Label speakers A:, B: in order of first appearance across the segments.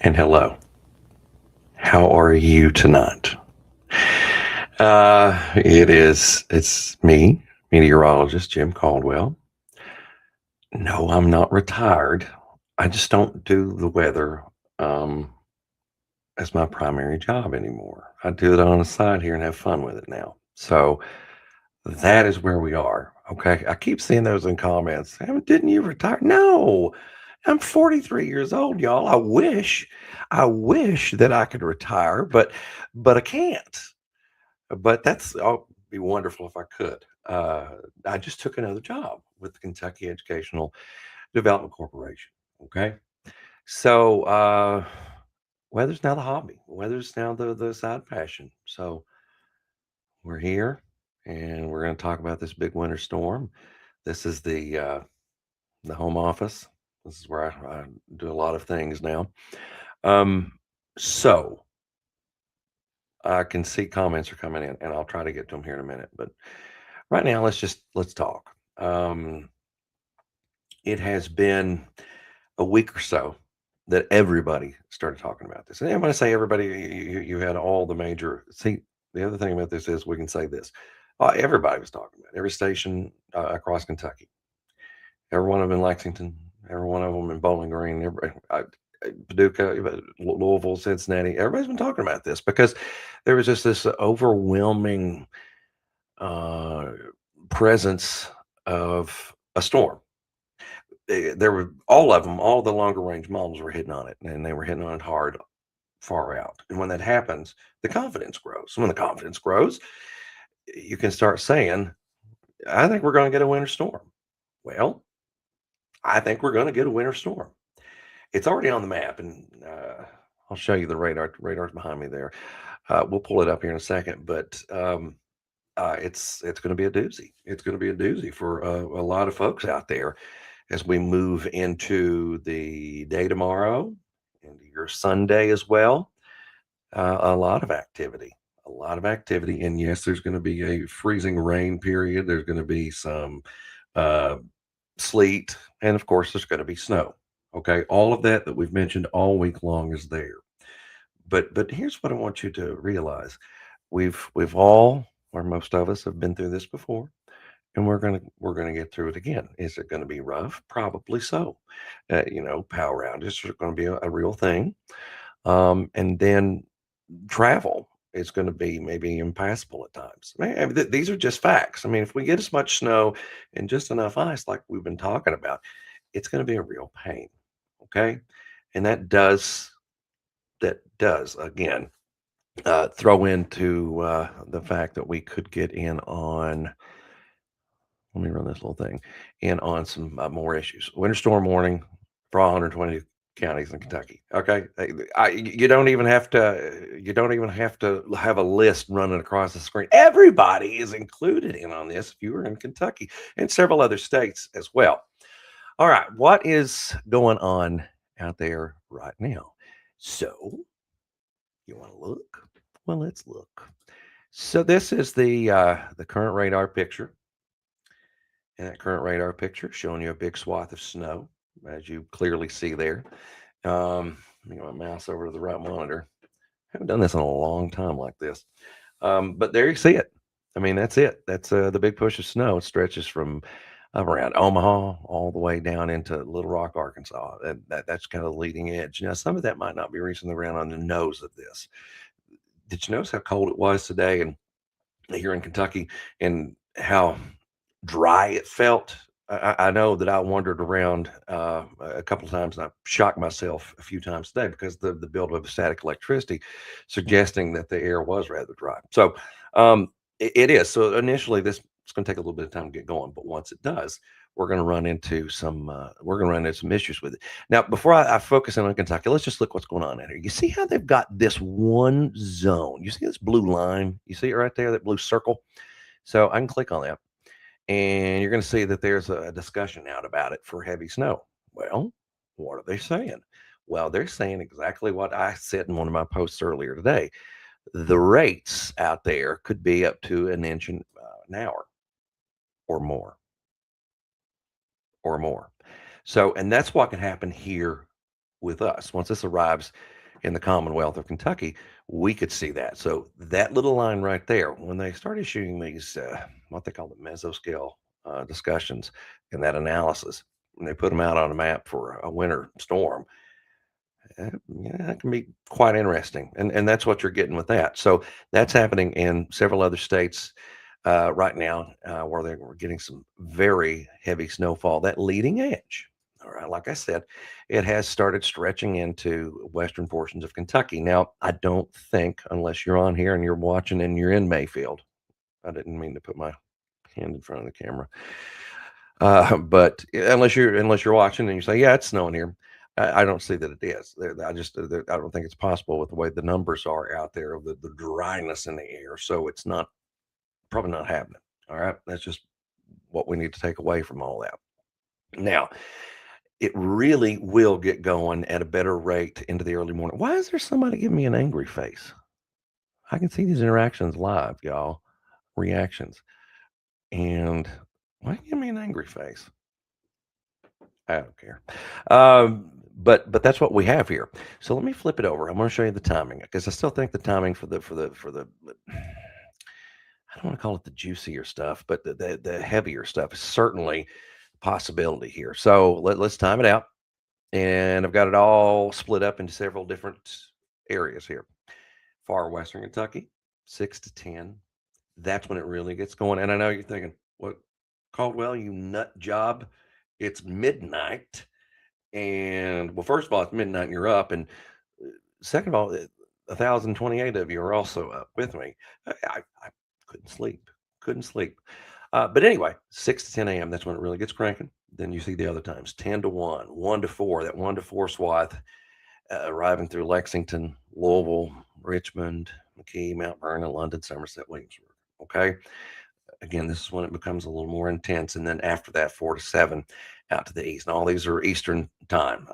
A: and hello. How are you tonight? It's me, meteorologist Jim Caldwell. No, I'm not retired. I just don't do the weather um, as my primary job anymore. I do it on the side here and have fun with it now. So that is where we are. Okay. I keep seeing those in comments. Didn't you retire? No, I'm 43 years old, y'all. I wish that I could retire, but I can't. But be wonderful if I could. I just took another job with the Kentucky Educational Development Corporation. Okay, so weather's now the hobby. Weather's now the side passion. So we're here, and we're going to talk about this big winter storm. This is the home office. This is where I do a lot of things now. Um, so I can see comments are coming in, and I'll try to get to them here in a minute. But right now, let's talk. Um, it has been a week or so that everybody started talking about this. And when I say everybody, you had all the major. See, the other thing about this is we can say this. Everybody was talking about it. Every station across Kentucky, every one of them in Lexington, every one of them in Bowling Green, Paducah, Louisville, Cincinnati. Everybody's been talking about this because there was just this overwhelming uh, presence of a storm. There were all of them, all the longer range models were hitting on it, and they were hitting on it hard, far out. And when that happens, the confidence grows. When the confidence grows, you can start saying, I think we're going to get a winter storm. Well, I think we're going to get a winter storm. It's already on the map, and I'll show you the radar. Radar's behind me there. We'll pull it up here in a second, but it's going to be a doozy. It's going to be a doozy for a lot of folks out there as we move into the day tomorrow, into your Sunday as well. A lot of activity, a lot of activity. And yes, there's going to be a freezing rain period. There's going to be some uh, sleet. And of course, there's going to be snow. Okay. All of that we've mentioned all week long is there. But here's what I want you to realize. We've all, or most of us, have been through this before, and we're gonna get through it again. Is it gonna be rough? Probably so. Power outages are gonna be a real thing. And then travel is going to be maybe impassable at times. These are just facts. I mean, if we get as much snow and just enough ice like we've been talking about, it's going to be a real pain. Okay, and that does again throw into the fact that we could get in on. Let me run this little thing in on some more issues. Winter storm warning for all 120 counties in Kentucky. Okay, you don't even have to. You don't even have to have a list running across the screen. Everybody is included in on this. If you were in Kentucky and several other states as well. All right, what is going on out there right now? So you want to look? Well, let's look. So this is the current radar picture. And that current radar picture showing you a big swath of snow, as you clearly see there. Let me get my mouse over to the right monitor. I haven't done this in a long time like this. But there you see it. I mean, that's it. That's the big push of snow. It stretches from up around Omaha all the way down into Little Rock, Arkansas. That's kind of the leading edge. Now, some of that might not be reaching the ground on the nose of this. Did you notice how cold it was today and here in Kentucky and how dry it felt? I know that I wandered around a couple of times and I shocked myself a few times today because the buildup of static electricity suggesting that the air was rather dry. So it is. So initially, this it's going to take a little bit of time to get going, but once it does, we're going to run into some issues with it. Now, before I focus in on Kentucky, let's just look what's going on in here. You see how they've got this one zone? You see this blue line? You see it right there, that blue circle? So I can click on that and you're going to see that there's a discussion out about it for heavy snow. Well, what are they saying? Well, they're saying exactly what I said in one of my posts earlier today. The rates out there could be up to an inch an hour or more, or more. So, and that's what can happen here with us. Once this arrives in the Commonwealth of Kentucky, we could see that. So that little line right there, when they start issuing these, what they call the mesoscale discussions and that analysis, and they put them out on a map for a winter storm, yeah, that can be quite interesting. And that's what you're getting with that. So that's happening in several other states right now where we're getting some very heavy snowfall, that leading edge. All right, like I said, it has started stretching into western portions of Kentucky. Now, I don't think, unless you're on here and you're watching and you're in Mayfield, I didn't mean to put my hand in front of the camera. But unless you're watching and you say, "Yeah, it's snowing here," I don't see that it is. I don't think it's possible with the way the numbers are out there of the dryness in the air. So it's not probably not happening. All right, that's just what we need to take away from all that. Now, it really will get going at a better rate into the early morning. Why is there somebody giving me an angry face? I can see these interactions live, y'all, reactions, and why give me an angry face? I don't care. But that's what we have here. So let me flip it over. I'm going to show you the timing because I still think the timing for the I don't want to call it the juicier stuff, but the heavier stuff is certainly a possibility here. So let's time it out, and I've got it all split up into several different areas here. Far western Kentucky, 6 to 10. That's when it really gets going. And I know you're thinking, what, Caldwell, you nut job? It's midnight. And well, first of all, it's midnight and you're up. And second of all, 1,028 of you are also up with me. I couldn't sleep. Couldn't sleep. But anyway, 6 to 10 a.m., that's when it really gets cranking. Then you see the other times 10 to 1, 1 to 4, that 1 to 4 swath arriving through Lexington, Louisville, Richmond, McKee, Mount Vernon, London, Somerset, Williamsburg. Okay. Again, this is when it becomes a little more intense. And then after that, 4 to 7 out to the east. And all these are Eastern time.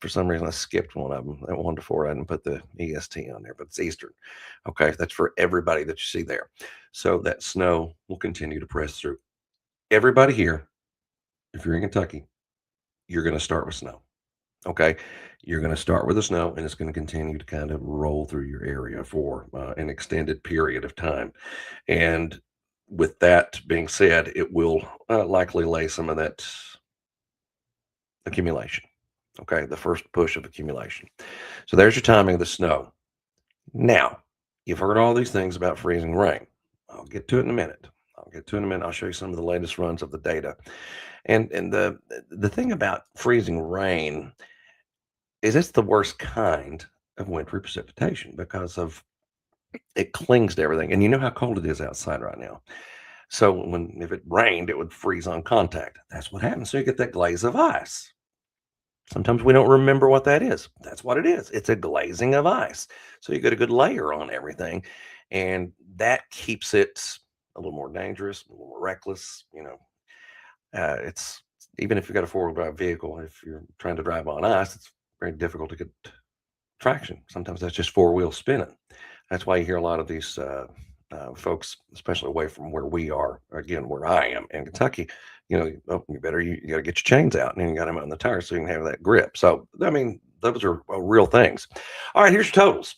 A: For some reason, I skipped one of them. That 1 to 4, I didn't put the EST on there, but it's Eastern. Okay. That's for everybody that you see there. So that snow will continue to press through. Everybody here, if you're in Kentucky, you're going to start with snow. Okay. You're going to start with the snow and it's going to continue to kind of roll through your area for an extended period of time. And with that being said, it will likely lay some of that accumulation. Okay. The first push of accumulation. So there's your timing of the snow. Now, you've heard all these things about freezing rain. I'll get to it in a minute. I'll show you some of the latest runs of the data. And the thing about freezing rain is it's the worst kind of wintry precipitation because of it clings to everything. And you know how cold it is outside right now. So if it rained, it would freeze on contact. That's what happens. So you get that glaze of ice. Sometimes we don't remember what that is. That's what it is. It's a glazing of ice. So you get a good layer on everything. And that keeps it a little more dangerous, a little more reckless. It's even if you've got a four-wheel drive vehicle, if you're trying to drive on ice, it's very difficult to get traction. Sometimes that's just four wheels spinning. That's why you hear a lot of these folks, especially away from where we are, again, where I am in Kentucky, you got to get your chains out and you got them on the tires so you can have that grip. So, I mean, those are real things. All right, here's your totals.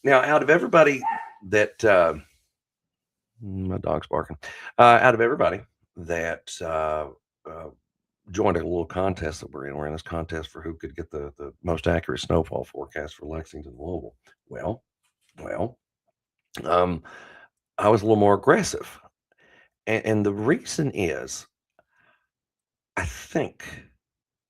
A: Now, out of everybody that, my dog's barking, out of everybody that joined a little contest that we're in this contest for who could get the most accurate snowfall forecast for Lexington and Louisville. Well, I was a little more aggressive. And the reason is, I think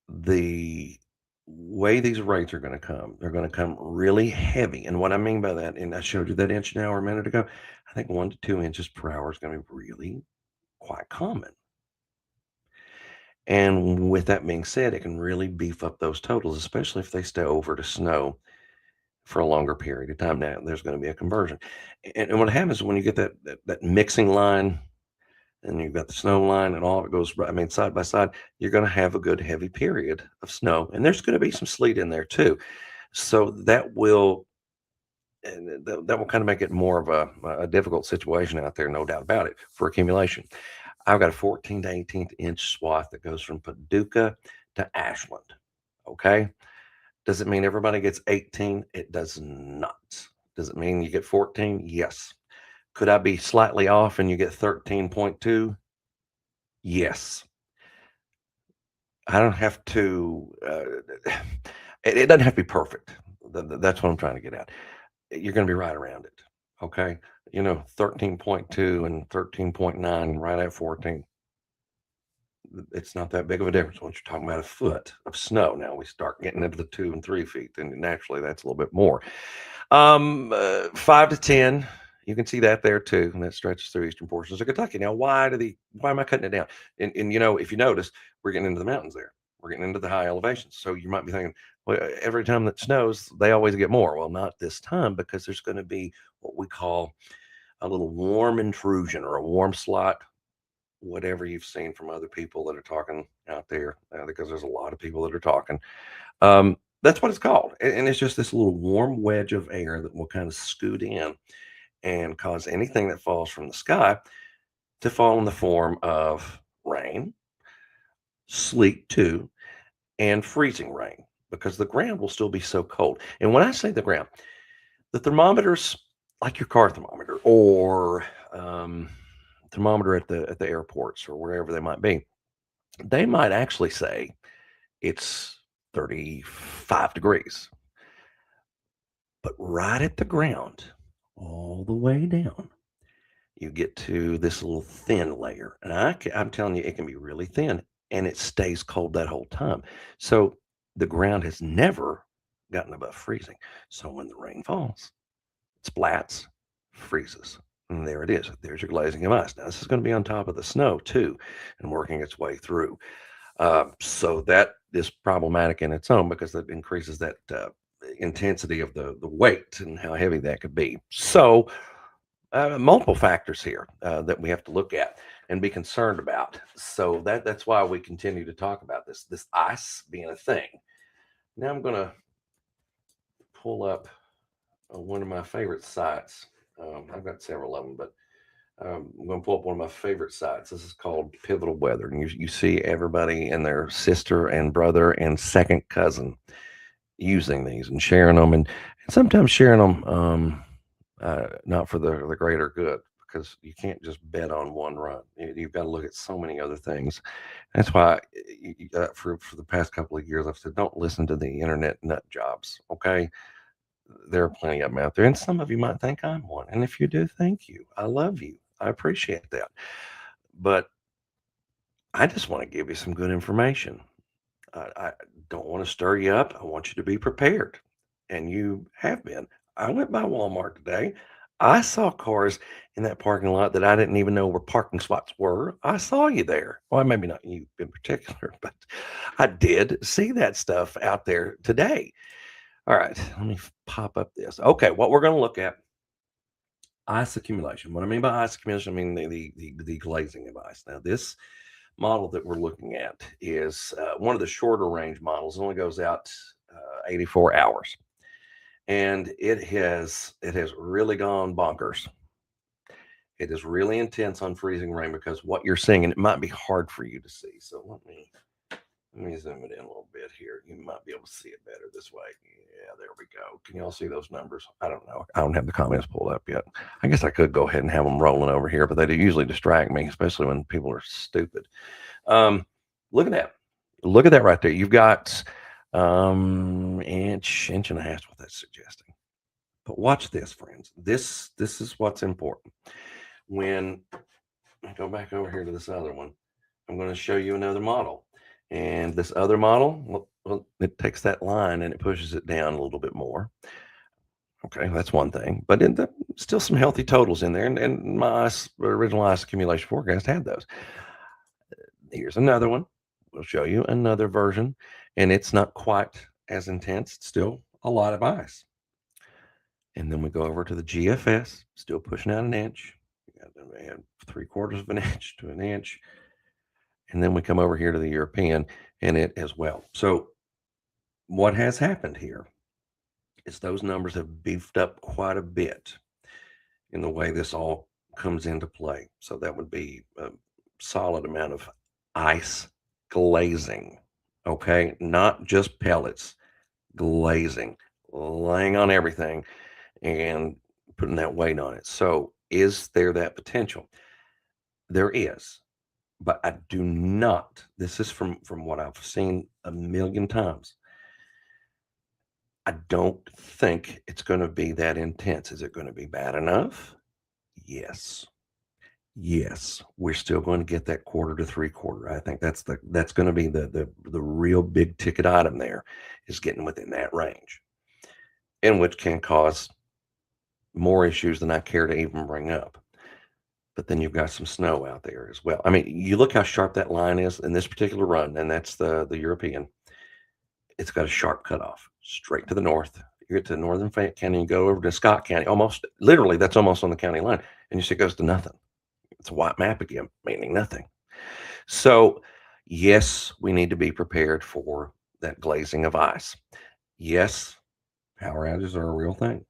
A: the way these rates are going to come, they're going to come really heavy. And what I mean by that, and I showed you that inch an hour a minute ago, I think 1 to 2 inches per hour is going to be really quite common. And with that being said, it can really beef up those totals, especially if they stay over to snow for a longer period of time. Now, there's going to be a conversion. And what happens when you get that mixing line and you've got the snow line and all of it goes, I mean, side by side, you're going to have a good heavy period of snow. And there's going to be some sleet in there too. So that will kind of make it more of a difficult situation out there, no doubt about it, for accumulation. I've got a 14 to 18 inch swath that goes from Paducah to Ashland. Okay. Does it mean everybody gets 18? It does not. Does it mean you get 14? Yes. Could I be slightly off and you get 13.2? Yes. I don't have to, it doesn't have to be perfect. That's what I'm trying to get at. You're going to be right around it. Okay. 13.2 and 13.9 right at 14. It's not that big of a difference once you're talking about a foot of snow. Now we start getting into the 2 and 3 feet, and naturally that's a little bit more. 5 to 10, you can see that there too, and that stretches through eastern portions of Kentucky. Now, why am I cutting it down? And if you notice, we're getting into the mountains there. We're getting into the high elevations. So you might be thinking, well, every time that snows, they always get more. Well, not this time, because there's going to be what we call a little warm intrusion or a warm slot, whatever you've seen from other people that are talking out there, because there's a lot of people that are talking. That's what it's called. And it's just this little warm wedge of air that will kind of scoot in and cause anything that falls from the sky to fall in the form of rain, sleet too, and freezing rain, because the ground will still be so cold. And when I say the ground, the thermometers, like your car thermometer or thermometer at the airports or wherever they might be, they might actually say it's 35 degrees. But right at the ground, all the way down, you get to this little thin layer. And I'm telling you, it can be really thin and it stays cold that whole time. So the ground has never gotten above freezing. So when the rain falls, it splats, freezes. And there it is. There's your glazing of ice. Now, this is going to be on top of the snow too and working its way through. So that is problematic in its own, because it increases that intensity of the weight and how heavy that could be. So multiple factors here that we have to look at and be concerned about. So that's why we continue to talk about this ice being a thing. Now I'm going to pull up one of my favorite sites. I've got several of them, but I'm going to pull up one of my favorite sites. This is called Pivotal Weather, and you see everybody and their sister and brother and second cousin using these and sharing them, and sometimes sharing them not for the greater good, because you can't just bet on one run. You've got to look at so many other things. That's why for the past couple of years I've said, don't listen to the internet nut jobs. Okay, there are plenty of them out there, and some of you might think I'm one. And if you do, thank you. I love you. I appreciate that. But I just want to give you some good information. I don't want to stir you up. I want you to be prepared. And you have been. I went by Walmart today. I saw cars in that parking lot that I didn't even know where parking spots were. I saw you there. Well, maybe not you in particular, but I did see that stuff out there today. All right, let me pop up this. Okay, what we're going to look at, ice accumulation. What I mean by ice accumulation, I mean the glazing of ice. Now, this model that we're looking at is one of the shorter range models. It only goes out 84 hours, and it has really gone bonkers. It is really intense on freezing rain, because what you're seeing, and it might be hard for you to see. So let me zoom it in a little bit here. You might be able to see it better this way. Yeah, there we go. Can y'all see those numbers? I don't know. I don't have the comments pulled up yet. I guess I could go ahead and have them rolling over here, but they do usually distract me, especially when people are stupid. Um, look at that. Look at that right there. You've got inch and a half, what that's suggesting. But watch this, friends. This is what's important. When I go back over here to this other one, I'm going to show you another model. And this other model, well, it takes that line and it pushes it down a little bit more. Okay, that's one thing. But still some healthy totals in there. And my original ice accumulation forecast had those. Here's another one. We'll show you another version. And it's not quite as intense. It's still a lot of ice. And then we go over to the GFS, still pushing out an inch. We got 3/4 of an inch to an inch. And then we come over here to the European and it as well. So what has happened here is those numbers have beefed up quite a bit in the way this all comes into play. So that would be a solid amount of ice glazing. Okay, not just pellets, glazing, laying on everything and putting that weight on it. So, is there that potential? There is, but I do not. This is from what I've seen a million times. I don't think it's going to be that intense. Is it going to be bad enough? Yes. Yes, we're still going to get that quarter to three quarter. I think that's going to be the real big ticket item there is getting within that range, and which can cause more issues than I care to even bring up. But then you've got some snow out there as well. I mean, you look how sharp that line is in this particular run, and that's the European. It's got a sharp cutoff straight to the north. You get to northern Fayette County, you go over to Scott County, almost literally that's almost on the county line, and you see it goes to nothing. It's a white map again, meaning nothing. So, yes, we need to be prepared for that glazing of ice. Yes, power outages are a real thing.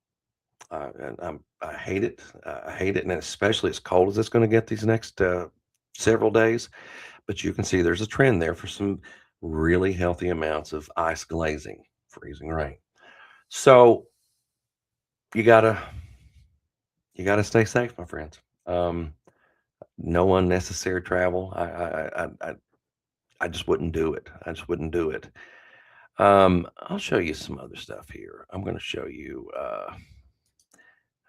A: I hate it. I hate it, and especially as cold as it's going to get these next several days. But you can see there's a trend there for some really healthy amounts of ice glazing, freezing rain. So you gotta you gotta stay safe, my friends. No unnecessary travel. I just wouldn't do it. I just wouldn't do it. I'll show you some other stuff here. I'm going to show you. I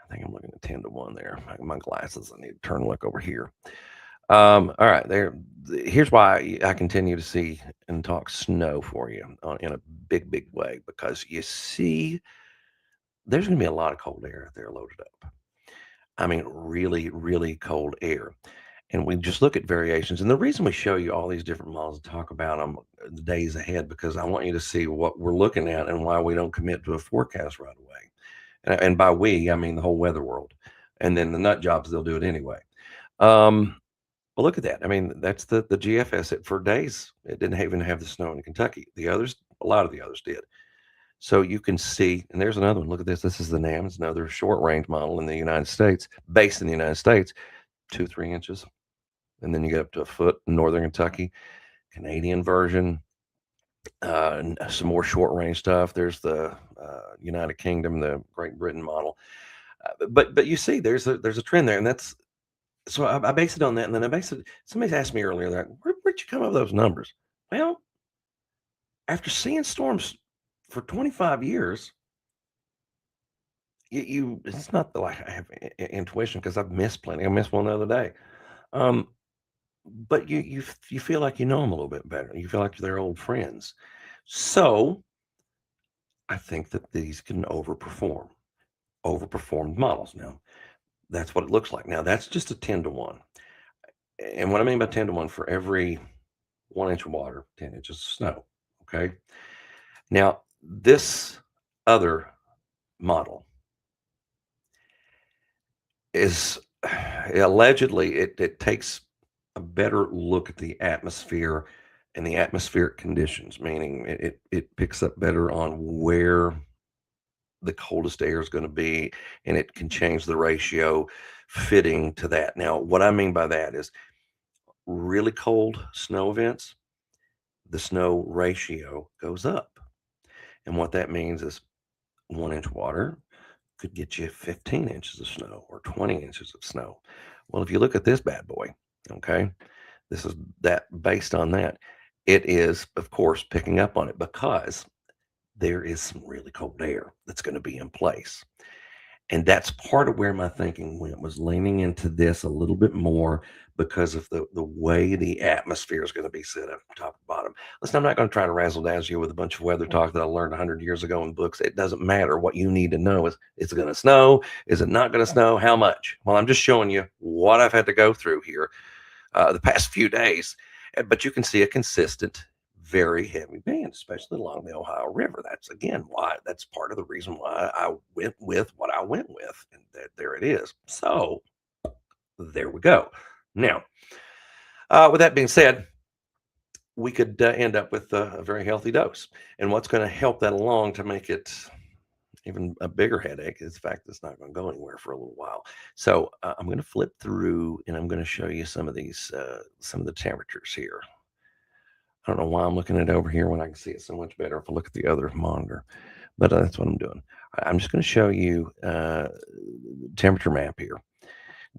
A: think I'm looking at 10 to 1 there. My glasses. I need to turn and look over here. All right, there. Here's why I continue to see and talk snow for you in a big, big way because you see, there's going to be a lot of cold air out there loaded up. I mean, really, really cold air. And we just look at variations. And the reason we show you all these different models and talk about them the days ahead, because I want you to see what we're looking at and why we don't commit to a forecast right away. And by we, I mean the whole weather world. And then the nut jobs, they'll do it anyway. Well, look at that. I mean, that's the GFS. It, for days, it didn't even have the snow in Kentucky. The others, a lot of the others did. So you can see, and there's another one. Look at this. This is the NAM. It's another short range model in the United States, based in the United States, 2, 3 inches. And then you get up to a foot in northern Kentucky, Canadian version, and some more short range stuff. There's the United Kingdom, the Great Britain model. But you see, there's a trend there, and that's so I base it on that, and then I base it. Somebody asked me earlier, like, where'd you come up with those numbers? Well, after seeing storms for 25 years, it's not that like I have intuition because I've missed plenty. I missed one the other day. Um, but you feel like you know them a little bit better. You feel like they're old friends. So I think that these can overperformed models. Now that's what it looks like. Now that's just a 10 to 1. And what I mean by 10 to 1, for every 1 inch of water, 10 inches of snow. Okay. Now this other model is allegedly it takes a better look at the atmosphere and the atmospheric conditions, meaning it picks up better on where the coldest air is going to be, and it can change the ratio fitting to that. Now, what I mean by that is really cold snow events, the snow ratio goes up. And what that means is 1 inch water could get you 15 inches of snow or 20 inches of snow. Well, if you look at this bad boy, okay, this is that based on that. It is, of course, picking up on it because there is some really cold air that's going to be in place. And that's part of where my thinking went, was leaning into this a little bit more because of the way the atmosphere is going to be set up from top to bottom. Listen, I'm not going to try to razzle dazzle you with a bunch of weather talk that I learned 100 years ago in books. It doesn't matter. What you need to know is it going to snow? Is it not going to snow? How much? Well, I'm just showing you what I've had to go through here the past few days. But you can see a consistent, very heavy band, especially along the Ohio River. That's again why that's part of the reason why I went with what I went with. And there it is. So there we go. Now, with that being said, we could end up with a very healthy dose. And what's going to help that along to make it even a bigger headache is the fact that it's not going to go anywhere for a little while. So I'm going to flip through and I'm going to show you some of these, some of the temperatures here. I don't know why I'm looking at it over here when I can see it so much better if I look at the other monitor, but that's what I'm doing. I'm just going to show you temperature map here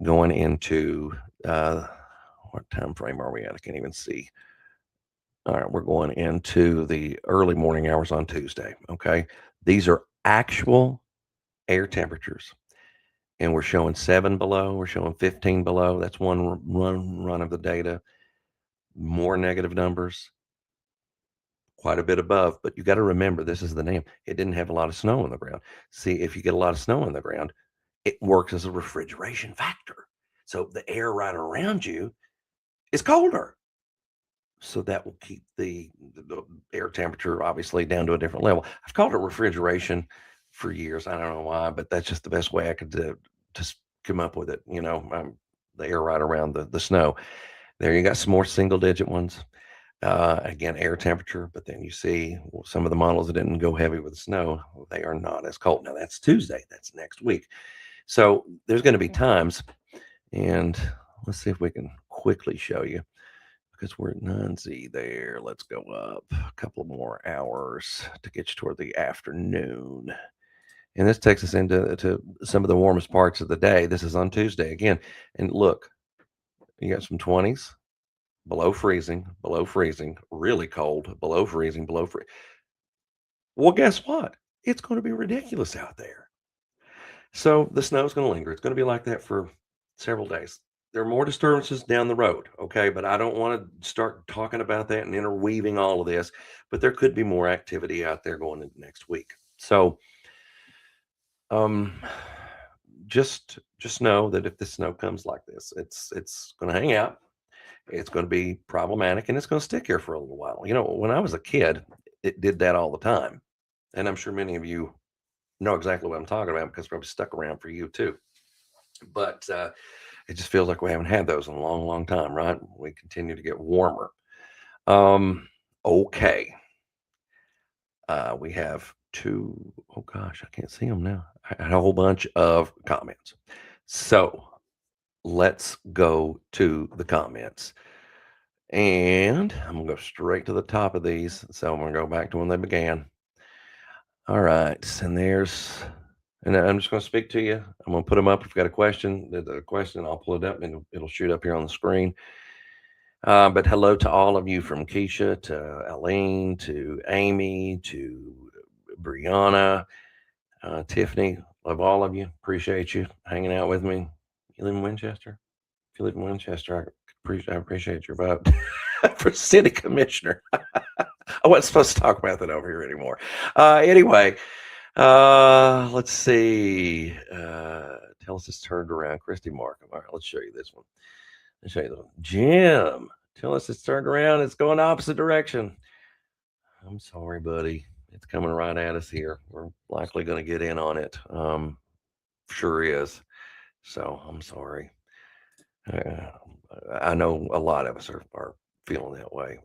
A: going into what time frame are we at? I can't even see. All right, we're going into the early morning hours on Tuesday. Okay, these are actual air temperatures, and we're showing 7 below. We're showing 15 below. That's one run of the data. More negative numbers, quite a bit above. But you got to remember, this is the name. It didn't have a lot of snow on the ground. See, if you get a lot of snow on the ground, it works as a refrigeration factor. So the air right around you is colder. So that will keep the air temperature obviously down to a different level. I've called it refrigeration for years. I don't know why, but that's just the best way I could just come up with it. The air right around the snow. There you got some more single digit ones. Again, air temperature, but then you see some of the models that didn't go heavy with the snow, they are not as cold. Now that's Tuesday, that's next week. So there's going to be times, and let's see if we can quickly show you because we're at 9Z there. Let's go up a couple more hours to get you toward the afternoon. And this takes us into some of the warmest parts of the day. This is on Tuesday again. And look, you got some 20s, below freezing, really cold, below freezing, below freezing. Well, guess what? It's going to be ridiculous out there. So the snow is going to linger. It's going to be like that for several days. There are more disturbances down the road, okay? But I don't want to start talking about that and interweaving all of this. But there could be more activity out there going into next week. So, just know that if the snow comes like this, it's going to hang out. It's going to be problematic, and it's going to stick here for a little while. When I was a kid, it did that all the time, and I'm sure many of you know exactly what I'm talking about because probably stuck around for you too. But it just feels like we haven't had those in a long, long time, right? We continue to get warmer. Okay. We have two, oh gosh, I can't see them now. I had a whole bunch of comments. So let's go to the comments. And I'm going to go straight to the top of these. So I'm going to go back to when they began. All right. And I'm just going to speak to you. I'm going to put them up. If you've got a question, the question, I'll pull it up and it'll shoot up here on the screen. But hello to all of you, from Keisha to Aline to Amy to Brianna, Tiffany. Love all of you. Appreciate you hanging out with me. You live in Winchester? If you live in Winchester, I appreciate your vote for city commissioner. I wasn't supposed to talk about that over here anymore. Anyway, let's see. Tell us it's turned around. Christy Markham. All right, let's show you this one. Let's show you this one. Jim, tell us it's turned around. It's going opposite direction. I'm sorry, buddy. It's coming right at us here. We're likely going to get in on it. Sure is. So I'm sorry. I know a lot of us are feeling that way.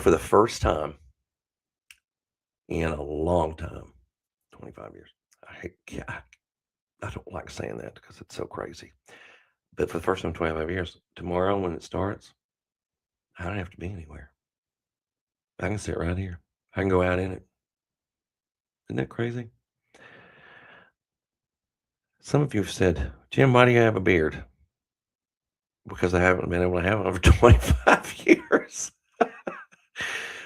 A: For the first time in a long time, 25 years, I don't like saying that because it's so crazy. But for the first time in 25 years, tomorrow when it starts, I don't have to be anywhere. I can sit right here. I can go out in it. Isn't that crazy? Some of you have said, Jim, why do you have a beard? Because I haven't been able to have it over 25 years.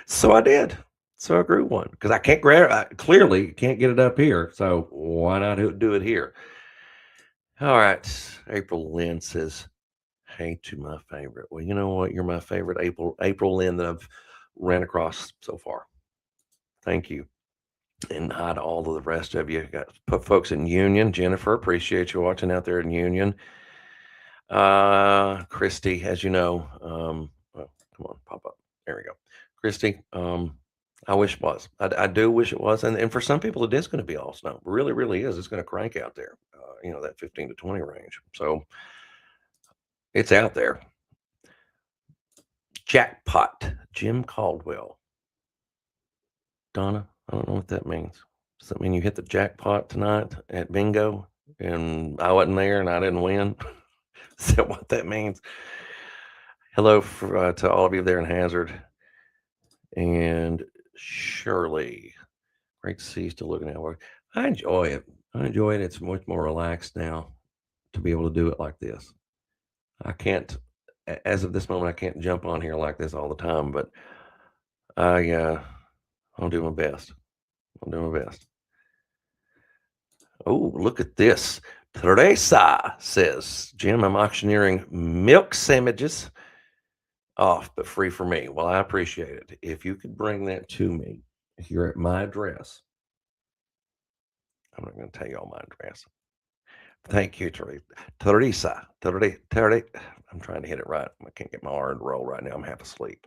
A: So I did. So I grew one because I clearly can't get it up here. So why not do it here? All right. April Lynn says, hey to my favorite. Well, you know what? You're my favorite April Lynn that I've ran across so far. Thank you. And hi to all of the rest of you. Got folks in Union. Jennifer, appreciate you watching out there in Union. Christy, as you know, well, come on, pop up. There we go. Christy, I wish it was. I do wish it was. And for some people, it is going to be all snow. It really, really is. It's going to crank out there, that 15 to 20 range. So it's out there. Jackpot, Jim Caldwell. Donna, I don't know what that means. Does that mean you hit the jackpot tonight at bingo and I wasn't there and I didn't win? Is that what that means? Hello to all of you there in Hazard. And Shirley, great to see you still looking at work. I enjoy it. I enjoy it. It's much more relaxed now to be able to do it like this. I can't, as of this moment, I can't jump on here like this all the time, but I'll do my best. I'll do my best. Oh, look at this. Teresa says, Jim, I'm auctioneering milk sandwiches off, but free for me. Well, I appreciate it. If you could bring that to me, if you're at my address, I'm not going to tell you all my address. Thank you, Teresa. I'm trying to hit it right. I can't get my R to roll right now. I'm half asleep.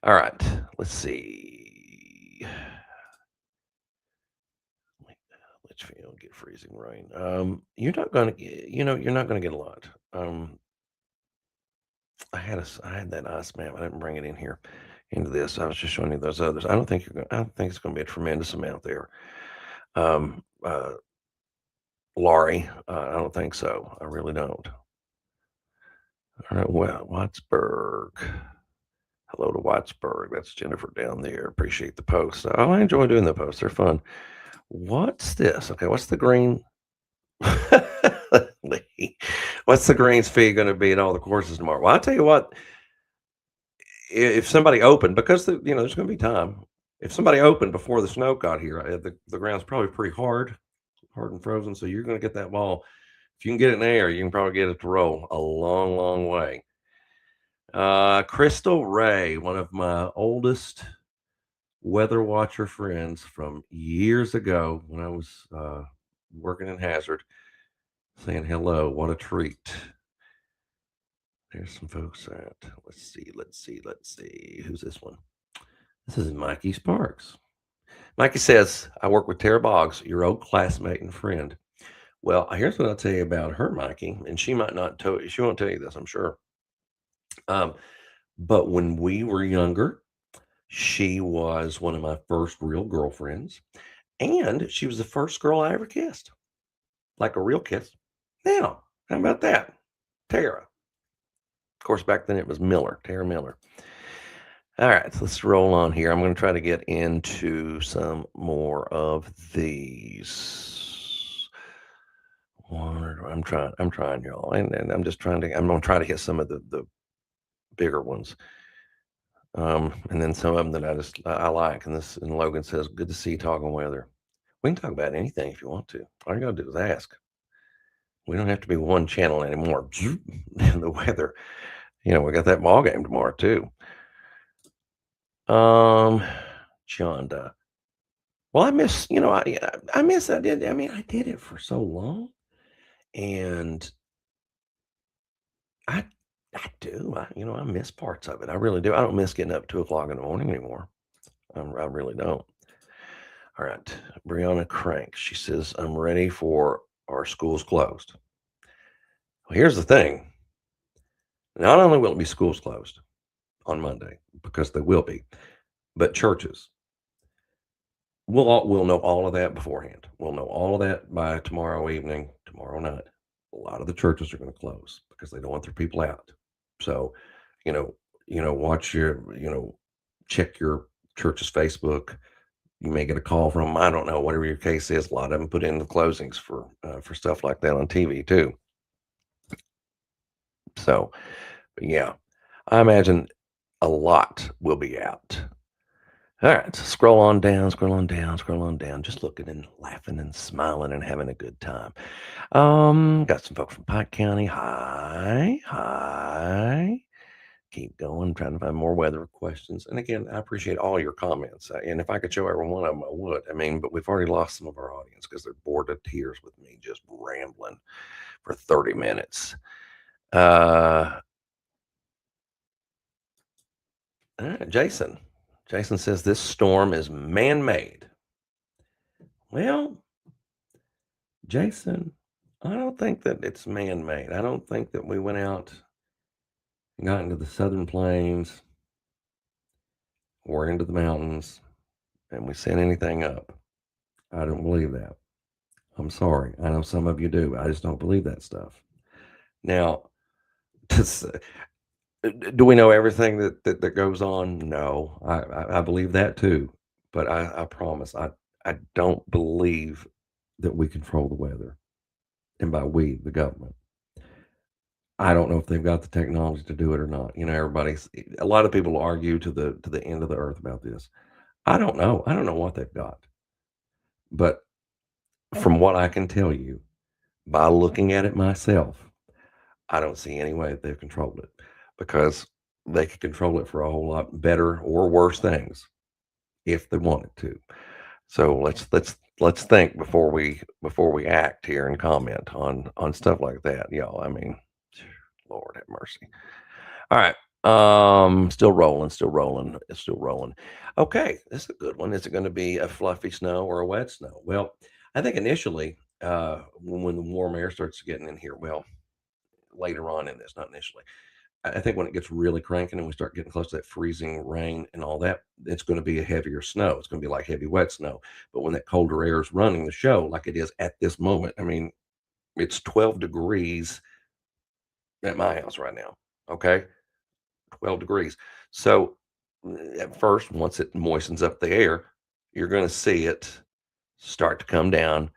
A: All right. Let's see. Litchfield get freezing rain. You're not going to get, you're not going to get a lot. I had that ice map. I didn't bring it in here into this. I was just showing you those others. I don't think it's going to be a tremendous amount there. Um, uh, Laurie, I don't think so. I really don't. All right, well, Wattsburg. Hello to Wattsburg. That's Jennifer down there. Appreciate the posts. Oh, I enjoy doing the posts. They're fun. What's this? Okay, what's the green? What's the greens fee going to be at all the courses tomorrow? Well, I'll tell you what. If somebody opened, because there's going to be time. If somebody opened before the snow got here, the ground's probably pretty hard and frozen. So you're going to get that ball. If you can get it in the air, you can probably get it to roll a long, long way. Crystal Ray, one of my oldest weather watcher friends from years ago when I was working in Hazard, saying hello. What a treat. There's some folks at, let's see. Who's this one? This is Mikey Sparks. Mikey says, I work with Tara Boggs, your old classmate and friend. Well, here's what I'll tell you about her, Mikey, and she might not tell you, she won't tell you this, I'm sure. But when we were younger, she was one of my first real girlfriends, and she was the first girl I ever kissed, like a real kiss. Now, how about that? Tara. Of course, back then it was Miller, Tara Miller. All right, so let's roll on here. I'm going to try to get into some more of these. I'm trying, y'all, and I'm just trying to. I'm going to try to hit some of the bigger ones, and then some of them that I like. And Logan says, "Good to see you talking weather. We can talk about anything if you want to. All you got to do is ask. We don't have to be one channel anymore." And the weather, we got that ball game tomorrow too. Chonda. Well, I miss, I miss, I did. I mean, I did it for so long, and I, I do. I miss parts of it. I really do. I don't miss getting up 2 o'clock in the morning anymore. I really don't. All right, Brianna Crank. She says, "I'm ready for our schools closed." Well, here's the thing. Not only will it be schools closed on Monday, because they will be, but churches. We'll know all of that beforehand. We'll know all of that by tomorrow evening, tomorrow night. A lot of the churches are going to close because they don't want their people out. So, watch check your church's Facebook. You may get a call from them. I don't know, whatever your case is. A lot of them put in the closings for stuff like that on TV too. So, yeah, I imagine a lot will be out. All right, so scroll on down, just looking and laughing and smiling and having a good time. Got some folks from Pike County. Hi. Keep going, trying to find more weather questions. And again, I appreciate all your comments. And if I could show every one of them, I would. I mean, but we've already lost some of our audience because they're bored to tears with me just rambling for 30 minutes. Jason says this storm is man-made. Well, Jason, I don't think that it's man-made. I don't think that we went out and got into the southern plains or into the mountains and we sent anything up. I don't believe that. I'm sorry. I know some of you do. I just don't believe that stuff. Now, Do we know everything that goes on? No, I believe that too, but I promise I don't believe that we control the weather, and by we, the government. I don't know if they've got the technology to do it or not. You know, everybody's a lot of people argue to the end of the earth about this. I don't know. I don't know what they've got, but from what I can tell you by looking at it myself, I don't see any way that they've controlled it because they could control it for a whole lot better or worse things if they wanted to. So let's think before we act here and comment on stuff like that, y'all. I mean, Lord have mercy. All right. Still rolling, still rolling, it's still rolling. Okay, this is a good one. Is it going to be a fluffy snow or a wet snow? Well, I think initially, when the warm air starts getting in here, well, later on in this, not initially. I think when it gets really cranking and we start getting close to that freezing rain and all that, it's going to be a heavier snow. It's going to be like heavy wet snow. But when that colder air is running the show, like it is at this moment, I mean, it's 12 degrees at my house right now. Okay, 12 degrees. So at first, once it moistens up the air, you're going to see it start to come down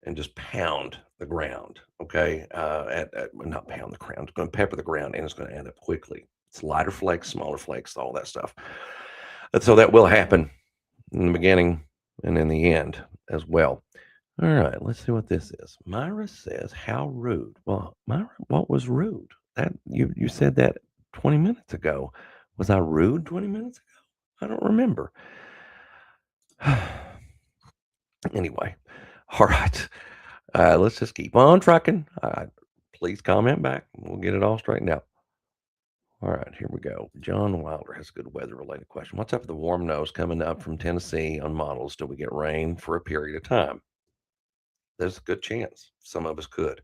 A: and just pound the ground. Okay, well, not pound the ground. It's going to pepper the ground, and it's going to end up quickly. It's lighter flakes, smaller flakes, all that stuff. And so that will happen in the beginning and in the end as well. All right, let's see what this is. Myra says, "How rude." Well, Myra, what was rude? That you said that 20 minutes ago. Was I rude 20 minutes ago? I don't remember. Anyway, all right. Let's just keep on trucking. Please comment back. We'll get it all straightened out. All right, here we go. John Wilder has a good weather related question. What's up with the warm nose coming up from Tennessee on models? Do we get rain for a period of time? There's a good chance some of us could.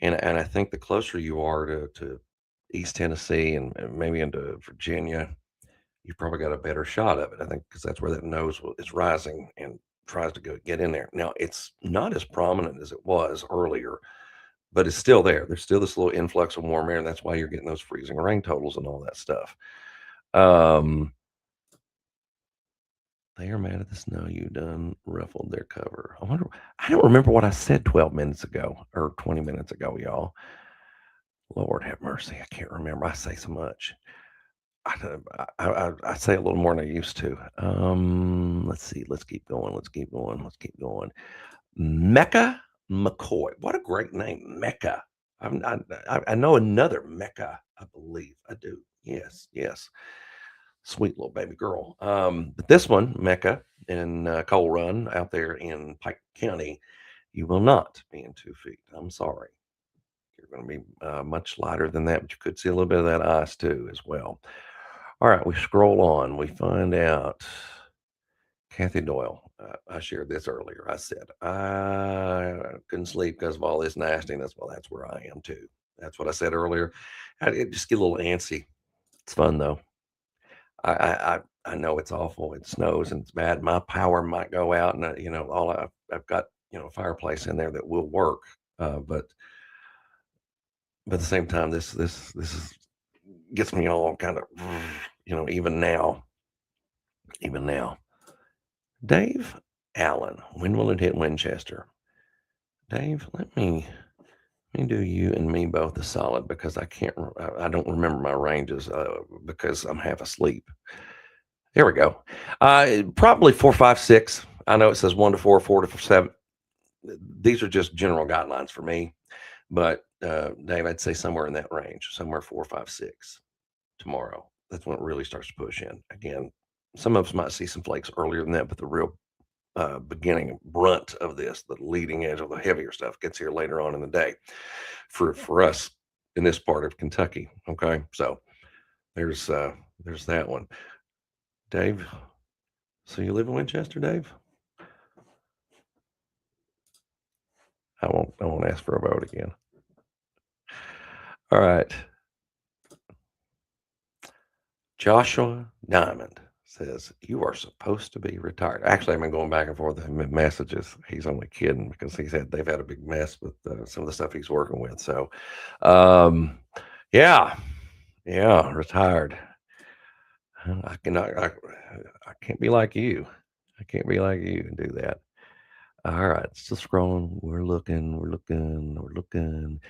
A: And I think the closer you are to East Tennessee and maybe into Virginia, you've probably got a better shot of it. I think because that's where that nose is rising and tries to get in there. Now it's not as prominent as it was earlier, but it's still there. There's still this little influx of warm air, and that's why you're getting those freezing rain totals and all that stuff. Um, they are mad at the snow. You done ruffled their cover. I wonder. I don't remember what I said 12 minutes ago or 20 minutes ago, y'all. Lord have mercy. I can't remember. I say so much. I say a little more than I used to. Let's see. Let's keep going. Let's keep going. Let's keep going. Mecca McCoy. What a great name, Mecca. I know another Mecca. I believe I do. Yes, yes. Sweet little baby girl. But this one, Mecca in Coal Run out there in Pike County, you will not be in 2 feet. I'm sorry. You're going to be much lighter than that, but you could see a little bit of that ice too as well. All right, we scroll on. We find out Kathy Doyle. I shared this earlier. I said I couldn't sleep because of all this nastiness. Well, that's where I am too. That's what I said earlier. I just get a little antsy. It's fun though. I know it's awful. It snows and it's bad. My power might go out, and all I've got a fireplace in there that will work. But at the same time, this is gets me all kind of even now. Dave Allen, when will it hit Winchester? Dave, let me do you and me both a solid because I don't remember my ranges because I'm half asleep. There we go. Probably 4, 5, 6. I know it says 1 to 4, 4 to 7. These are just general guidelines for me, but Dave, I'd say somewhere in that range, somewhere 4, 5, 6 tomorrow. That's when it really starts to push in. Again, some of us might see some flakes earlier than that, but the real beginning brunt of this, the leading edge of the heavier stuff, gets here later on in the day for us in this part of Kentucky. Okay, so there's that one. Dave, so you live in Winchester, Dave? I won't ask for a vote again. All right. Joshua Diamond says, "You are supposed to be retired." Actually, I've been going back and forth with him in messages. He's only kidding because they've had a big mess with some of the stuff he's working with. So, yeah, Yeah, retired. I cannot. I can't be like you. I can't be like you and do that. All right, still scrolling. We're looking. We're looking. We're looking.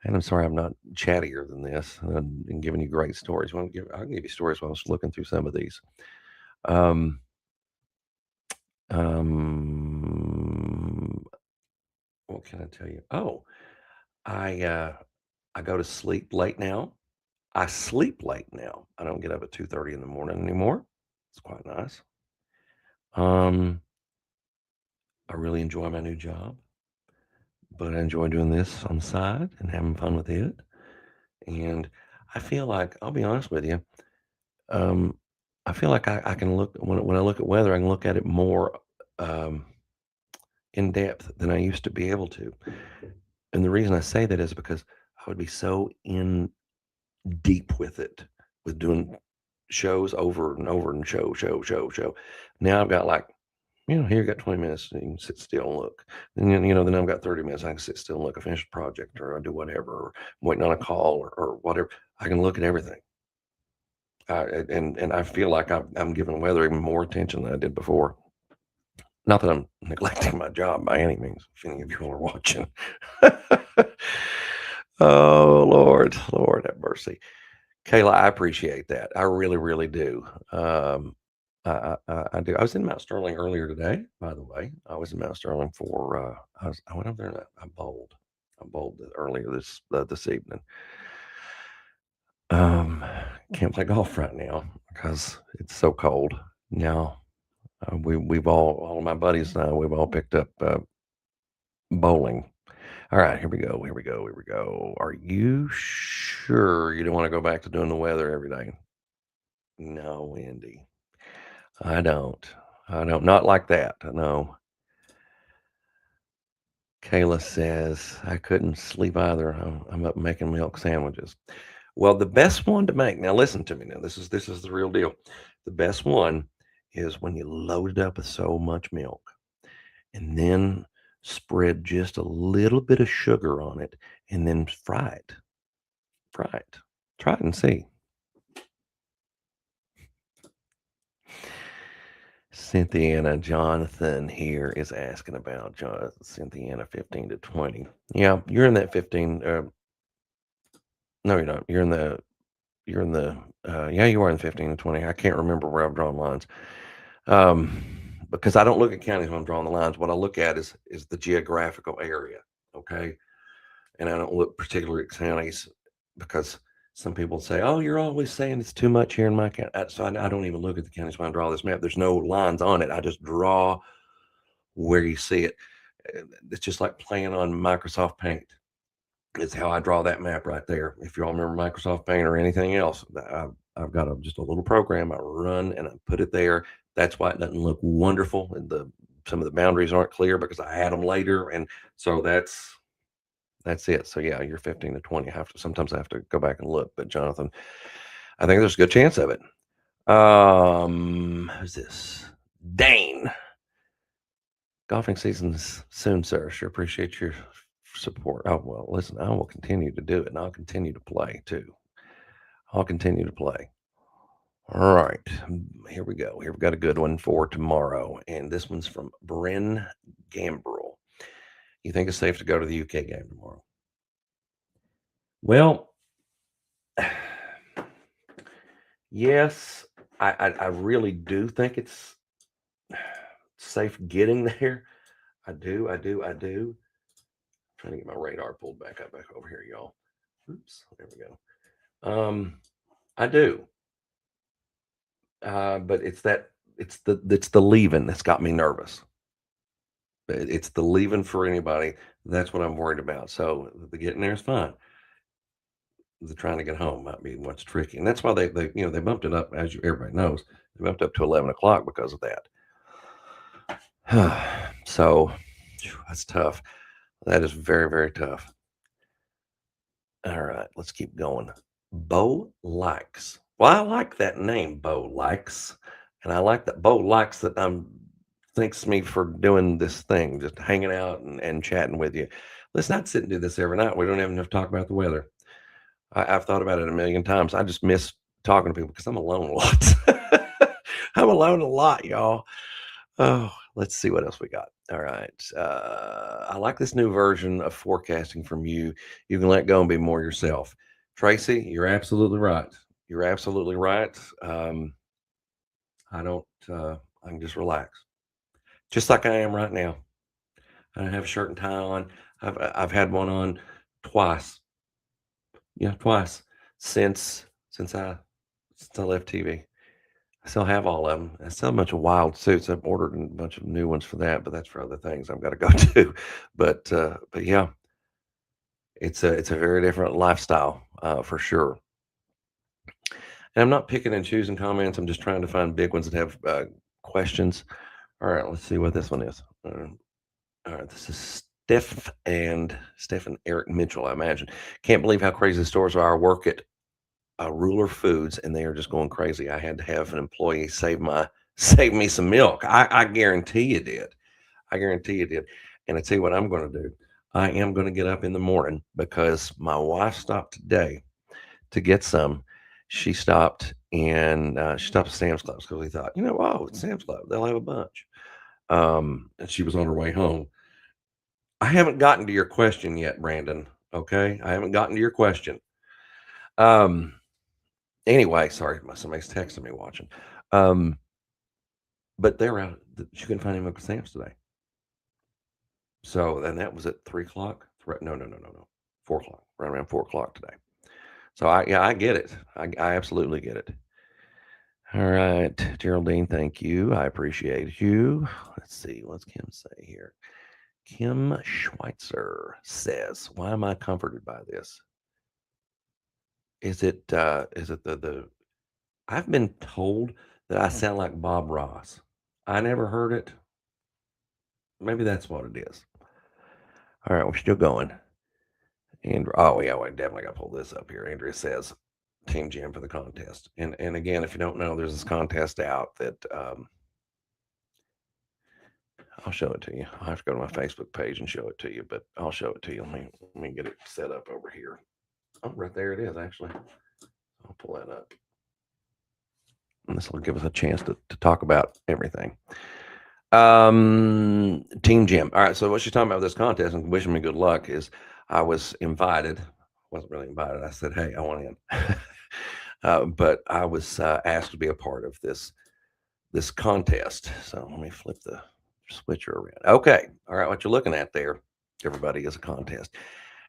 A: And I'm sorry, I'm not chattier than this and giving you great stories. I can give you stories while I was looking through some of these. Um, um, what can I tell you? Oh, I I go to sleep late now. I sleep late now. I don't get up at 2:30 in the morning anymore. It's quite nice. Um, I really enjoy my new job, but I enjoy doing this on the side and having fun with it. And I feel like I'll be honest with you. Um, I feel like I can look when I look at weather, I can look at it more um, in depth than I used to be able to. And the reason I say that is because I would be so in deep with it, with doing shows over and over and show. Now I've got like, here you got 20 minutes and you can sit still and look. And then I've got 30 minutes. I can sit still and look. I finish a project or I do whatever, or I'm waiting on a call or whatever. I can look at everything. And I feel like I'm giving weather even more attention than I did before. Not that I'm neglecting my job by any means, if any of you all are watching. Oh, Lord have mercy. Kayla, I appreciate that. I really, really do. I do. I was in Mount Sterling earlier today, by the way. I was in Mount Sterling for, I went over there and I bowled. I bowled earlier this evening. Um, can't play golf right now because it's so cold. Now, we've all of my buddies and I, we've all picked up bowling. All right, here we go. Here we go. Here we go. Are you sure you don't want to go back to doing the weather every day? No, Wendy, I don't. I don't. Not like that. No. Kayla says I couldn't sleep either. I'm up making milk sandwiches. Well, the best one to make. Now, listen to me. Now, this is the real deal. The best one is when you load it up with so much milk, and then spread just a little bit of sugar on it, and then fry it. Fry it. Try it and see. Cynthiana Jonathan here is asking about Cynthiana 15 to 20. Yeah, you're in that 15. No, you're not. Yeah, you are in 15 to 20. I can't remember where I've drawn lines. Um, because I don't look at counties when I'm drawing the lines. What I look at is the geographical area. Okay. And I don't look particularly at counties because some people say, "Oh, you're always saying it's too much here in my county." So I don't even look at the counties when I draw this map. There's no lines on it. I just draw where you see it. It's just like playing on Microsoft Paint. It's how I draw that map right there. If you all remember Microsoft Paint or anything else, I've got just a little program I run and I put it there. That's why it doesn't look wonderful, and some of the boundaries aren't clear because I add them later, and so that's it. So yeah, you're 15 to 20. Sometimes I have to go back and look, but Jonathan, I think there's a good chance of it. Who's this? Dane. Golfing season's soon, sir. Sure appreciate your support. Oh, well, listen, I will continue to do it and I'll continue to play too. I'll continue to play. All right. Here we go. Here we've got a good one for tomorrow. And this one's from Bryn Gambrel. You think it's safe to go to the UK game tomorrow? Well, yes, I really do think it's safe getting there. I do. Trying to get my radar pulled back over here, y'all. Oops, there we go. I do. But it's the leaving that's got me nervous. It's the leaving for anybody. That's what I'm worried about. So the getting there is fine. The trying to get home might be what's tricky, and that's why they bumped it up, as everybody knows. They bumped up to 11 o'clock because of that. So that's tough. That is very, very tough. All right, let's keep going. Bo Likes. Well, I like that name, Bo Likes. And I like that Bo likes that thanks me for doing this thing, just hanging out and chatting with you. Let's not sit and do this every night. We don't have enough to talk about the weather. I've thought about it a million times. I just miss talking to people because I'm alone a lot. I'm alone a lot, y'all. Oh, let's see what else we got. All right. I like this new version of forecasting from you. You can let go and be more yourself. Tracy, you're absolutely right. You're absolutely right. I don't, I can just relax, just like I am right now. I don't have a shirt and tie on. I've had one on twice. Yeah, twice since I left TV. I still have all of them. I still have a bunch of wild suits. I've ordered a bunch of new ones for that, but that's for other things I've got to go to. But yeah, it's a very different lifestyle for sure. And I'm not picking and choosing comments. I'm just trying to find big ones that have questions. All right, let's see what this one is. All right, this is Steph and Eric Mitchell, I imagine. Can't believe how crazy the stores are. I work at Ruler Foods, and they are just going crazy. I had to have an employee save me some milk. I guarantee you did. I guarantee you did. And I tell you what I'm going to do. I am going to get up in the morning because my wife stopped today to get some. She stopped at Sam's Club because we thought, oh, it's Sam's Club. They'll have a bunch. And she was on her way home. I haven't gotten to your question yet, Brandon. Okay, I haven't gotten to your question. Um, Anyway, sorry, somebody's texting me watching. Um, but they're out. She couldn't find any Uncle Sam's today. So then that was at 3 o'clock. No, 4 o'clock. Right around 4 o'clock today. So I get it. I absolutely get it. All right, Geraldine, thank you. I appreciate you. Let's see, what's Kim say here? Kim Schweitzer says, "Why am I comforted by this? Is it the I've been told that I sound like Bob Ross. I never heard it. Maybe that's what it is. All right, we're still going. And oh yeah, we definitely got to pull this up here. Andrea says, "Team Jam for the contest." And again, if you don't know, there's this contest out that I'll show it to you. I'll have to go to my Facebook page and show it to you, but I'll show it to you. Let me get it set up over here. Oh, right there it is. Actually, I'll pull that up. And this will give us a chance to talk about everything. Team Jim. All right. So what she's talking about with this contest and wishing me good luck is I was invited. Wasn't really invited. I said, "Hey, I want in," but I was asked to be a part of this contest. So let me flip the switcher around. Okay. All right. What you're looking at there, everybody, is a contest.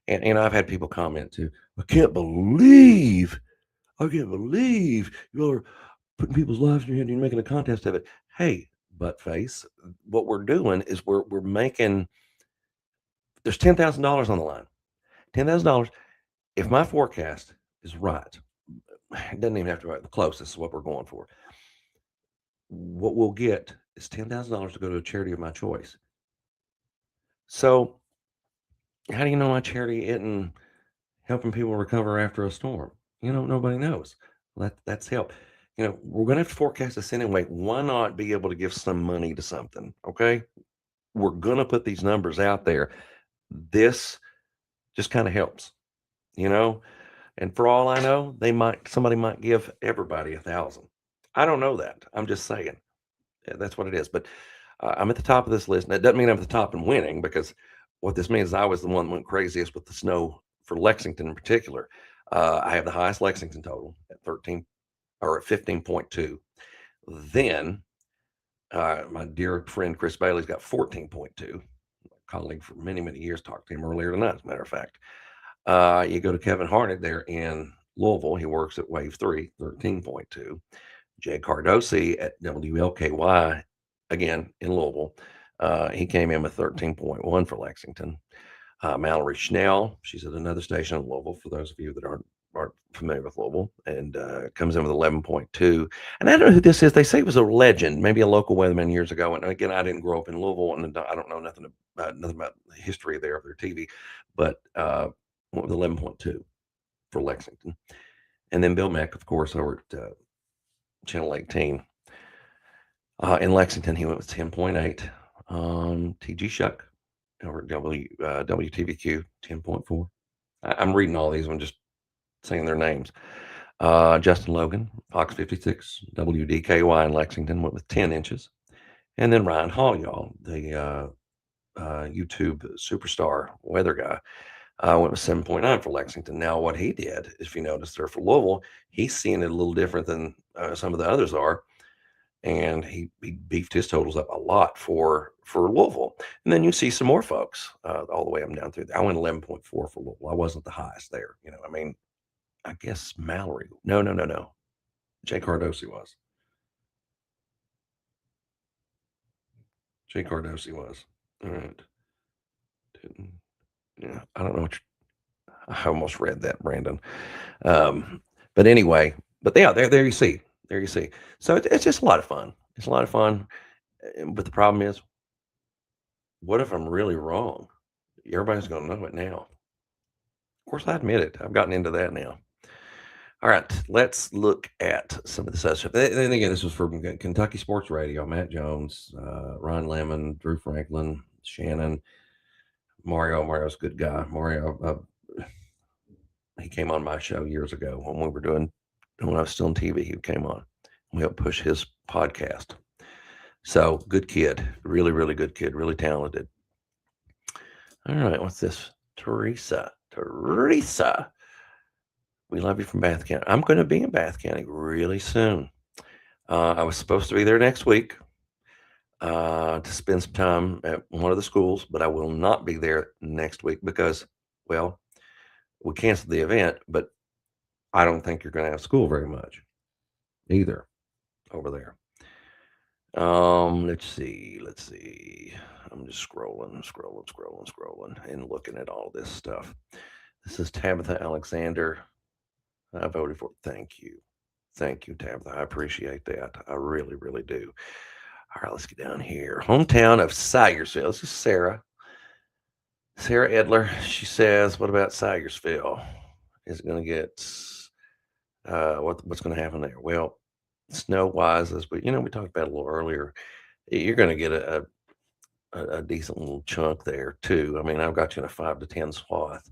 A: And I've had people comment too. I can't believe you're putting people's lives in your hand and you're making a contest of it. Hey, butt face, what we're doing is we're making there's $10,000 on the line. $10,000. If my forecast is right, it doesn't even have to be right, the closest is what we're going for. What we'll get is $10,000 to go to a charity of my choice. So, how do you know my charity isn't helping people recover after a storm? Nobody knows. That's help. We're going to have to forecast this anyway. Why not be able to give some money to something? Okay. We're going to put these numbers out there. This just kind of helps, you know, and for all I know, somebody might give everybody 1,000. I don't know that. I'm just saying. Yeah, that's what it is. But I'm at the top of this list. And it doesn't mean I'm at the top and winning because what this means is I was the one that went craziest with the snow for Lexington in particular. I have the highest Lexington total at 13 or at 15.2. Then my dear friend Chris Bailey's got 14.2. Colleague for many, many years, talked to him earlier tonight, as a matter of fact. You go to Kevin Harnett there in Louisville. He works at Wave 3, 13.2. Jay Cardosi at WLKY, again in Louisville. He came in with 13.1 for Lexington. Mallory Schnell, she's at another station in Louisville, for those of you that aren't familiar with Louisville, and comes in with 11.2. And I don't know who this is. They say it was a legend, maybe a local weatherman years ago. And again, I didn't grow up in Louisville, and I don't know nothing about the history there of their TV, but with 11.2 for Lexington. And then Bill Meck, of course, over at Channel 18. In Lexington, he went with 10.8. TG Shuck over at WTVQ, 10.4. I'm reading all these. I'm just saying their names. Justin Logan, Fox 56, WDKY in Lexington, went with 10 inches. And then Ryan Hall, y'all, the YouTube superstar weather guy, went with 7.9 for Lexington. Now, what he did, if you notice there for Louisville, he's seeing it a little different than some of the others are. And he beefed his totals up a lot for Louisville. And then you see some more folks all the way up and down through there. I went 11.4 for Louisville. I wasn't the highest there. I mean, I guess Mallory. No. Jay Cardosi was. Jay Cardosi was. All right. Yeah, I don't know what I almost read that, Brandon. But anyway, but yeah, there you see. There you see. So it's just a lot of fun. It's a lot of fun. But the problem is, what if I'm really wrong? Everybody's going to know it now. Of course, I admit it. I've gotten into that now. All right, let's look at some of the stuff. And again, this was from Kentucky Sports Radio. Matt Jones, Ron Lemon, Drew Franklin, Shannon, Mario. Mario's a good guy. Mario, he came on my show years ago when I was still on TV. He came on. We helped push his podcast. So good kid, really, really good kid, really talented. All right, what's this? Teresa, we love you from Bath County. I'm going to be in Bath County really soon. I was supposed to be there next week to spend some time at one of the schools, but I will not be there next week because, well, we canceled the event, but I don't think you're going to have school very much either over there. Let's see. I'm just scrolling and looking at all this stuff. This is Tabitha Alexander. I voted for it. Thank you, Tabitha. I appreciate that. I really, really do. All right, let's get down here. Hometown of Sayersville. This is Sarah Edler. She says, "What about Sayersville? Is it going to get what's going to happen there?" Well, snow wise, as we talked about a little earlier, you're going to get a decent little chunk there too. I mean, I've got you in a 5 to 10 swath.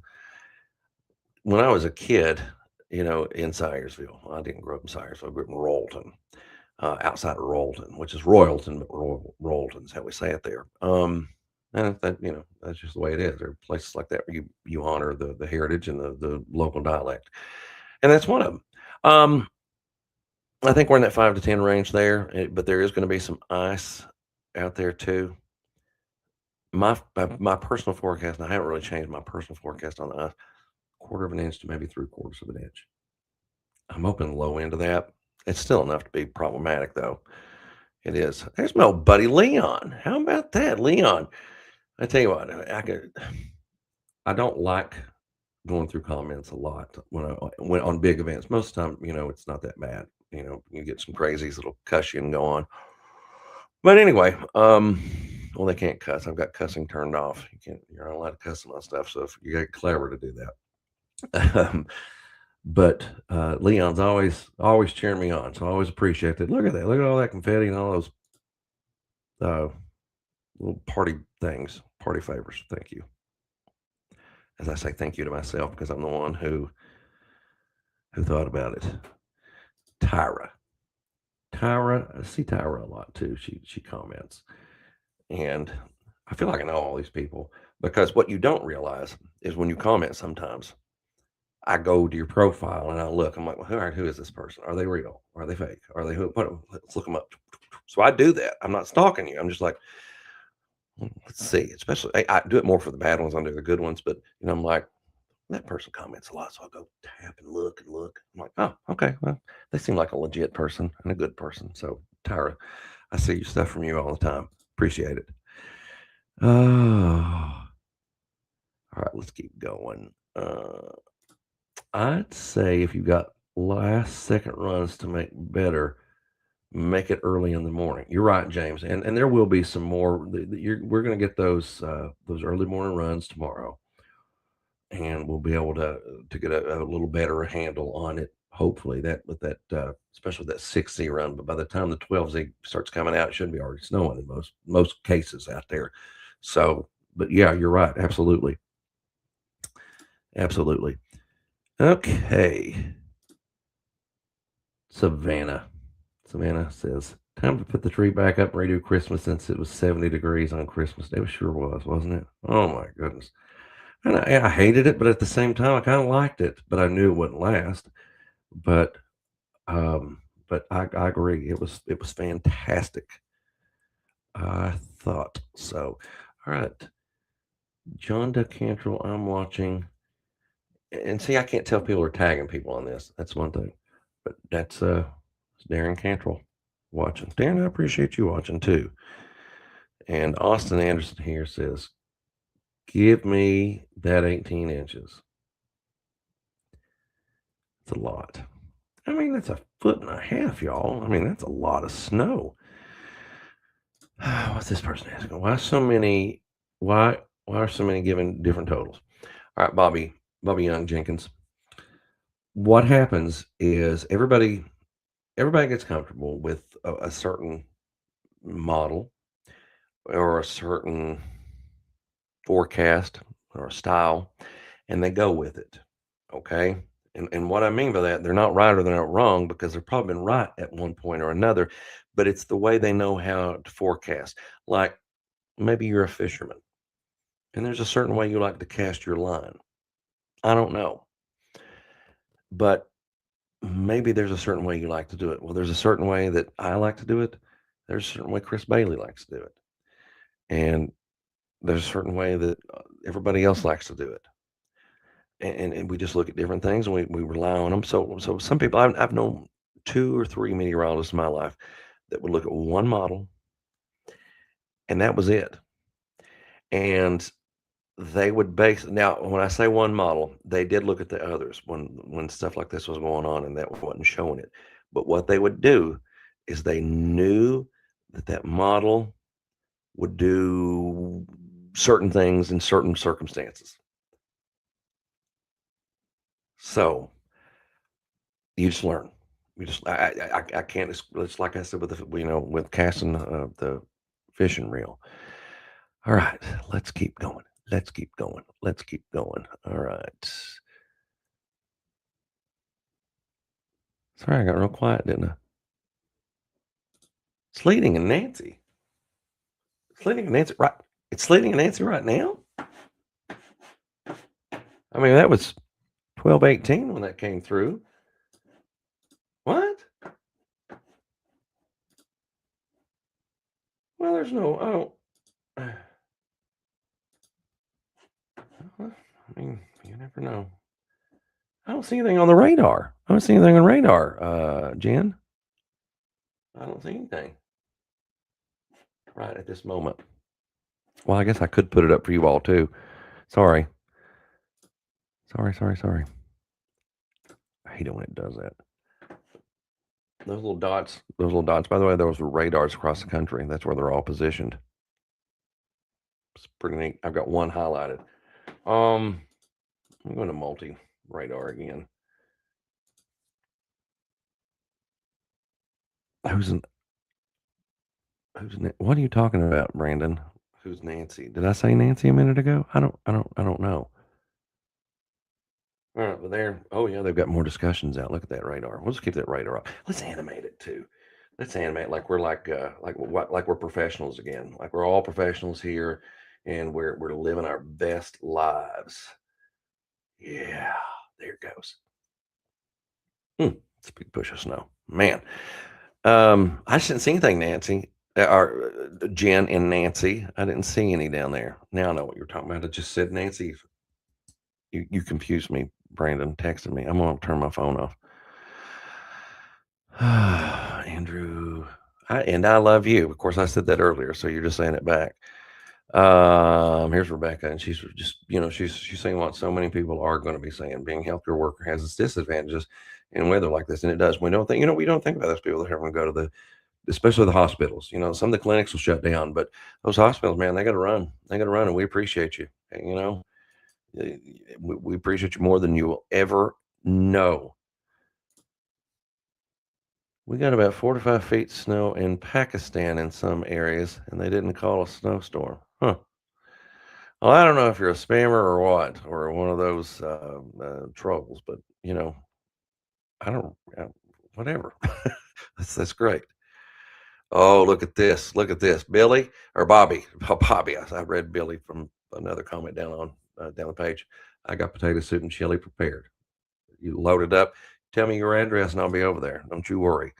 A: When I was a kid, in Sayersville, I didn't grow up in Sayersville. I grew up in Royalton, outside of Royalton, which is Royalton, but Royalton's how we say it there. And that's just the way it is. There are places like that where you honor the heritage and the local dialect, and that's one of them. I think we're in that 5 to 10 range there, but there is going to be some ice out there too. My personal forecast, and I haven't really changed my personal forecast on the ice, 1/4 of an inch to maybe 3/4 of an inch. I'm hoping low end of that. It's still enough to be problematic, though. It is. There's my old buddy Leon. How about that, Leon? I tell you what, I don't like going through comments a lot when on big events. Most of the time, it's not that bad. You get some crazies that'll cuss you and go on. But anyway, well, they can't cuss. I've got cussing turned off. You're not allowed to cuss on my stuff. So if you get clever to do that. But Leon's always cheering me on. So I always appreciate it. Look at that. Look at all that confetti and all those little party things, party favors. Thank you. As I say thank you to myself because I'm the one who thought about it. Tyra, I see Tyra a lot too. She comments, and I feel like I know all these people because what you don't realize is when you comment sometimes, I go to your profile and I look. I'm like, well, who is this person? Are they real? Are they fake? Are they who? Let's look them up. So I do that. I'm not stalking you. I'm just like, let's see. Especially, I do it more for the bad ones than the good ones. But I'm like, that person comments a lot, so I go tap and look. I'm like, oh, okay. Well, they seem like a legit person and a good person. So Tyra, I see your stuff from you all the time. Appreciate it. Oh, all right. Let's keep going. I'd say if you got last second runs to make better, make it early in the morning. You're right, James, and there will be some more. We're going to get those early morning runs tomorrow, and we'll be able to get a little better handle on it. Hopefully, especially that 6Z run. But by the time the 12Z starts coming out, it should be already snowing in most cases out there. So, but yeah, you're right. Absolutely. Okay. Savannah. Savannah says, time to put the tree back up and redo Christmas since it was 70 degrees on Christmas Day. It sure was, wasn't it? Oh my goodness. And I hated it, but at the same time, I kind of liked it, but I knew it wouldn't last. But um, but I agree. It was fantastic. I thought so. All right. John DeCantrell, I'm watching. And see, I can't tell if people are tagging people on this. That's one thing. But that's it's Darren Cantrell watching. Darren, I appreciate you watching too. And Austin Anderson here says, give me that 18 inches. It's a lot. I mean, that's a foot and a half, y'all. I mean, that's a lot of snow. What's this person asking? Why are so many giving different totals? All right, Bobby Young Jenkins. What happens is everybody gets comfortable with a certain model or a certain forecast or a style, and they go with it. Okay. And what I mean by that, they're not right or they're not wrong because they've probably been right at one point or another, but it's the way they know how to forecast. Like maybe you're a fisherman and there's a certain way you like to cast your line. I don't know, but maybe there's a certain way you like to do it. Well, there's a certain way that I like to do it. There's a certain way Chris Bailey likes to do it. And there's a certain way that everybody else likes to do it. And we just look at different things and we rely on them. So some people I've known two or three meteorologists in my life that would look at one model and that was it. And they would base now when I say one model, they did look at the others when stuff like this was going on and that wasn't showing it. But what they would do is they knew that that model would do certain things in certain circumstances. So you just learn. You just I can't. It's like I said with the with casting the fishing reel. All right, let's keep going. Let's keep going. Let's keep going. All right. Sorry, I got real quiet, didn't I? Sleeting and Nancy. Sleeting and Nancy. Right. It's sleeting and Nancy right now. I mean, that was 12:18 when that came through. What? Well, there's no. Oh. Well, I mean, you never know. I don't see anything on the radar. I don't see anything on radar, Jen. I don't see anything right at this moment. Well, I guess I could put it up for you all too. Sorry. Sorry. I hate it when it does that. Those little dots, by the way, those were radars across the country. That's where they're all positioned. It's pretty neat. I've got one highlighted. I'm going to multi radar again. Who's what are you talking about, Brandon? Who's Nancy? Did I say Nancy a minute ago? I don't know. All right, well there. Oh yeah, they've got more discussions out. Look at that radar. We'll just keep that radar up. Let's animate it too. Let's animate like we're like we're professionals again. Like we're all professionals here, and we're living our best lives. Yeah, there it goes. It's a big push of snow, man. I didn't see anything, Nancy, or Jen and Nancy. I didn't see any down there. Now I know what you're talking about. It just said Nancy. You confused me, Brandon. Texted me. I'm gonna turn my phone off. Andrew, I love you. Of course, I said that earlier, so you're just saying it back. Here's Rebecca, and she's just she's saying what so many people are going to be saying: being a healthcare worker has its disadvantages in weather like this, and it does. We don't think we don't think about those people that are going to go to especially the hospitals. Some of the clinics will shut down, but those hospitals, man, they got to run. They got to run, and we appreciate you. And, we appreciate you more than you will ever know. We got about 4 to 5 feet snow in Pakistan in some areas, and they didn't call a snowstorm. Huh. Well, I don't know if you're a spammer or what, or one of those trolls, but I don't, whatever. That's great. Oh, look at this. Look at this. Billy or Bobby. Oh, Bobby. I read Billy from another comment down the page. I got potato soup and chili prepared. You load it up. Tell me your address and I'll be over there. Don't you worry.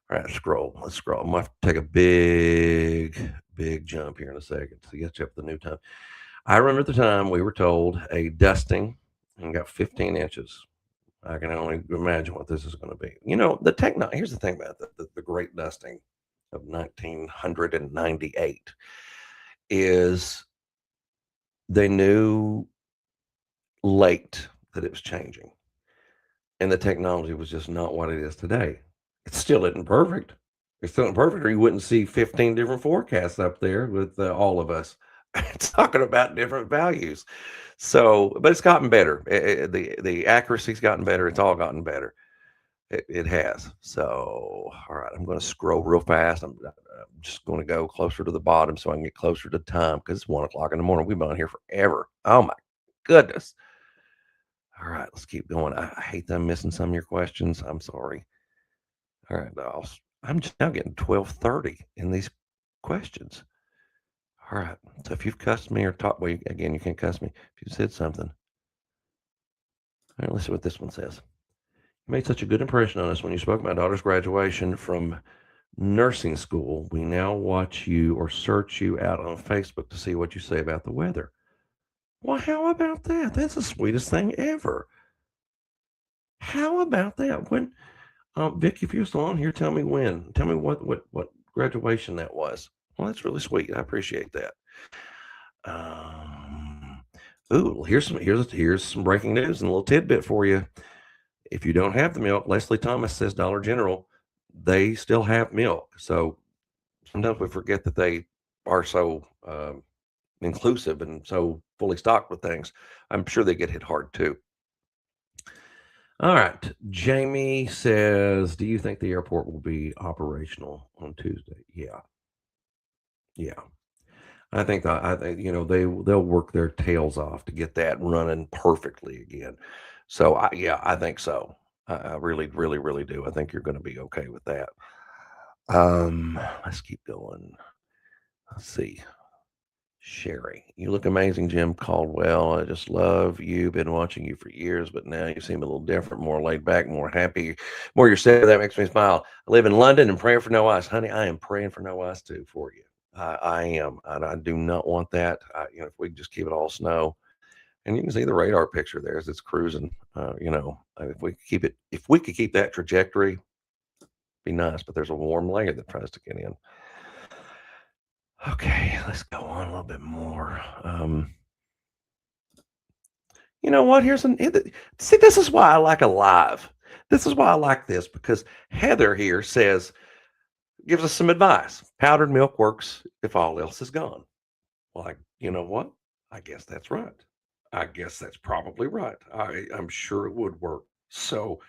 A: All right, scroll. Let's scroll. I'm going to have to take a big jump here in a second to get you up to the new time. I remember the time we were told a dusting and got 15 inches. I can only imagine what this is going to be. You know, here's the thing about the great dusting of 1998 is they knew late that it was changing and the technology was just not what it is today. It still isn't perfect. It's still not perfect, or you wouldn't see 15 different forecasts up there with all of us talking about different values. So, but it's gotten better. The accuracy's gotten better. It's all gotten better. It has. So, all right, I'm going to scroll real fast. I'm just going to go closer to the bottom so I can get closer to time because it's 1 o'clock in the morning. We've been on here forever. Oh my goodness. All right, let's keep going. I hate that I'm missing some of your questions. I'm sorry. All right, I'm just now getting 12:30 in these questions. All right. So if you've cussed me or talked, well, again, you can't cuss me. If you said something, all right, let's see what this one says. You made such a good impression on us when you spoke about my daughter's graduation from nursing school. We now watch you or search you out on Facebook to see what you say about the weather. Well, how about that? That's the sweetest thing ever. How about that? When, Vic, if you're still on here, tell me when. Tell me what graduation that was. Well, that's really sweet. I appreciate that. Um, ooh, here's some breaking news and a little tidbit for you. If you don't have the milk, Leslie Thomas says Dollar General, they still have milk. So sometimes we forget that they are so inclusive and so fully stocked with things. I'm sure they get hit hard too. All right. Jamie says, do you think the airport will be operational on Tuesday? Yeah. Yeah. I think they'll work their tails off to get that running perfectly again. So I think so. I really, really, really do. I think you're going to be okay with that. Let's keep going. Let's see. Sherry, you look amazing, Jim Caldwell. I just love you. Been watching you for years, but now you seem a little different, more laid back, more happy, more yourself. That makes me smile. I live in London and praying for no ice, honey. I am praying for no ice too for you. I am. I do not want that. If we just keep it all snow, and you can see the radar picture there as it's cruising. If we could keep that trajectory, be nice. But there's a warm layer that tries to get in. Okay, let's go on a little bit more. You know what? See, this is why I like a live. This is why I like this because Heather here gives us some advice. Powdered milk works if all else is gone. Well, you know what? I guess that's right. I guess that's probably right. I'm sure it would work. So,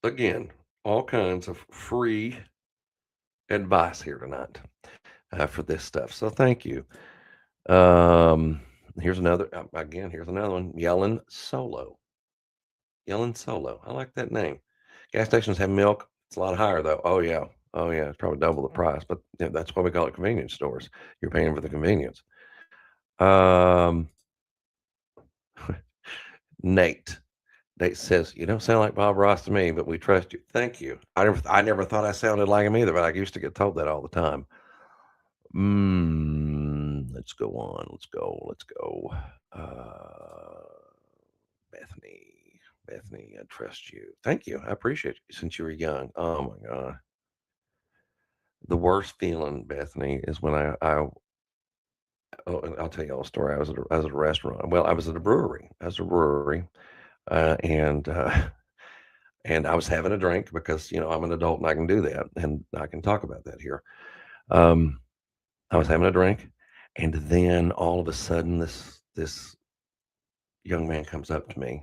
A: again, all kinds of free advice here tonight for this stuff. So, thank you. Um, here's another one. Yellen Solo. Yellen Solo. I like that name. Gas stations have milk. It's a lot higher though. Oh yeah. Oh yeah. It's probably double the price, but that's why we call it convenience stores. You're paying for the convenience. Um, Nate. Nate says, "You don't sound like Bob Ross to me, but we trust you." Thank you. I never thought I sounded like him either, but I used to get told that all the time. Let's go on. Let's go. Bethany, I trust you. Thank you. I appreciate you since you were young. Oh my God. The worst feeling, Bethany, is when I'll tell you a story. I was at a restaurant. Well, I was at a brewery. Uh, and uh, and I was having a drink because I'm an adult and I can do that, and I can talk about that here. Um, I was having a drink, and then all of a sudden, this young man comes up to me,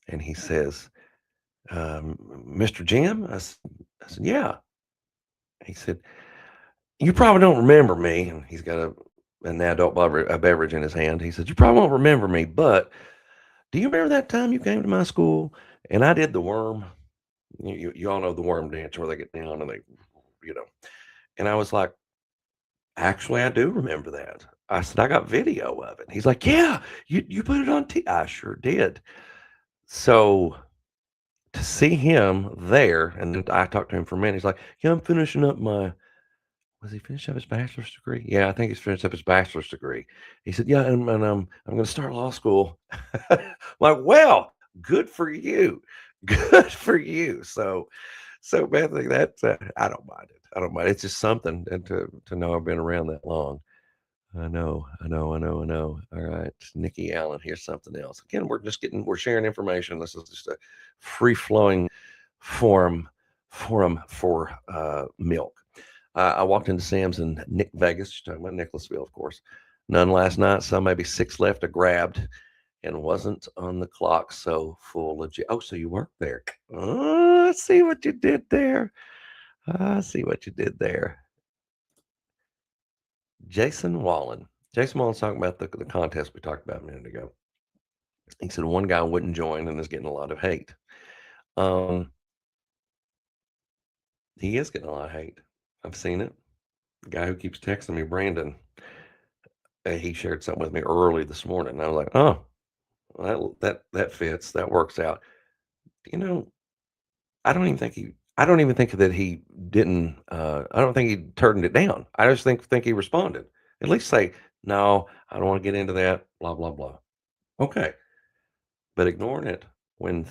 A: and he says, "Mr. Jim?" I said, "Yeah." He said, "You probably don't remember me." And he's got an adult beverage in his hand. He said, "You probably won't remember me, but do you remember that time you came to my school and I did the worm? You all know the worm dance where they get down and they, you know." And I was like, "Actually, I do remember that." I said, "I got video of it." He's like, "Yeah, you put it on I sure did. So to see him there, and then I talked to him for a minute. He's like, "Yeah, I'm finishing up my." Was he finished up his bachelor's degree? Yeah, I think he's finished up his bachelor's degree. He said, "Yeah, and I'm going to start law school." Like, well, good for you, good for you. So Bethany, that I don't mind it. I don't mind. It's just something, and to know I've been around that long. I know, I know, I know, I know. All right, Nikki Allen. Here's something else. Again, we're sharing information. This is just a free flowing forum for milk. I walked into Sam's in Nick Vegas, talking about Nicholasville, of course. None last night, so maybe six left. I grabbed and wasn't on the clock, so full legit. Oh, so you work there? Oh, I see what you did there. I see what you did there. Jason Wallen. Jason Wallen's talking about the contest we talked about a minute ago. He said one guy wouldn't join and is getting a lot of hate. Um, he is getting a lot of hate. I've seen it. The guy who keeps texting me, Brandon, he shared something with me early this morning. And I was like, oh, well, that fits. That works out. You know, I don't even think that he didn't. I don't think he turned it down. I just think he responded. At least say, no, I don't want to get into that. Blah blah blah. Okay, but ignoring it when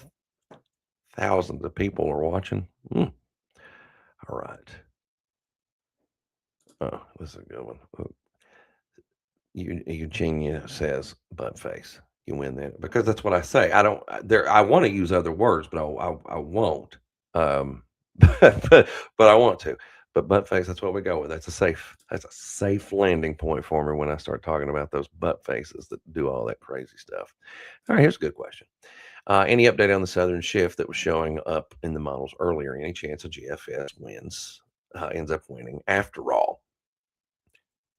A: thousands of people are watching. All right. Oh, this is a good one. Eugenia says butt face. You win that because that's what I say. I don't there. I want to use other words, but I won't. Um, but I want to. But butt face. That's what we go with. That's a safe landing point for me when I start talking about those butt faces that do all that crazy stuff. All right, here's a good question. Any update on the Southern Shift that was showing up in the models earlier? Any chance a GFS ends up winning after all?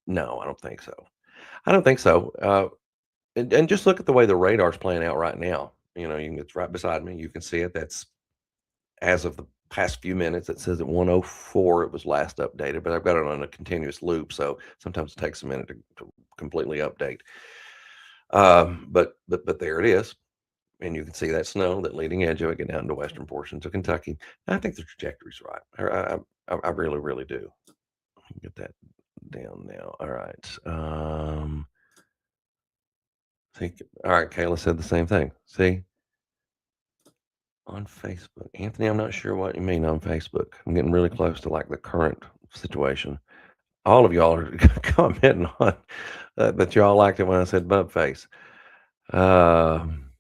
A: No, I don't think so. I don't think so. And just look at the way the radar's playing out right now. It's right beside me. You can see it. That's as of the past few minutes. It says at 104 it was last updated, but I've got it on a continuous loop, so sometimes it takes a minute to completely update. But there it is, and you can see that snow, that leading edge of it, getting down into western portions of Kentucky. I think the trajectory's right. I really, really do. Get that down now. All right. Think. All right. Kayla said the same thing. See, on Facebook, Anthony. I'm not sure what you mean on Facebook. I'm getting really close to like the current situation. All of y'all are commenting on that y'all liked it when I said bump face. Um,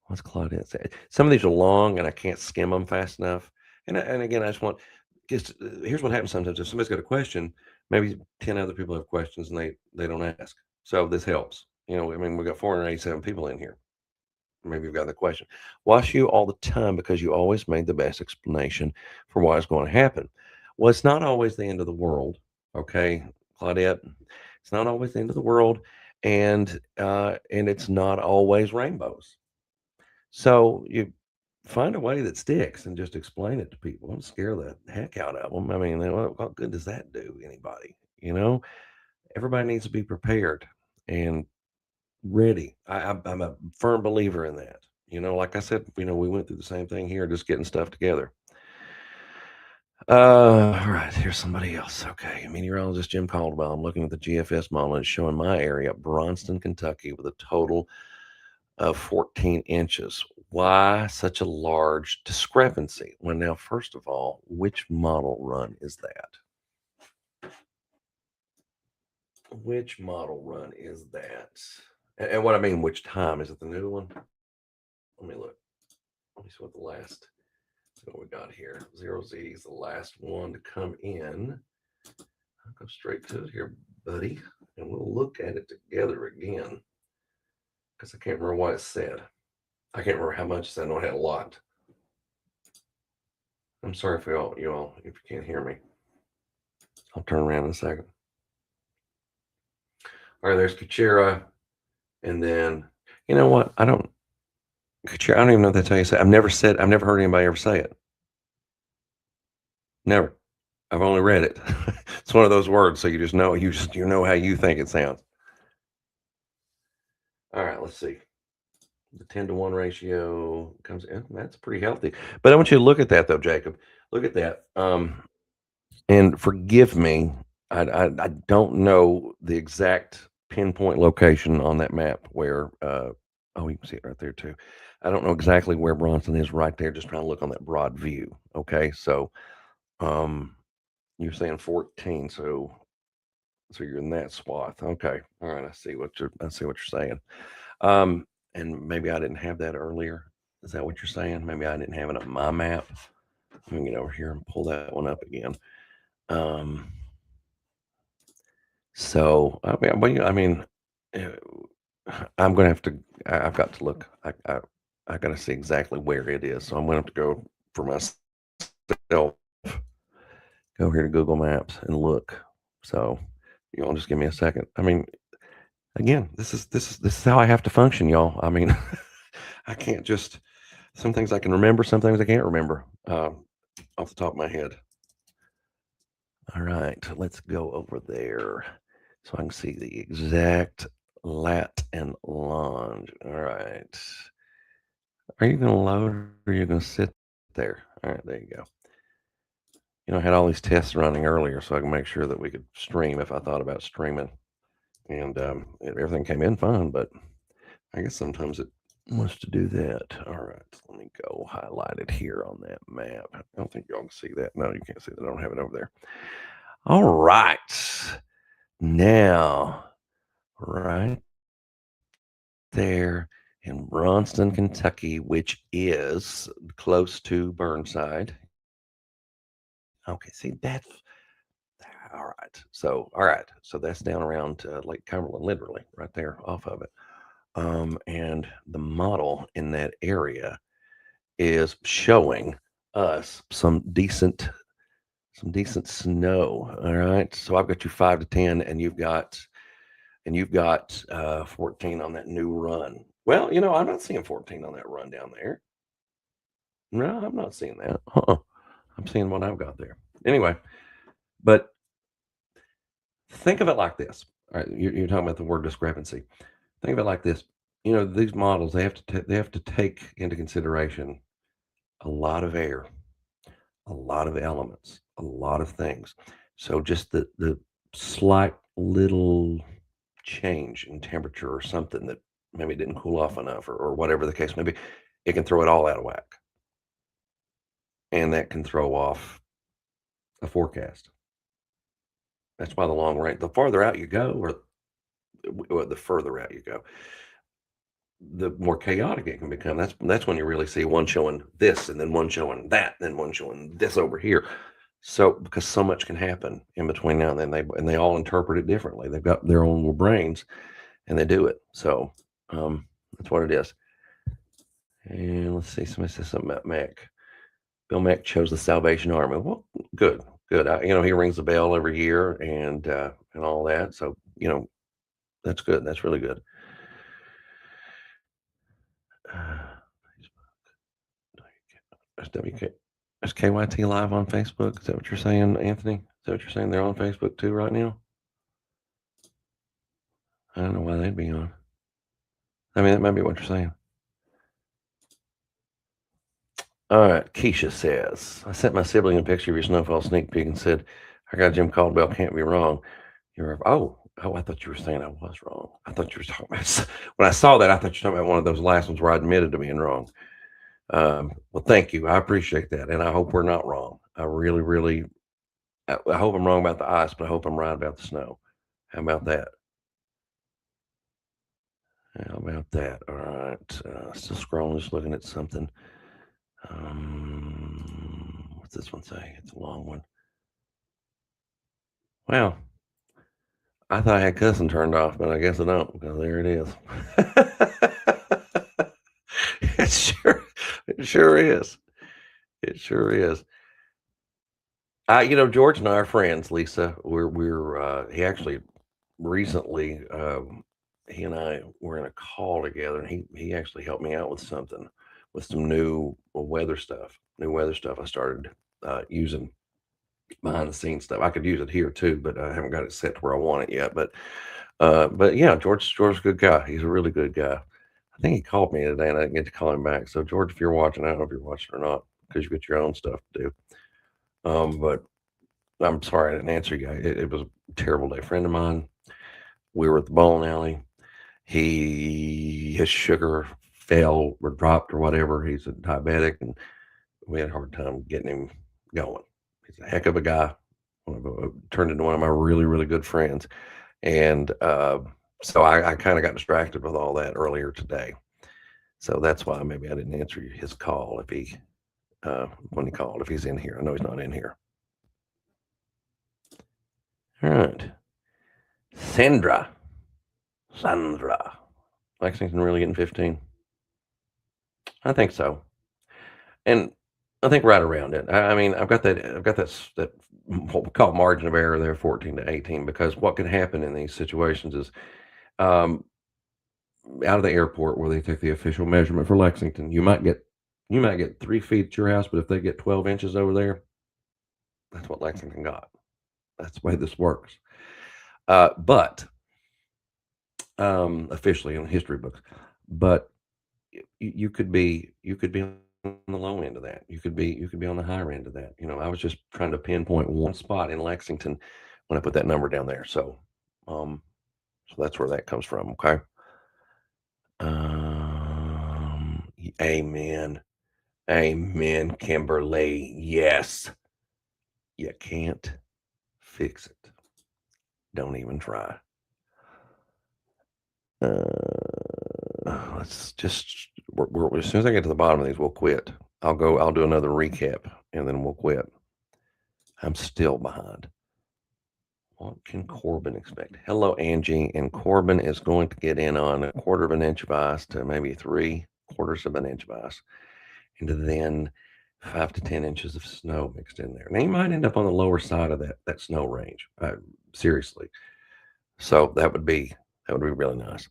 A: what's Claudette say? Some of these are long and I can't skim them fast enough. And again, I just want just here's what happens sometimes. If somebody's got a question, maybe 10 other people have questions and they don't ask. So this helps. I mean, we've got 487 people in here. Maybe you've got the question. Watch you all the time because you always made the best explanation for what is going to happen. Well, it's not always the end of the world, okay, Claudette. It's not always the end of the world, and it's not always rainbows. So you find a way that sticks and just explain it to people. Don't scare the heck out of them. I mean, what good does that do anybody? Everybody needs to be prepared and ready. I'm a firm believer in that. Like I said, we went through the same thing here, just getting stuff together. All right, here's somebody else. Okay, meteorologist Jim Caldwell. I'm looking at the GFS model and it's showing my area, Bronston, Kentucky, with a total of 14 inches. Why such a large discrepancy? Well, now, first of all, which model run is that? Which model run is that? And what I mean, which time? Is it the new one? Let me look. Let me see what we got here. Zero Z is the last one to come in. I'll go straight to it here, buddy, and we'll look at it together again because I can't remember what it said. I can't remember how much it said. I know it had a lot. I'm sorry if you all if you can't hear me. I'll turn around in a second. All right, there's Kuchera, and then you know what? Kuchera. I don't even know if that's how you say it. I've never heard anybody ever say it. Never. I've only read it. It's one of those words, so you know how you think it sounds. All right, let's see. The 10-to-1 ratio comes in. That's pretty healthy. But I want you to look at that though, Jacob. Look at that. And forgive me, I don't know the exact pinpoint location on that map where. Oh, you can see it right there too. I don't know exactly where Bronson is right there. Just trying to look on that broad view. Okay, so um, you're saying 14, so you're in that swath. Okay, all right. I see what you're saying. And maybe I didn't have that earlier. Is that what you're saying? Maybe I didn't have it on my map. Let me get over here and pull that one up again. Um, so I mean, uh, I'm gonna have to. I've got to look. I got to see exactly where it is. So I'm gonna have to go for myself. Go here to Google Maps and look. So you all just give me a second. I mean, again, this is how I have to function, y'all. I mean, I can't just. Some things I can remember. Some things I can't remember off the top of my head. All right, let's go over there so I can see the exact lat and longe. All right. Are you going to load or are you going to sit there? All right, there you go. You know, I had all these tests running earlier so I can make sure that we could stream if I thought about streaming. And everything came in fine, but I guess sometimes it wants to do that. All right, let me go highlight it here on that map. I don't think y'all can see that. No, you can't see that. I don't have it over there. All right. Now, right there in Bronson, Kentucky, which is close to Burnside. Okay, see, that's all right. So that's down around Lake Cumberland, literally right there off of it. And the model in that area is showing us some decent snow. All right. So I've got you 5 to 10, and you've got 14 on that new run. Well, you know, I'm not seeing 14 on that run down there. No, I'm not seeing that. I'm seeing what I've got there. Anyway, but think of it like this. All right, you're talking about the word discrepancy. Think of it like this. You know, these models they have to take into consideration a lot of air, a lot of elements, a lot of things. So just the slight little change in temperature or something that maybe didn't cool off enough or whatever the case may be, it can throw it all out of whack. And that can throw off a forecast. That's why the long range, the farther out you go, or the further out you go, the more chaotic it can become. That's when you really see one showing this, and then one showing that, and then one showing this over here. So because so much can happen in between now and then, they all interpret it differently. They've got their own little brains, and they do it. So that's what it is. And let's see, somebody says something about Mac. Bill Mack chose the Salvation Army. Well, good, good. You know, he rings the bell every year and all that. So you know, that's good. That's really good. Is KYT live on Facebook? Is that what you're saying, Anthony? Is that what you're saying? They're on Facebook too right now? I don't know why they'd be on. I mean, that might be what you're saying. All right, Keisha says, I sent my sibling a picture of your snowfall sneak peek and said, I got Jim Caldwell, can't be wrong. Oh, I thought you were saying I was wrong. I thought you were talking about, when I saw that, I thought you were talking about one of those last ones where I admitted to being wrong. Well, thank you. I appreciate that. And I hope we're not wrong. I really, really, I hope I'm wrong about the ice, but I hope I'm right about the snow. How about that? How about that? All right. Still scrolling, just looking at something. What's this one say? It's a long one. Well, I thought I had cussing turned off, but I guess I don't because there it is. It sure is. It sure is. You know, George and I are friends, Lisa. He actually recently, he and I were in a call together, and he actually helped me out with something, with some new weather stuff. New weather stuff I started using behind the scenes stuff. I could use it here too, but I haven't got it set to where I want it yet. But yeah, George's a good guy. He's a really good guy. I think he called me today, and I didn't get to call him back. So George, if you're watching, I don't know if you're watching or not, because you got your own stuff to do. But I'm sorry I didn't answer you. It was a terrible day. A friend of mine, we were at the bowling alley. His sugar fell or dropped or whatever. He's a diabetic, and we had a hard time getting him going. He's a heck of a guy. Turned into one of my really, really good friends. And so I kind of got distracted with all that earlier today. So that's why maybe I didn't answer his call if he when he called, if he's in here. I know he's not in here. All right. Sandra. Lexington really getting 15? I think so. And I think right around it. I mean, I've got that what we call margin of error there, 14 to 18, because what can happen in these situations is um, out of the airport where they take the official measurement for Lexington, you might get 3 feet at your house, but if they get 12 inches over there, that's what Lexington got. That's the way this works. But officially in the history books, but you could be on the low end of that. You could be on the higher end of that. I was just trying to pinpoint one spot in Lexington when I put that number down there. Um, so that's where that comes from. Okay. Amen. Amen, Kimberly. Yes. You can't fix it. Don't even try. Let's just as soon as I get to the bottom of these, we'll quit. I'll do another recap and then we'll quit. I'm still behind. What can Corbin expect? Hello, Angie. And Corbin is going to get in on a quarter of an inch of ice to maybe 3/4 of an inch of ice. And then 5 to 10 inches of snow mixed in there. Now, you might end up on the lower side of that snow range. Seriously. So that would be really nice.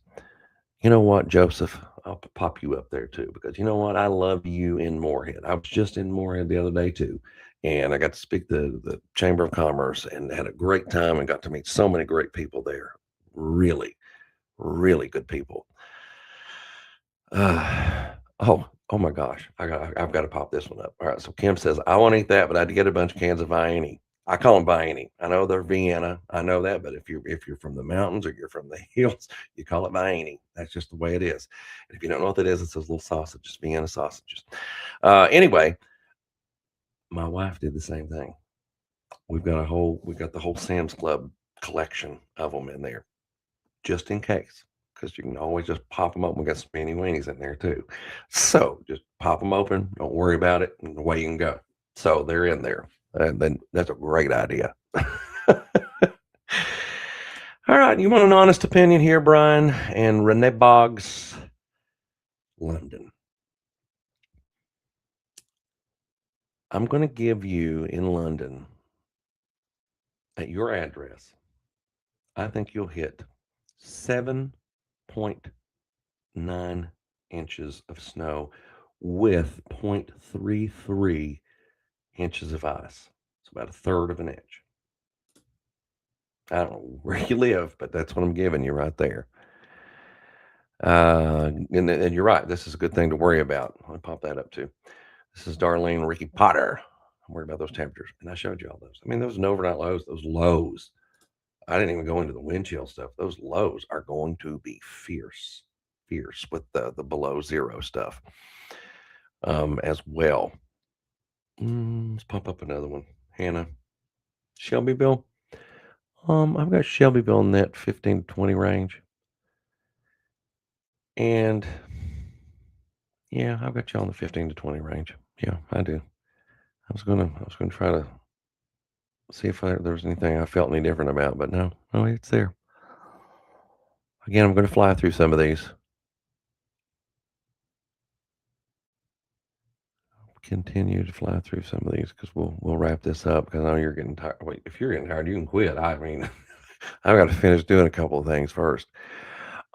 A: You know what, Joseph? I'll pop you up there too, because you know what? I love you in Moorhead. I was just in Moorhead the other day too, and I got to speak to the Chamber of Commerce and had a great time and got to meet so many great people there. Really, really good people. Oh my gosh, I've got to pop this one up. All right, so Kim says I want to eat that, but I had to get a bunch of cans of Viennese. I call them Viennese. I know they're Vienna. I know that, but if you're from the mountains or you're from the hills, you call it Viennese. That's just the way it is. And if you don't know what that is, it's those little sausages, Vienna sausages. Anyway, my wife did the same thing. We got the whole Sam's Club collection of them in there, just in case, because you can always just pop them open. We got some mini weenies in there too, so just pop them open. Don't worry about it, and away you can go. So they're in there, and then that's a great idea. All right, you want an honest opinion here, Brian and Renee Boggs, London. I'm going to give you in London at your address. I think you'll hit 7.9 inches of snow with 0.33 inches of ice. It's about a third of an inch. I don't know where you live, but that's what I'm giving you right there. And you're right. This is a good thing to worry about. Let me pop that up too. This is Darlene Ricky Potter. I'm worried about those temperatures. And I showed you all those. I mean, those overnight lows, those lows. I didn't even go into the wind chill stuff. Those lows are going to be fierce with the below zero stuff as well. Let's pop up another one. Hannah. Shelbyville. I've got Shelbyville in that 15 to 20 range. And yeah, I've got you on the 15 to 20 range. Yeah, I do. I was gonna try to see if there was anything I felt any different about, but no, it's there. Again, I'm gonna fly through some of these. Continue to fly through some of these because we'll wrap this up because I know you're getting tired. Wait, if you're getting tired, you can quit. I mean, I've got to finish doing a couple of things first.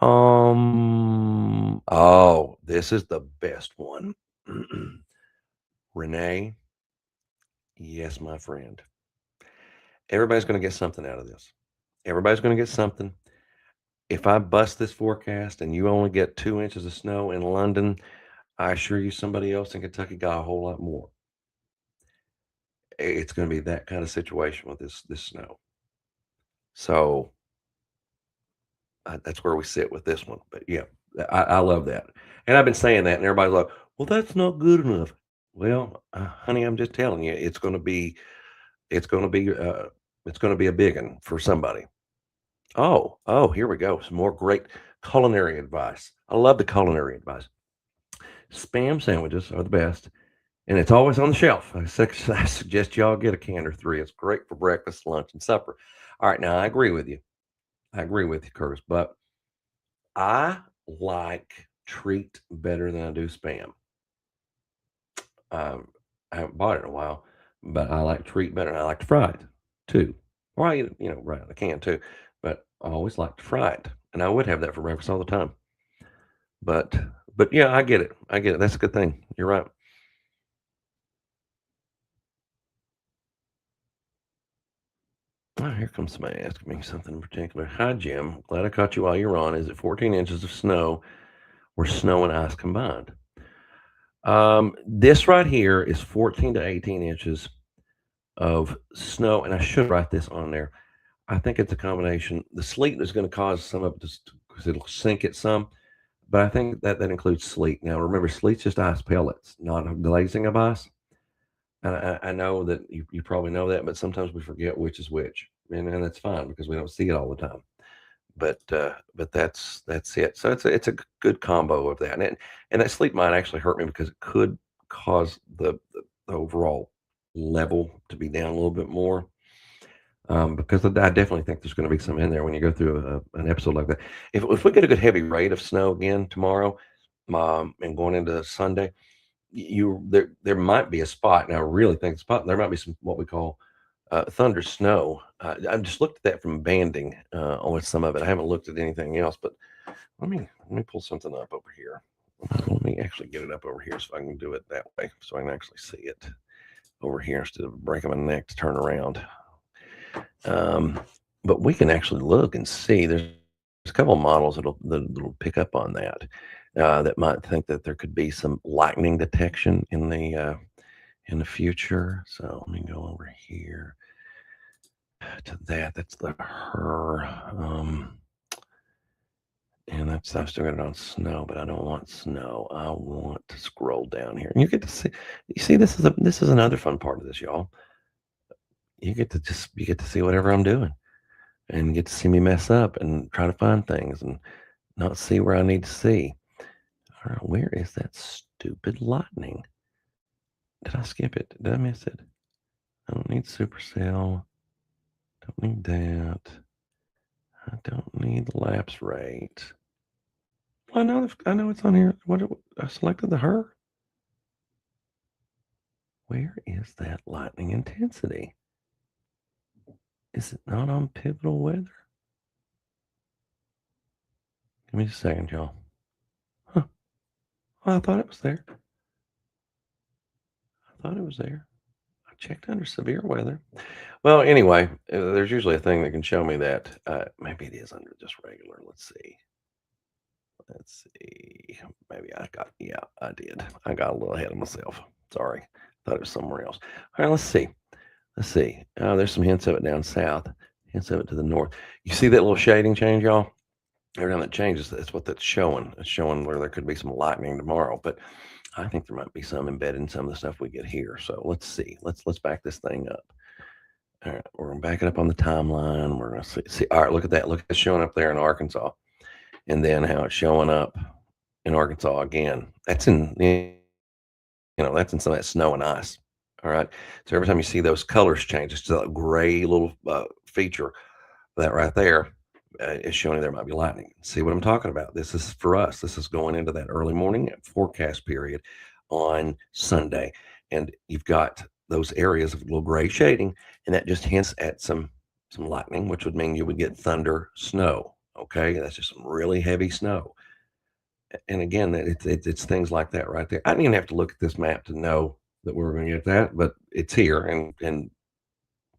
A: Oh, this is the best one. Renee, yes, my friend. Everybody's going to get something out of this. Everybody's going to get something. If I bust this forecast and you only get 2 inches of snow in London, I assure you somebody else in Kentucky got a whole lot more. It's going to be that kind of situation with this snow. So that's where we sit with this one. But yeah, I love that. And I've been saying that, and everybody's like, "Well, that's not good enough." Well, honey, I'm just telling you, it's going to be, it's going to be a big one for somebody. Oh, here we go. Some more great culinary advice. I love the culinary advice. Spam sandwiches are the best, and it's always on the shelf. I suggest y'all get a can or three. It's great for breakfast, lunch, and supper. All right, now I agree with you. I agree with you, Curtis, but I like treat better than I do spam. Um, I haven't bought it in a while, but I like treat better, and I like to fry it too. Or I eat it, right out of the can too. But I always like to fry it, and I would have that for breakfast all the time. But but yeah, I get it. I get it. That's a good thing. You're right. Oh, here comes somebody asking me something in particular. Hi, Jim. Glad I caught you while you're on. Is it 14 inches of snow or snow and ice combined? This right here is 14 to 18 inches of snow, and I should write this on there. I think it's a combination. The sleet is going to cause some of it because it'll sink it some, but I think that includes sleet. Now, remember, sleet's just ice pellets, not a glazing of ice. And I know that you probably know that, but sometimes we forget which is which, and that's fine because we don't see it all the time. But that's it. So it's a good combo of that, and that sleep might actually hurt me because it could cause the overall level to be down a little bit more. Because I definitely think there's going to be some in there when you go through an episode like that. If we get a good heavy rate of snow again tomorrow, and going into Sunday, there might be a spot, and I really think the spot there might be some what we call thunder snow. I've just looked at that from banding on some of it. I haven't looked at anything else, but let me pull something up over here. Let me actually get it up over here so I can do it that way, so I can actually see it over here instead of breaking my neck to turn around. Um, but we can actually look and see. There's a couple of models that'll pick up on that. That might think that there could be some lightning detection in the future. So let me go over here to that. That's the her. And I've still got it on snow, but I don't want snow. I want to scroll down here. And you get to see. You see, this is another fun part of this, y'all. You get to see whatever I'm doing, and get to see me mess up and try to find things and not see where I need to see. All right, where is that stupid lightning? Did I skip it? Did I miss it? I don't need supercell. Don't need that. I don't need the lapse rate. Well, I know it's on here. I selected the her. Where is that lightning intensity? Is it not on pivotal weather? Give me a second, y'all. Huh. Well, I thought it was there. I thought it was there. I checked under severe weather. Well, anyway, there's usually a thing that can show me that. Maybe it is under just regular. Let's see. Let's see. Maybe yeah, I did. I got a little ahead of myself. Sorry. Thought it was somewhere else. All right, let's see. Let's see. There's some hints of it down south, hints of it to the north. You see that little shading change, y'all? Every time that changes, that's what that's showing. It's showing where there could be some lightning tomorrow, but I think there might be some embedded in some of the stuff we get here. So let's see. Let's back this thing up. All right, we're gonna back it up on the timeline. We're gonna see. All right, look at that. Look at it showing up there in Arkansas, and then how it's showing up in Arkansas again. That's that's in some of that snow and ice. All right. So every time you see those colors change, it's just a gray little feature that right there is showing there might be lightning. See what I'm talking about? This is for us. This is going into that early morning forecast period on Sunday, and you've got those areas of little gray shading, and that just hints at some some lightning, which would mean you would get thunder, snow. Okay, that's just some really heavy snow. And again, it's things like that right there. I didn't even have to look at this map to know that we were going to get that, but it's here, and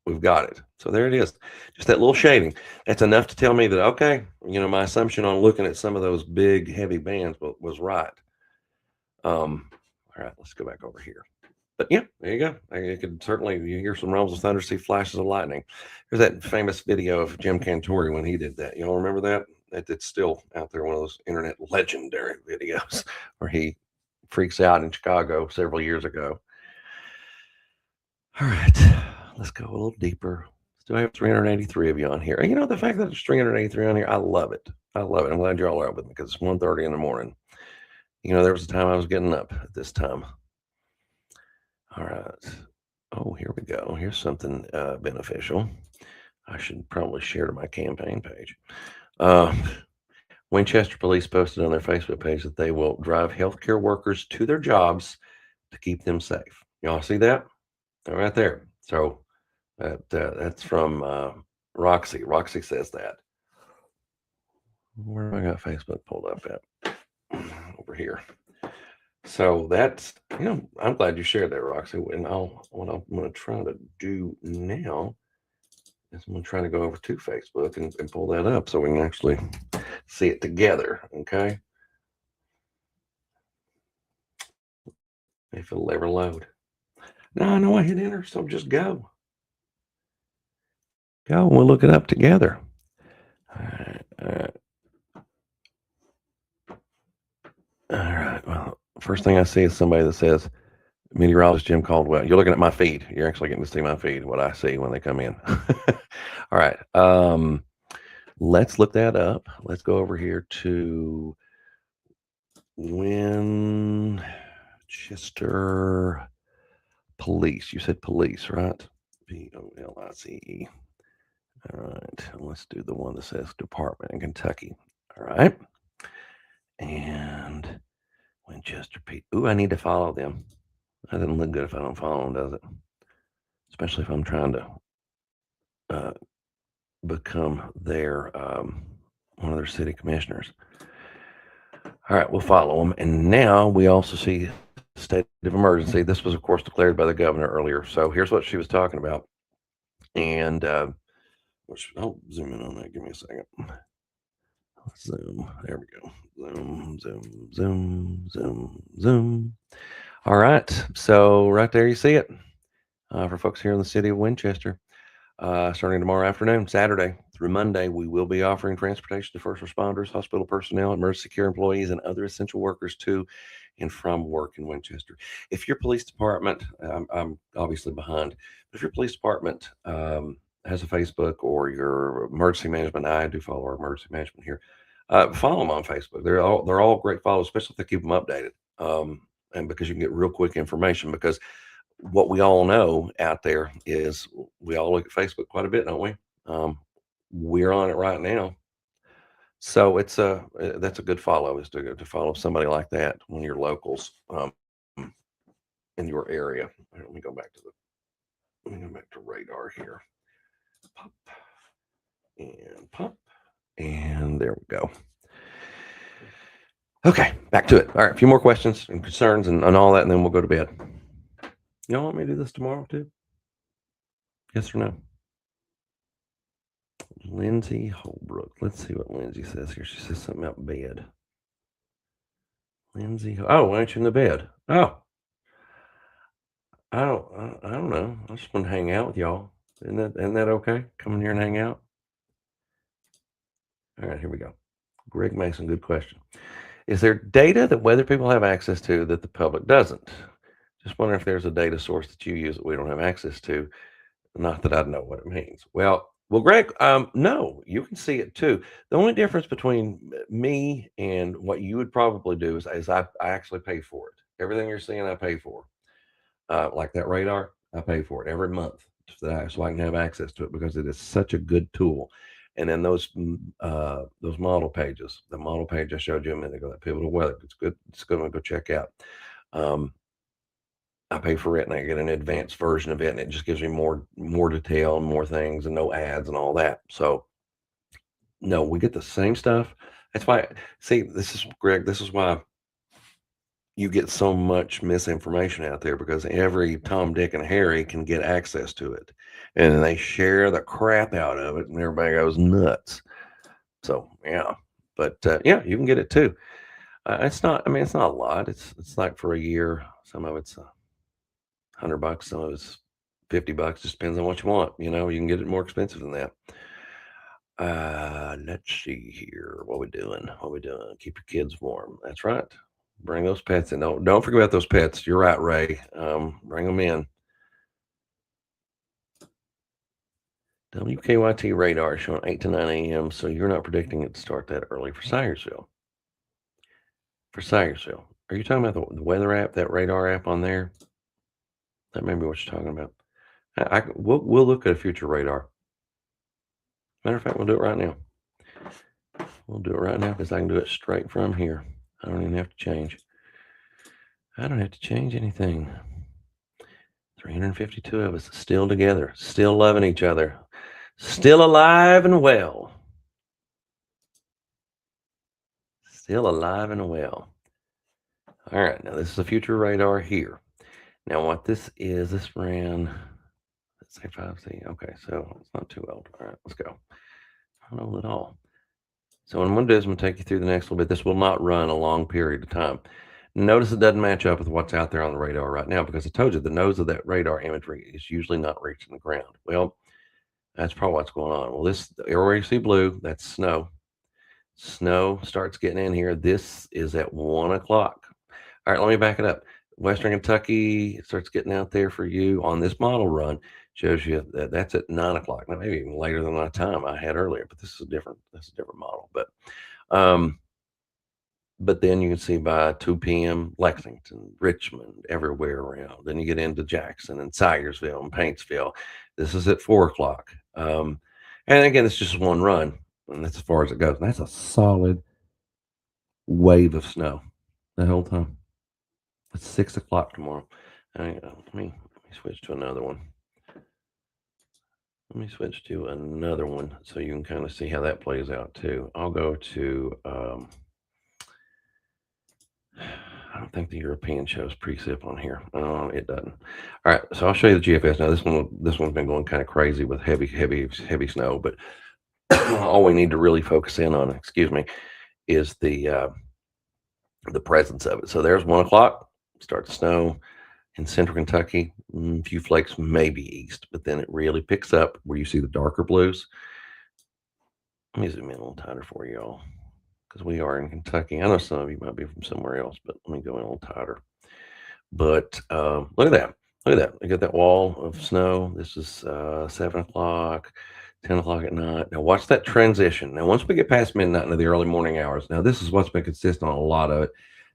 A: we've got it. So there it is. Just that little shading. That's enough to tell me that, okay, my assumption on looking at some of those big, heavy bands was right. All right, let's go back over here. But yeah, there you go. You could certainly, you hear some rumbles of thunder, see flashes of lightning. There's that famous video of Jim Cantori when he did that. You all remember that? It's still out there, one of those internet legendary videos where he freaks out in Chicago several years ago. All right, let's go a little deeper. Still have 383 of you on here. And the fact that there's 383 on here, I love it. I love it. I'm glad you're all out with me because it's 1:30 in the morning. There was a time I was getting up at this time. All right. Oh, here we go. Here's something beneficial. I should probably share to my campaign page. Winchester Police posted on their Facebook page that they will drive healthcare workers to their jobs to keep them safe. Y'all see that? Right there. So that's from Roxy. Roxy says that. Where have I got Facebook pulled up at? Over here. So that's, I'm glad you shared that, Roxy. And what I'm going to try to do now is I'm going to try to go over to Facebook and pull that up so we can actually see it together. Okay. If it'll ever load. No, I know I hit enter, so just go. Go and we'll look it up together. All right. All right. Well, first thing I see is somebody that says, meteorologist Jim Caldwell. You're looking at my feed. You're actually getting to see my feed, what I see when they come in. All right. Let's look that up. Let's go over here to Winchester Police. You said police, right? Police. All right. Let's do the one that says department in Kentucky. All right. And Winchester Pete. Ooh, I need to follow them. That doesn't look good if I don't follow them, does it? Especially if I'm trying to become their one of their city commissioners. All right, we'll follow them. And now we also see state of emergency. This was, of course, declared by the governor earlier. So here's what she was talking about. And I'll zoom in on that. Give me a second. Zoom. There we go. Zoom. All right. So right there, you see it. For folks here in the city of Winchester, starting tomorrow afternoon, Saturday through Monday, we will be offering transportation to first responders, hospital personnel, emergency care employees, and other essential workers to and from work in Winchester. If your police department, I'm obviously behind, but if your police department has a Facebook or your emergency management, I do follow our emergency management here. Follow them on Facebook. They're all great follows, especially if they keep them updated. And because you can get real quick information. Because what we all know out there is we all look at Facebook quite a bit, don't we? We're on it right now, so that's a good follow, is to follow somebody like that, one of your locals in your area. Let me go back to radar here. Pop, and there we go. Okay, back to it. All right, a few more questions and concerns and all that, and then we'll go to bed. Y'all want me to do this tomorrow too? Yes or no? Lindsay Holbrook. Let's see what Lindsay says here. She says something about bed. Lindsay. Oh, why aren't you in the bed? Oh, I don't know. I just want to hang out with y'all. Isn't that okay? Come in here and hang out. All right, here we go. Greg Mason, good question. Is there data that weather people have access to that the public doesn't? Just wondering if there's a data source that you use that we don't have access to. Not that I know what it means. Well, Greg, no, you can see it too. The only difference between me and what you would probably do is I actually pay for it. Everything you're seeing, I pay for. Like that radar, I pay for it every month so I can have access to it, because it is such a good tool. And then those model pages, the model page I showed you a minute ago, that pivotal weather, it's good. It's good to go check out. I pay for it and I get an advanced version of it, and it just gives me more detail and more things and no ads and all that. So no, we get the same stuff. That's why, see, this is Greg, this is why you get so much misinformation out there, because every Tom, Dick, and Harry can get access to it. And they share the crap out of it and everybody goes nuts. So yeah. But yeah, you can get it too. It's not, I mean, it's not a lot. It's like for a year. Some of it's $100, some of it's $50. Just depends on what you want. You can get it more expensive than that. Let's see here. What we doing? What we doing? Keep your kids warm. That's right. Bring those pets in. Don't forget about those pets. You're right, Ray. Bring them in. WKYT radar showing 8 to 9 a.m. So you're not predicting it to start that early for Syersville. For Syersville. Are you talking about the weather app, that radar app on there? That may be what you're talking about. We'll look at a future radar. Matter of fact, we'll do it right now. We'll do it right now because I can do it straight from here. I don't even have to change. I don't have to change anything. 352 of us still together, still loving each other, still alive and well. Still alive and well. All right, now this is a future radar here. Now what this is, this ran, let's say 5C. Okay, so it's not too old. All right, let's go. Not old at all. So what I'm going to do is I'm going to take you through the next little bit. This will not run a long period of time. Notice it doesn't match up with what's out there on the radar right now, because I told you the nose of that radar imagery is usually not reaching the ground. Well, that's probably what's going on. Well, this, everywhere you see blue, that's snow. Snow starts getting in here. This is at 1 o'clock. All right, let me back it up. Western Kentucky starts getting out there for you on this model run. Shows you that that's at 9 o'clock. Now, maybe even later than the time I had earlier, but this is a different, model. Um, but then you can see by 2 p.m. Lexington, Richmond, everywhere around. Then you get into Jackson and Syersville and Paintsville. This is at 4 o'clock. And again, it's just one run, and that's as far as it goes. And that's a solid wave of snow that whole time. It's 6 o'clock tomorrow. Let me switch to another one. Let me switch to another one so you can kind of see how that plays out too. I'll go to I don't think the European shows precip on here. It doesn't. All right, so I'll show you the GFS. Now this one's been going kind of crazy with heavy snow, but all we need to really focus in on, excuse me, is the presence of it. So there's 1 o'clock, start to snow in central Kentucky, a few flakes maybe east, but then it really picks up where you see the darker blues. Let me zoom in a little tighter for you all, because we are in Kentucky. I know some of you might be from somewhere else, but let me go in a little tighter. But look at that. Look at that. You got that wall of snow. This is 7 o'clock, 10 o'clock at night. Now, watch that transition. Now, once we get past midnight into the early morning hours, now this is what's been consistent on a lot of it.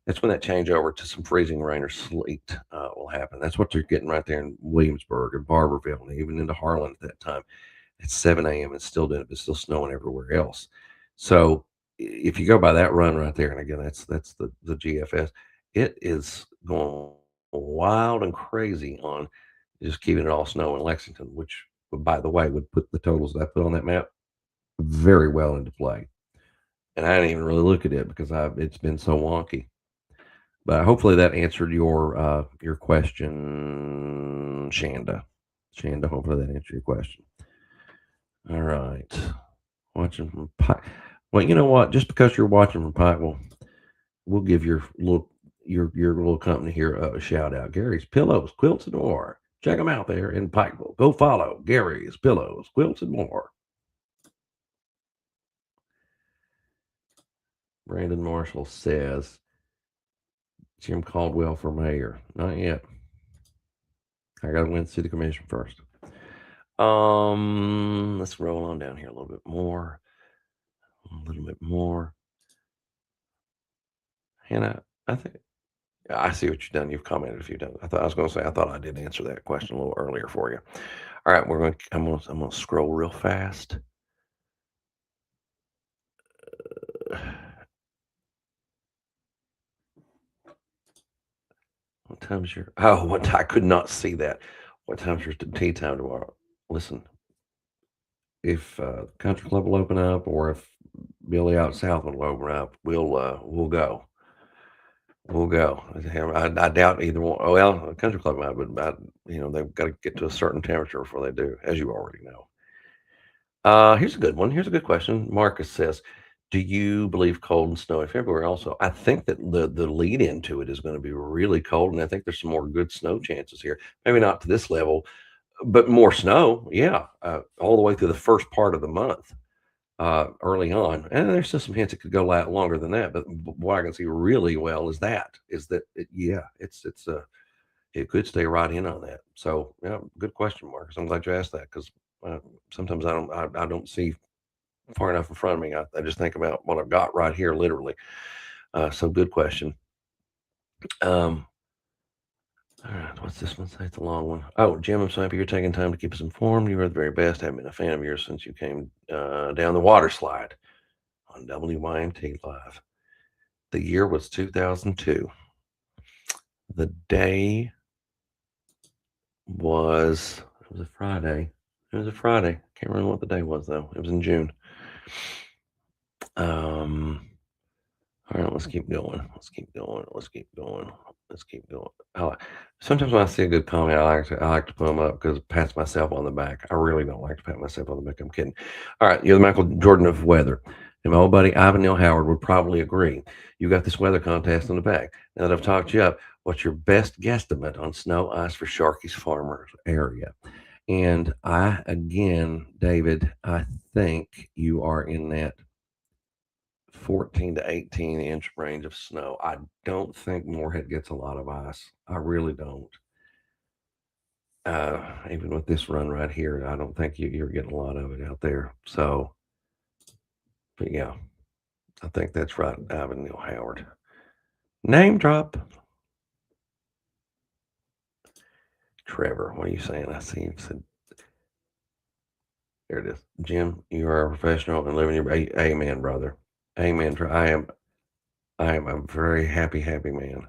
A: That's when that changeover to some freezing rain or sleet will happen. That's what you're getting right there in Williamsburg and Barberville and even into Harlan at that time. It's 7 a.m. It's still doing it, but it's still snowing everywhere else. So if you go by that run right there, and again, that's the GFS, it is going wild and crazy on just keeping it all snow in Lexington, which, by the way, would put the totals that I put on that map very well into play. And I didn't even really look at it because it's been so wonky. But hopefully that answered your question, Shanda. Shanda, hopefully that answered your question. All right. Watching from Pike. Well, you know what? Just because you're watching from Pikeville, we'll give your little company here a shout out. Gary's Pillows, Quilts and More. Check them out there in Pikeville. Go follow Gary's Pillows, Quilts and More. Brandon Marshall says Jim Caldwell for mayor. Not yet. I got to win the city commission first. Let's roll on down here a little bit more. A little bit more. Hannah, I think I see what you've done. You've commented a few times. I thought I did answer that question a little earlier for you. All right, I'm gonna scroll real fast. I'll time's your oh, I could not see that. What time's your tea time tomorrow? Listen, if, country club will open up or if Billy out south will open up, we'll go. We'll go. I doubt either one. Oh, well, a country club might, but they've got to get to a certain temperature before they do, as you already know. Here's a good one. Here's a good question. Marcus says, "Do you believe cold and snowy February?" Also, I think that the lead into it is going to be really cold, and I think there's some more good snow chances here. Maybe not to this level, but more snow. Yeah, all the way through the first part of the month, early on, and there's still some hints it could go longer than that. But what I can see really well is that yeah, it could stay right in on that. So yeah, good question, Marcus. I'm glad you asked that because uh, sometimes I don't see far enough in front of me. I just think about what I've got right here, literally. So good question. Um, all right, what's this one say? It's a long one. Oh, Jim, I'm so happy you're taking time to keep us informed. You are the very best. I've been a fan of yours since you came down the water slide on WYMT Live. The year was 2002. The day it was a Friday. It was a Friday. Can't remember what the day was though. It was in June. Um, all right, let's keep going. Let's keep going. Let's keep going. Let's keep going. Sometimes when I see a good comment, I like to put them up because pats myself on the back. I really don't like to pat myself on the back. I'm kidding. All right, you're the Michael Jordan of weather. And my old buddy Ivan Neil Howard would probably agree. You got this weather contest on the back. Now that I've talked you up, what's your best guesstimate on snow ice for Sharky's Farmers area? And David, I think you are in that 14 to 18-inch range of snow. I don't think Moorhead gets a lot of ice. I really don't. Even with this run right here, I don't think you're getting a lot of it out there. So, but yeah, I think that's right, Ivan Neil Howard. Name drop. Trevor, what are you saying? I see you said, there it is. Jim, you are a professional and living your amen, brother. Amen. I am a very happy man.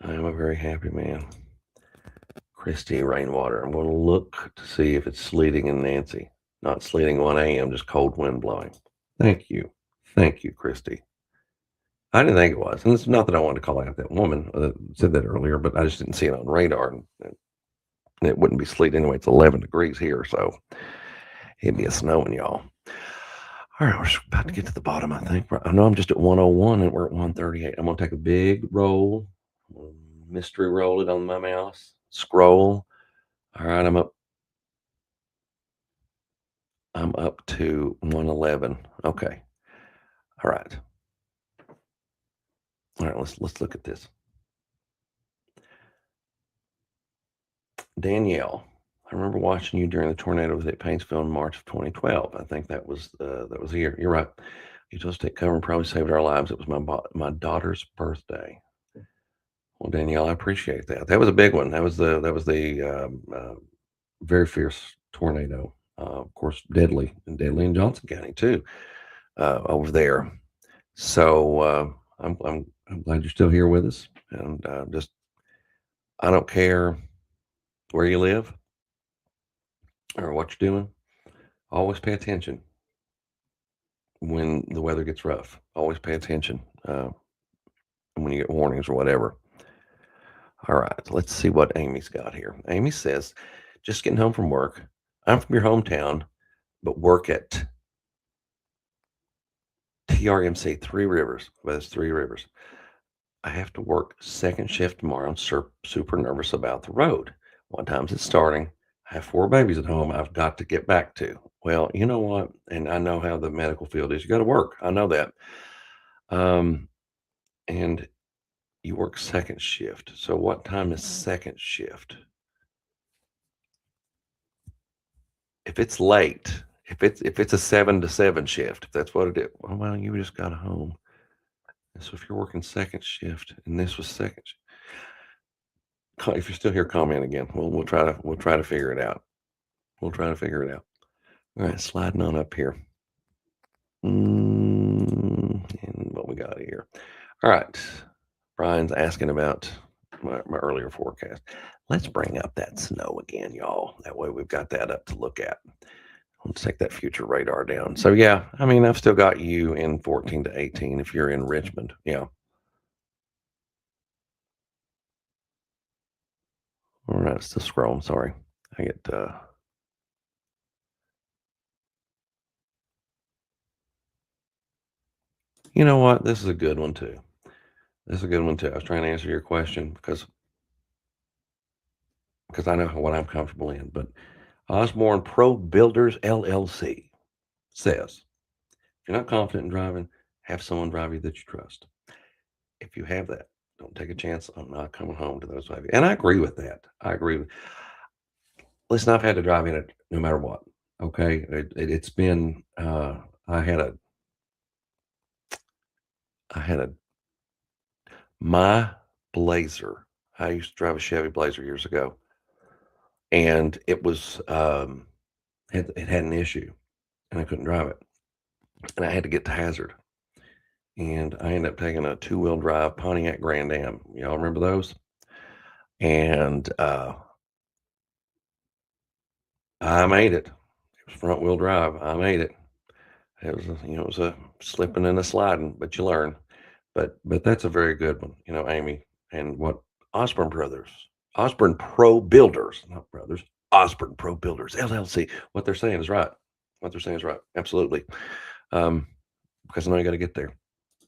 A: I am a very happy man. Christy Rainwater. I'm going to look to see if it's sleeting in Nancy. Not sleeting 1 a.m., just cold wind blowing. Thank you. Thank you, Christy. I didn't think it was. And it's not that I wanted to call out that woman that said that earlier, but I just didn't see it on radar. And it wouldn't be sleet anyway. It's 11 degrees here, so it'd be a snowing, y'all. All right, we're about to get to the bottom, I think. I know I'm just at 101 and we're at 138. I'm going to take a big roll, mystery roll it on my mouse, scroll. All right, I'm up to 111. Okay. All right. All right, let's look at this. Danielle, I remember watching you during the tornadoes at Paintsville in March of 2012. I think that was the year. You're right. You told us to take cover and probably saved our lives. It was my daughter's birthday. Well, Danielle, I appreciate that. That was a big one. That was the very fierce tornado. Of course, deadly in Johnson County too, over there. So I'm glad you're still here with us, and I don't care where you live or what you're doing. Always pay attention when the weather gets rough. Always pay attention when you get warnings or whatever. All right, let's see what Amy's got here. Amy says, just getting home from work. I'm from your hometown, but work at TRMC, Three Rivers. Well, that's Three Rivers. I have to work second shift tomorrow. I'm super nervous about the road. What time's it starting? I have 4 babies at home I've got to get back to. Well, you know what? And I know how the medical field is. You got to work. I know that. And you work second shift. So what time is second shift? If it's late, if it's a 7 to 7 shift, if that's what it is, well, you just got home. So if you're working second shift and this was second shift, if you're still here, comment again. We'll try to figure it out. We'll try to figure it out. All right, sliding on up here. And what we got here. All right. Brian's asking about my earlier forecast. Let's bring up that snow again, y'all. That way we've got that up to look at. Let's take that future radar down. So yeah, I mean, I've still got you in 14 to 18 if you're in Richmond. Yeah. All right, it's still scrolling. Sorry. I get you know what? This is a good one too. This is a good one too. I was trying to answer your question because I know what I'm comfortable in. But Osborne Pro Builders LLC says if you're not confident in driving, have someone drive you that you trust. If you have that, don't take a chance on not coming home to those of you. And I agree with that. I agree with. Listen, I've had to drive in it no matter what. Okay, it's been. I had a. I had a my Blazer. I used to drive a Chevy Blazer years ago, and it was it had an issue, and I couldn't drive it, and I had to get to Hazard, and I ended up taking a two-wheel drive Pontiac Grand Am. Y'all remember those? And I made it. It was front wheel drive. I made it. It was it was a slipping and a sliding, but you learn. But that's a very good one, Amy, and what Osborne Brothers, Osborne Pro Builders, not brothers, Osborne Pro Builders LLC. What they're saying is right. What they're saying is right. Absolutely. Because I know you got to get there,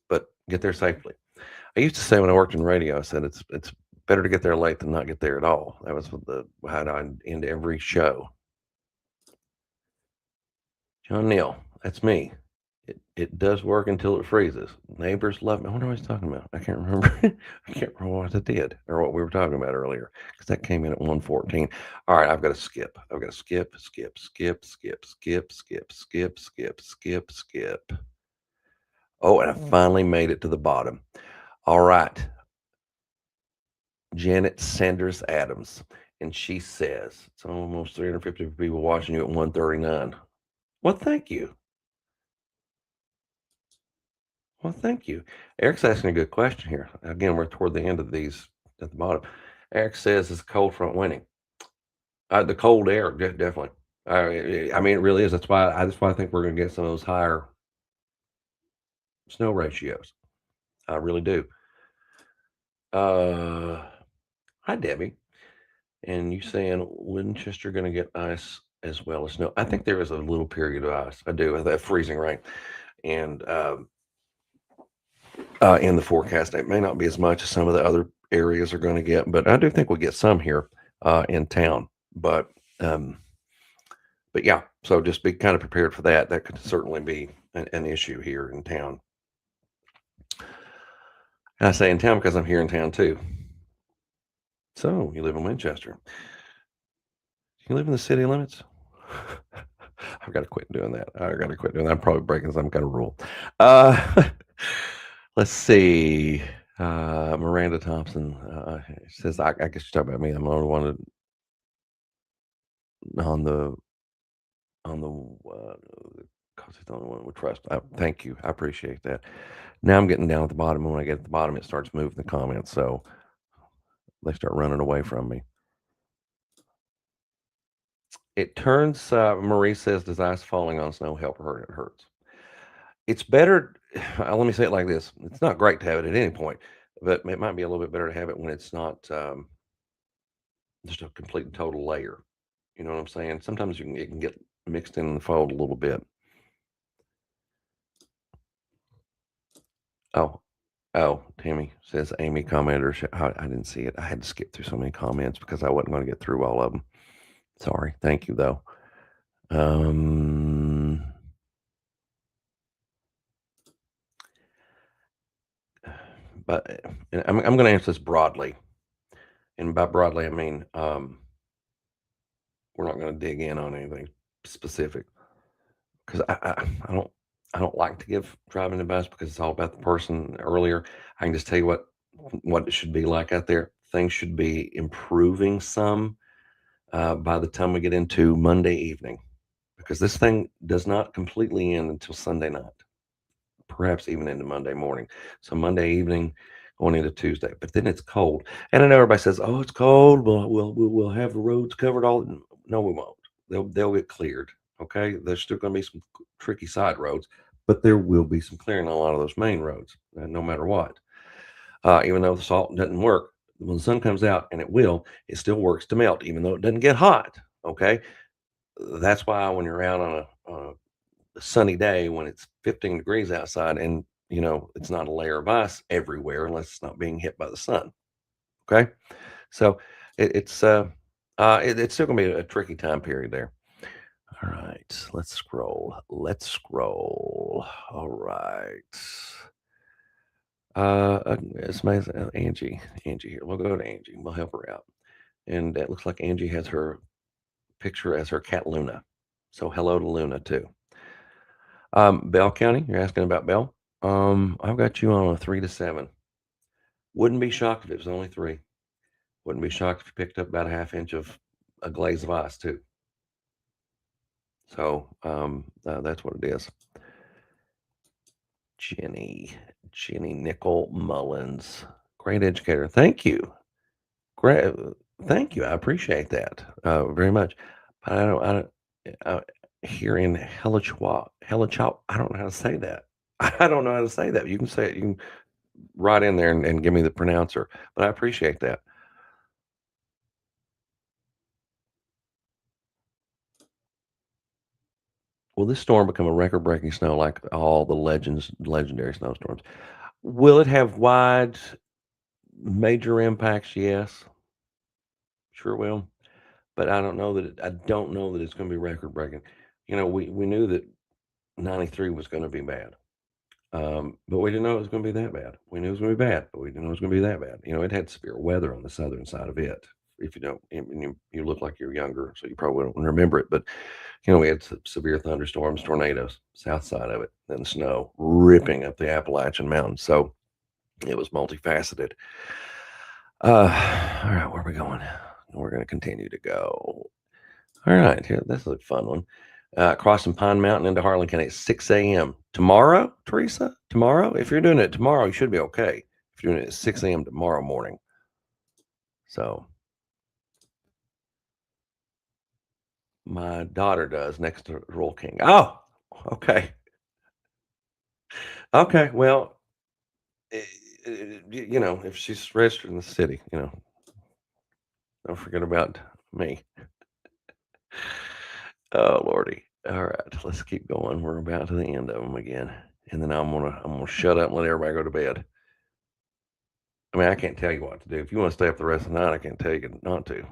A: but get there safely. I used to say when I worked in radio, I said it's better to get there late than not get there at all. That was how I end every show. John Neal, that's me. It does work until it freezes. Neighbors love me. I wonder what he's talking about. I can't remember. I can't remember what I did or what we were talking about earlier because that came in at 1:14. All right, I've got to skip. I've got to skip, skip, skip, skip, skip, skip, skip, skip, skip, skip. Oh, and I finally made it to the bottom. All right. Janet Sanders Adams. And she says, it's almost 350 people watching you at 139. Well, thank you. Well, thank you. Eric's asking a good question here. Again, we're toward the end of these at the bottom. Eric says, "Is cold front winning?" The cold air, definitely. I mean, it really is. That's why I think we're going to get some of those higher snow ratios. I really do. Hi, Debbie. And you saying Winchester going to get ice as well as snow? I think there is a little period of ice. I do. That freezing rain, and in the forecast. It may not be as much as some of the other areas are going to get, but I do think we'll get some here in town. But yeah, so just be kind of prepared for that. That could certainly be an issue here in town. And I say in town because I'm here in town too. So you live in Winchester. You live in the city limits? I've got to quit doing that. I've got to quit doing that. I'm probably breaking some kind of rule. Let's see. Miranda Thompson says, I guess you're talking about me. I'm the only one on the because it's the only one we trust. Thank you. I appreciate that. Now I'm getting down at the bottom. And when I get at the bottom, it starts moving the comments. So they start running away from me. It turns, Marie says, does ice falling on snow help or hurt? It hurts. It's better. Let me say it like this. It's not great to have it at any point, but it might be a little bit better to have it when it's not just a complete and total layer. You know what I'm saying? Sometimes it can get mixed in the fold a little bit. Oh, Tammy says Amy commented. I didn't see it. I had to skip through so many comments because I wasn't going to get through all of them. Sorry. Thank you, though. But I'm going to answer this broadly. And by broadly, I mean we're not going to dig in on anything specific because I don't like to give driving advice because it's all about the person. Earlier, I can just tell you what it should be like out there. Things should be improving some by the time we get into Monday evening, because this thing does not completely end until Sunday night, perhaps even into Monday morning. So Monday evening, going into Tuesday. But then it's cold, and I know everybody says, "Oh, it's cold. We'll have the roads covered all." No, we won't. They'll get cleared. Okay, there's still going to be some tricky side roads, but there will be some clearing on a lot of those main roads, no matter what. Even though the salt doesn't work, when the sun comes out, and it still works to melt, even though it doesn't get hot. Okay, that's why when you're out on a sunny day when it's 15 degrees outside and it's not a layer of ice everywhere unless it's not being hit by the sun. Okay, so it's still gonna be a tricky time period there. All right, let's scroll. All right. It's amazing. Angie here. We'll go to Angie. We'll help her out. And it looks like Angie has her picture as her cat Luna. So hello to Luna too. Bell County, you're asking about Bell. I've got you on a 3 to 7. Wouldn't be shocked if it was only 3. Wouldn't be shocked if you picked up about a half inch of a glaze of ice too. So that's what it is. Jenny Nickel Mullins, great educator. Thank you. Great. Thank you. I appreciate that very much. But here in Helichwa, I don't know how to say that. I don't know how to say that. You can say it. You can write in there and give me the pronouncer. But I appreciate that. Will this storm become a record-breaking snow like all the legendary snowstorms? Will it have wide, major impacts? Yes, sure will. But I don't know that it's going to be record-breaking. We knew that 93 was going to be bad, but we didn't know it was going to be that bad. We knew it was going to be bad, but we didn't know it was going to be that bad. It had severe weather on the southern side of it. If you don't, you look like you're younger, so you probably don't remember it. But we had severe thunderstorms, tornadoes, south side of it, then snow ripping up the Appalachian Mountains. So it was multifaceted. All right, where are we going? We're going to continue to go. All right, here, this is a fun one. Crossing Pine Mountain into Harlan County at 6 a.m. tomorrow, Teresa? Tomorrow? If you're doing it tomorrow, you should be okay. If you're doing it at 6 a.m. tomorrow morning. So my daughter does next to Roll King. Oh, okay. Okay, well, if she's registered in the city, don't forget about me. Oh lordy. All right, let's keep going. We're about to the end of them again, and then I'm gonna shut up and let everybody go to bed. I mean, I can't tell you what to do. If you want to stay up the rest of the night, I can't tell you not to.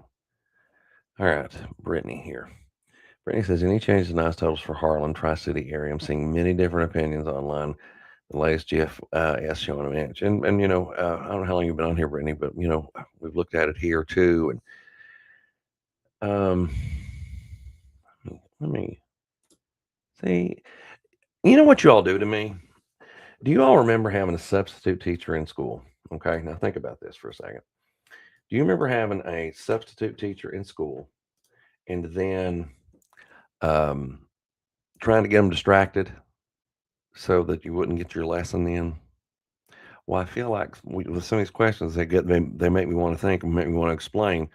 A: All right, Brittany here. Brittany says, any changes in ice totals for Harlan, Tri-City area? I'm seeing many different opinions online. The latest GFS showing an inch. And I don't know how long you've been on here, Brittany, but, we've looked at it here too. And let me see. You know what you all do to me? Do you all remember having a substitute teacher in school? Okay, now think about this for a second. Do you remember having a substitute teacher in school and then trying to get them distracted so that you wouldn't get your lesson in? Well, I feel like with some of these questions, they make me want to think and make me want to explain.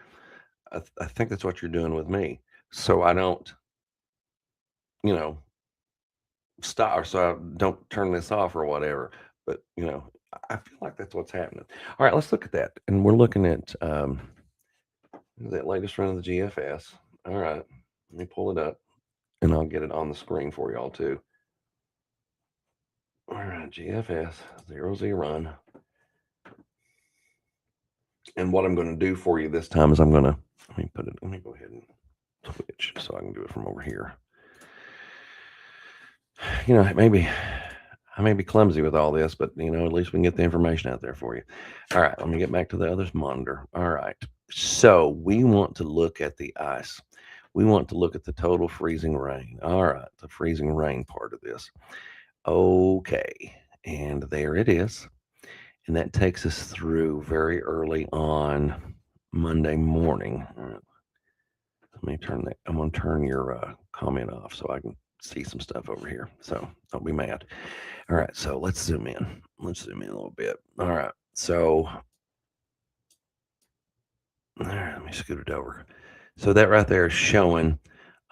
A: I think that's what you're doing with me. So I don't, stop, or so I don't turn this off or whatever. But, I feel like that's what's happening. All right, let's look at that. And we're looking at that latest run of the GFS. All right, let me pull it up and I'll get it on the screen for y'all too. All right, GFS 0Z run. And what I'm going to do for you this time is let me go ahead and switch so I can do it from over here. Maybe I may be clumsy with all this, but at least we can get the information out there for you. All right, let me get back to the other monitor. All right, so we want to look at the ice. We want to look at the total freezing rain. All right, the freezing rain part of this. Okay, and there it is. And that takes us through very early on Monday morning. All right. Let me turn that. I'm going to turn your comment off so I can see some stuff over here. So don't be mad. All right. So let's zoom in. Let's zoom in a little bit. All right. So there, let me scoot it over. So that right there is showing.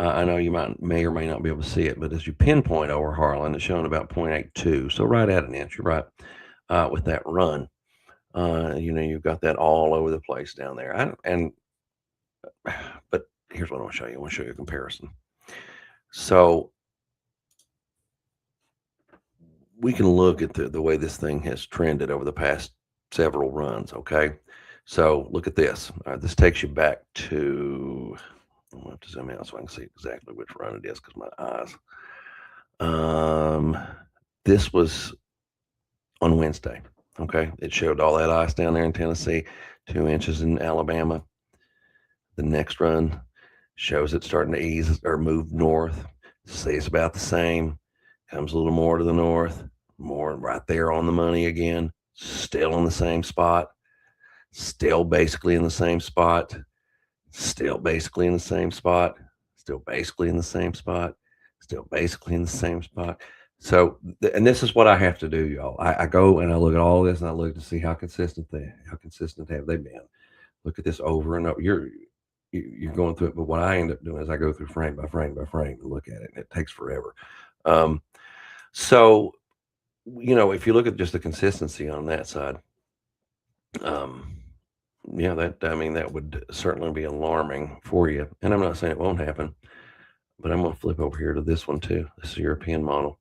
A: I know you may or may not be able to see it, but as you pinpoint over Harlan, it's showing about 0.82. So right at an inch. You're right with that run. You've got that all over the place down there. But here's what I want to show you. I want to show you a comparison. So we can look at the way this thing has trended over the past several runs. Okay. So look at this. All right, this takes you back to, I'm going to have to zoom out so I can see exactly which run it is because my eyes. This was on Wednesday. Okay. It showed all that ice down there in Tennessee, 2 inches in Alabama. The next run shows it starting to ease or move north. Stays about the same. Comes a little more to the north, more right there on the money again. Still in the same spot. Still basically in the same spot. Still basically in the same spot. Still basically in the same spot. Still basically in the same spot. So, and this is what I have to do, y'all. I go and I look at all this and I look to see how consistent have they been. Look at this over and over. You're going through it, but what I end up doing is I go through frame by frame by frame and look at it, and it takes forever. So, if you look at just the consistency on that side, yeah, that would certainly be alarming for you. And I'm not saying it won't happen, but I'm going to flip over here to this one too. This is European model.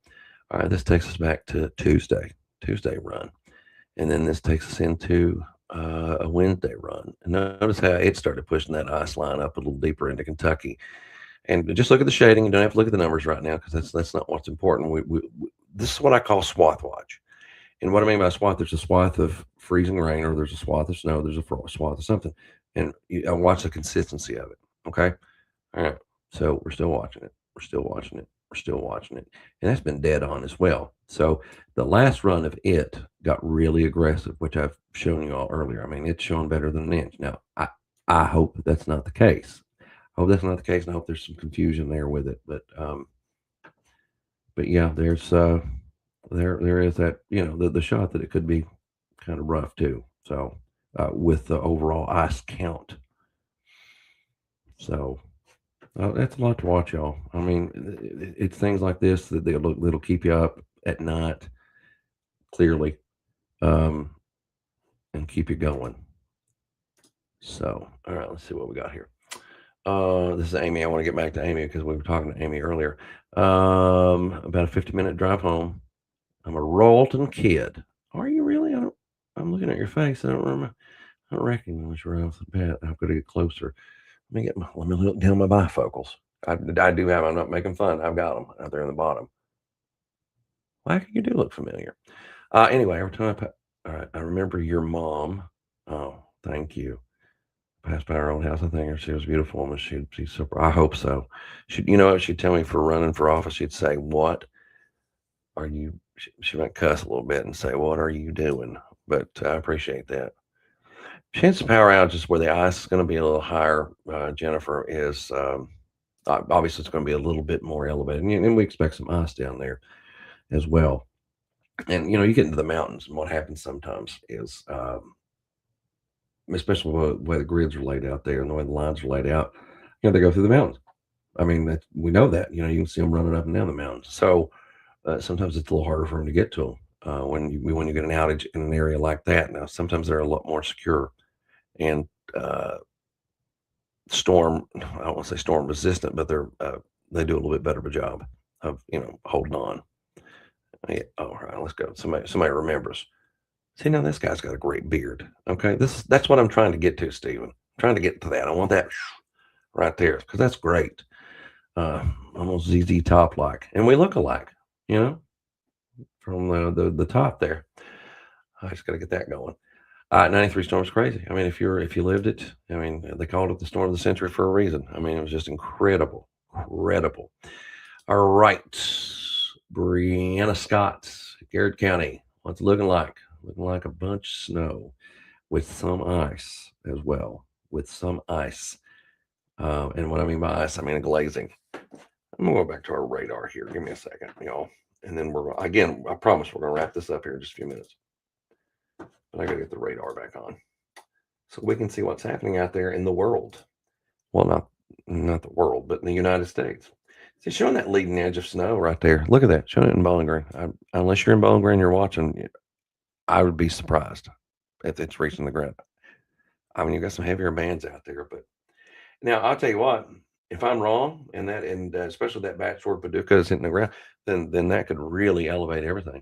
A: All right, this takes us back to Tuesday run. And then this takes us into a Wednesday run. And notice how it started pushing that ice line up a little deeper into Kentucky. And just look at the shading. You don't have to look at the numbers right now because that's not what's important. This is what I call swath watch. And what I mean by swath, there's a swath of freezing rain, or there's a swath of snow, there's a swath of something. And I watch the consistency of it. Okay. All right. So we're still watching it. We're still watching it. We're still watching it. And that's been dead on as well. So the last run of it got really aggressive, which I've shown you all earlier. I mean, it's showing better than an inch. Now, I hope that's not the case. I hope that's not the case, and I hope there's some confusion there with it. But yeah, there's there is that, the shot that it could be kind of rough too. So with the overall ice count. So that's a lot to watch, y'all. I mean, it's things like this that that'll keep you up at night, clearly, and keep you going. So, all right, let's see what we got here. This is Amy. I want to get back to Amy because we were talking to Amy earlier. About a 50-minute drive home. I'm a Royalton kid. Are you really? I'm looking at your face. I don't remember. I don't recognize you right off the bat. I've got to get closer. Let me look down my bifocals. I do have. I'm not making fun. I've got them out there in the bottom. Why you do look familiar? Anyway, every time all right, I remember your mom. Oh, thank you. Passed by her old house. I think she was a beautiful woman. She's super. I hope so. She'd tell me for running for office. She'd say, "What are you?" She might cuss a little bit and say, "What are you doing?" But I appreciate that. Chance of power outages where the ice is going to be a little higher, Jennifer, is obviously it's going to be a little bit more elevated, and we expect some ice down there as well. And you get into the mountains, and what happens sometimes is, especially the way the grids are laid out there and the way the lines are laid out, they go through the mountains. I mean, we know that. You can see them running up and down the mountains. So sometimes it's a little harder for them to get to them when you get an outage in an area like that. Now, sometimes they're a lot more secure and storm. I don't want to say storm resistant, but they do a little bit better of a job of holding on. Yeah, all right, let's go. Somebody remembers. See, now this guy's got a great beard. Okay, that's what I'm trying to get to, Stephen. I'm trying to get to that. I want that right there because that's great. Almost ZZ Top like, and we look alike. From the top there. I just got to get that going. 93 storm's crazy. I mean, if you lived it, I mean, they called it the storm of the century for a reason. I mean, it was just incredible. All right, Brianna Scott, Garrett County. What's it looking like? Looking like a bunch of snow with some ice as well. With some ice. And what I mean by ice, I mean glazing. I'm going to go back to our radar here. Give me a second, y'all. And then I promise we're going to wrap this up here in just a few minutes. But I gotta get the radar back on so we can see what's happening out there in the world. Well, not the world, but in the United States. See, showing that leading edge of snow right there. Look at that, showing it in Bowling Green. Unless you're in Bowling Green, you're watching. I would be surprised if it's reaching the ground. I mean, you got some heavier bands out there, but now I'll tell you what. If I'm wrong, and especially that batch toward Paducah is hitting the ground, then that could really elevate everything.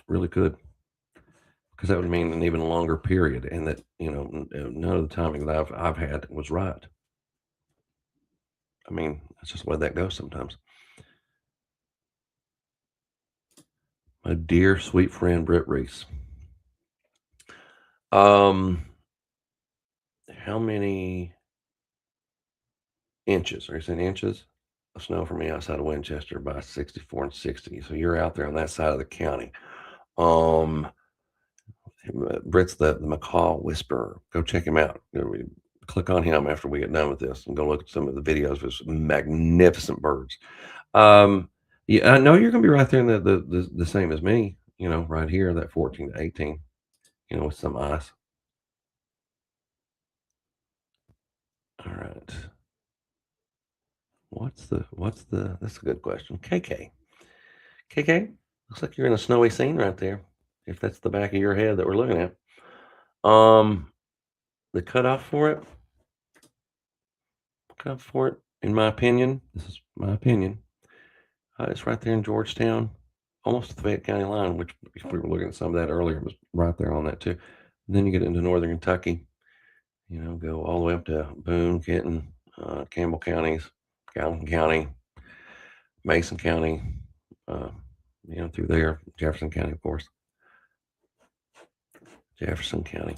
A: Really could, because that would mean an even longer period, and that none of the timing that I've had was right. I mean, that's just the way that goes sometimes. My dear sweet friend Britt Reese. How many inches? Are you saying inches of snow for me outside of Winchester by 64 and 60? So you're out there on that side of the county. Britt's the McCall Whisperer. Go check him out. Click on him after we get done with this and go look at some of the videos of some magnificent birds. Yeah, I know you're going to be right there in the same as me, right here, that 14 to 18, with some ice. All right. That's a good question. KK. KK, looks like you're in a snowy scene right there. If that's the back of your head that we're looking at. The cutoff for it, in my opinion, this is my opinion, it's right there in Georgetown, almost at the Fayette County line, which if we were looking at some of that earlier, it was right there on that too. And then you get into northern Kentucky, go all the way up to Boone, Kenton, Campbell counties, Gallatin County, Mason County, through there, Jefferson County, of course. Jefferson County.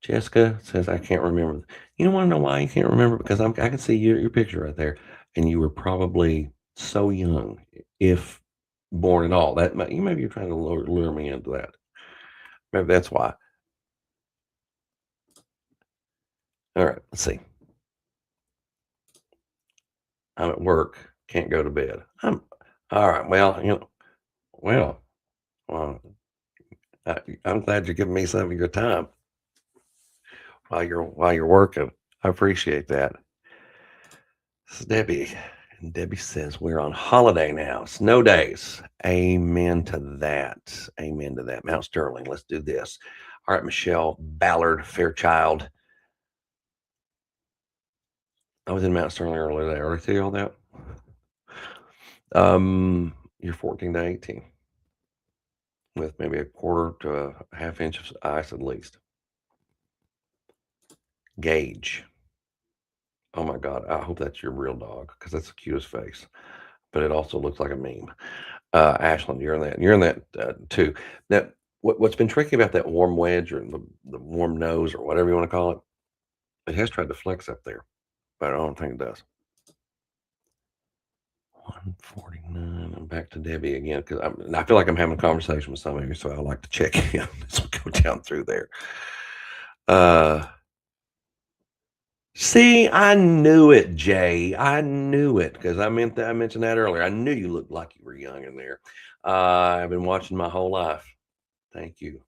A: Jessica says, I can't remember. You don't want to know why you can't remember? Because I can see your picture right there. And you were probably so young, if born at all. Maybe you're trying to lure me into that. Maybe that's why. All right, let's see. I'm at work, can't go to bed. All right. Well, I'm glad you're giving me some of your time while you're working. I appreciate that. This is Debbie. And Debbie says we're on holiday now. Snow days. Amen to that. Amen to that. Mount Sterling. Let's do this. All right, Michelle Ballard Fairchild. I was in Mount Sterling earlier today. Already tell you all that? You're 14 to 18 with maybe a quarter to a half inch of ice at least. Gage. Oh my God. I hope that's your real dog because that's the cutest face, but it also looks like a meme. Ashland, you're in that too. Now, what's been tricky about that warm wedge or the warm nose or whatever you want to call it, it has tried to flex up there, but I don't think it does. 149. I'm back to Debbie again because I feel like I'm having a conversation with some of you, so I like to check in as we go down through there. See, I knew it, Jay. I knew it because I mentioned that earlier. I knew you looked like you were young in there. I've been watching my whole life. Thank you.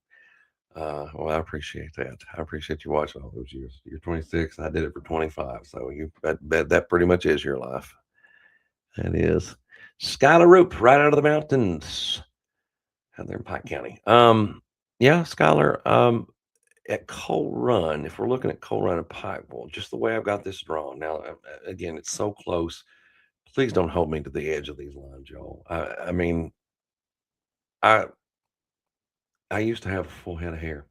A: Well, I appreciate that. I appreciate you watching all those years. You're 26. I did it for 25. So that pretty much is your life. That is. Skylar Roop, right out of the mountains. Out there in Pike County. Yeah, Skylar. At Coal Run, if we're looking at Coal Run and Pikeville, just the way I've got this drawn. Now, again, it's so close. Please don't hold me to the edge of these lines, y'all. I mean, I used to have a full head of hair.